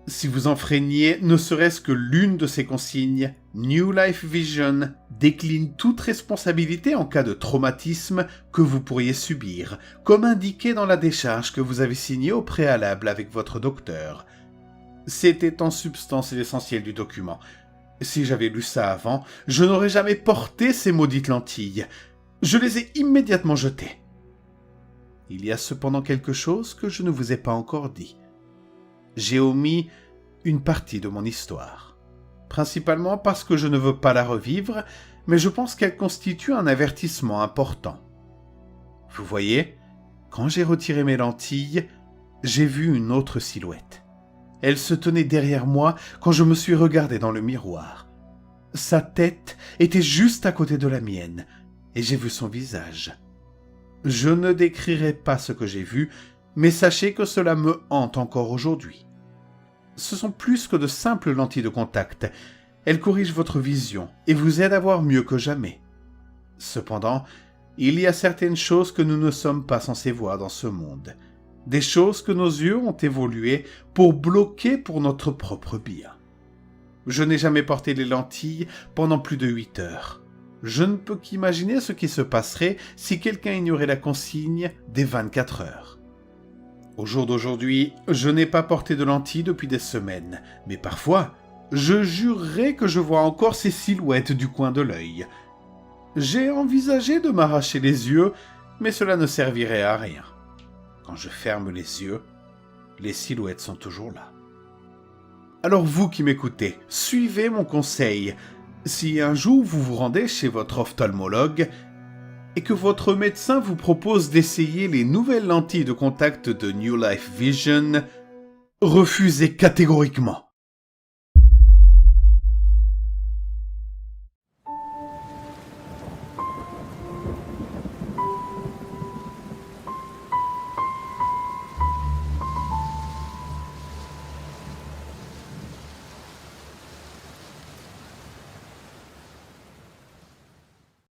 Si vous enfreignez ne serait-ce que l'une de ces consignes, New Life Vision décline toute responsabilité en cas de traumatisme que vous pourriez subir, comme indiqué dans la décharge que vous avez signée au préalable avec votre docteur. C'était en substance l'essentiel du document. Si j'avais lu ça avant, je n'aurais jamais porté ces maudites lentilles. Je les ai immédiatement jetées. Il y a cependant quelque chose que je ne vous ai pas encore dit. J'ai omis une partie de mon histoire. Principalement parce que je ne veux pas la revivre, mais je pense qu'elle constitue un avertissement important. Vous voyez, quand j'ai retiré mes lentilles, j'ai vu une autre silhouette. Elle se tenait derrière moi quand je me suis regardé dans le miroir. Sa tête était juste à côté de la mienne, et j'ai vu son visage. Je ne décrirai pas ce que j'ai vu, mais sachez que cela me hante encore aujourd'hui. Ce sont plus que de simples lentilles de contact. Elles corrigent votre vision et vous aident à voir mieux que jamais. Cependant, il y a certaines choses que nous ne sommes pas censés voir dans ce monde. des choses que nos yeux ont évolué pour bloquer pour notre propre bien. Je n'ai jamais porté les lentilles pendant plus de 8 heures. Je ne peux qu'imaginer ce qui se passerait si quelqu'un ignorait la consigne des 24 heures. Au jour d'aujourd'hui, je n'ai pas porté de lentilles depuis des semaines, mais parfois, je jurerais que je vois encore ces silhouettes du coin de l'œil. J'ai envisagé de m'arracher les yeux, mais cela ne servirait à rien. Quand je ferme les yeux, les silhouettes sont toujours là. Alors vous qui m'écoutez, suivez mon conseil. Si un jour vous vous rendez chez votre ophtalmologue et que votre médecin vous propose d'essayer les nouvelles lentilles de contact de New Life Vision, refusez catégoriquement.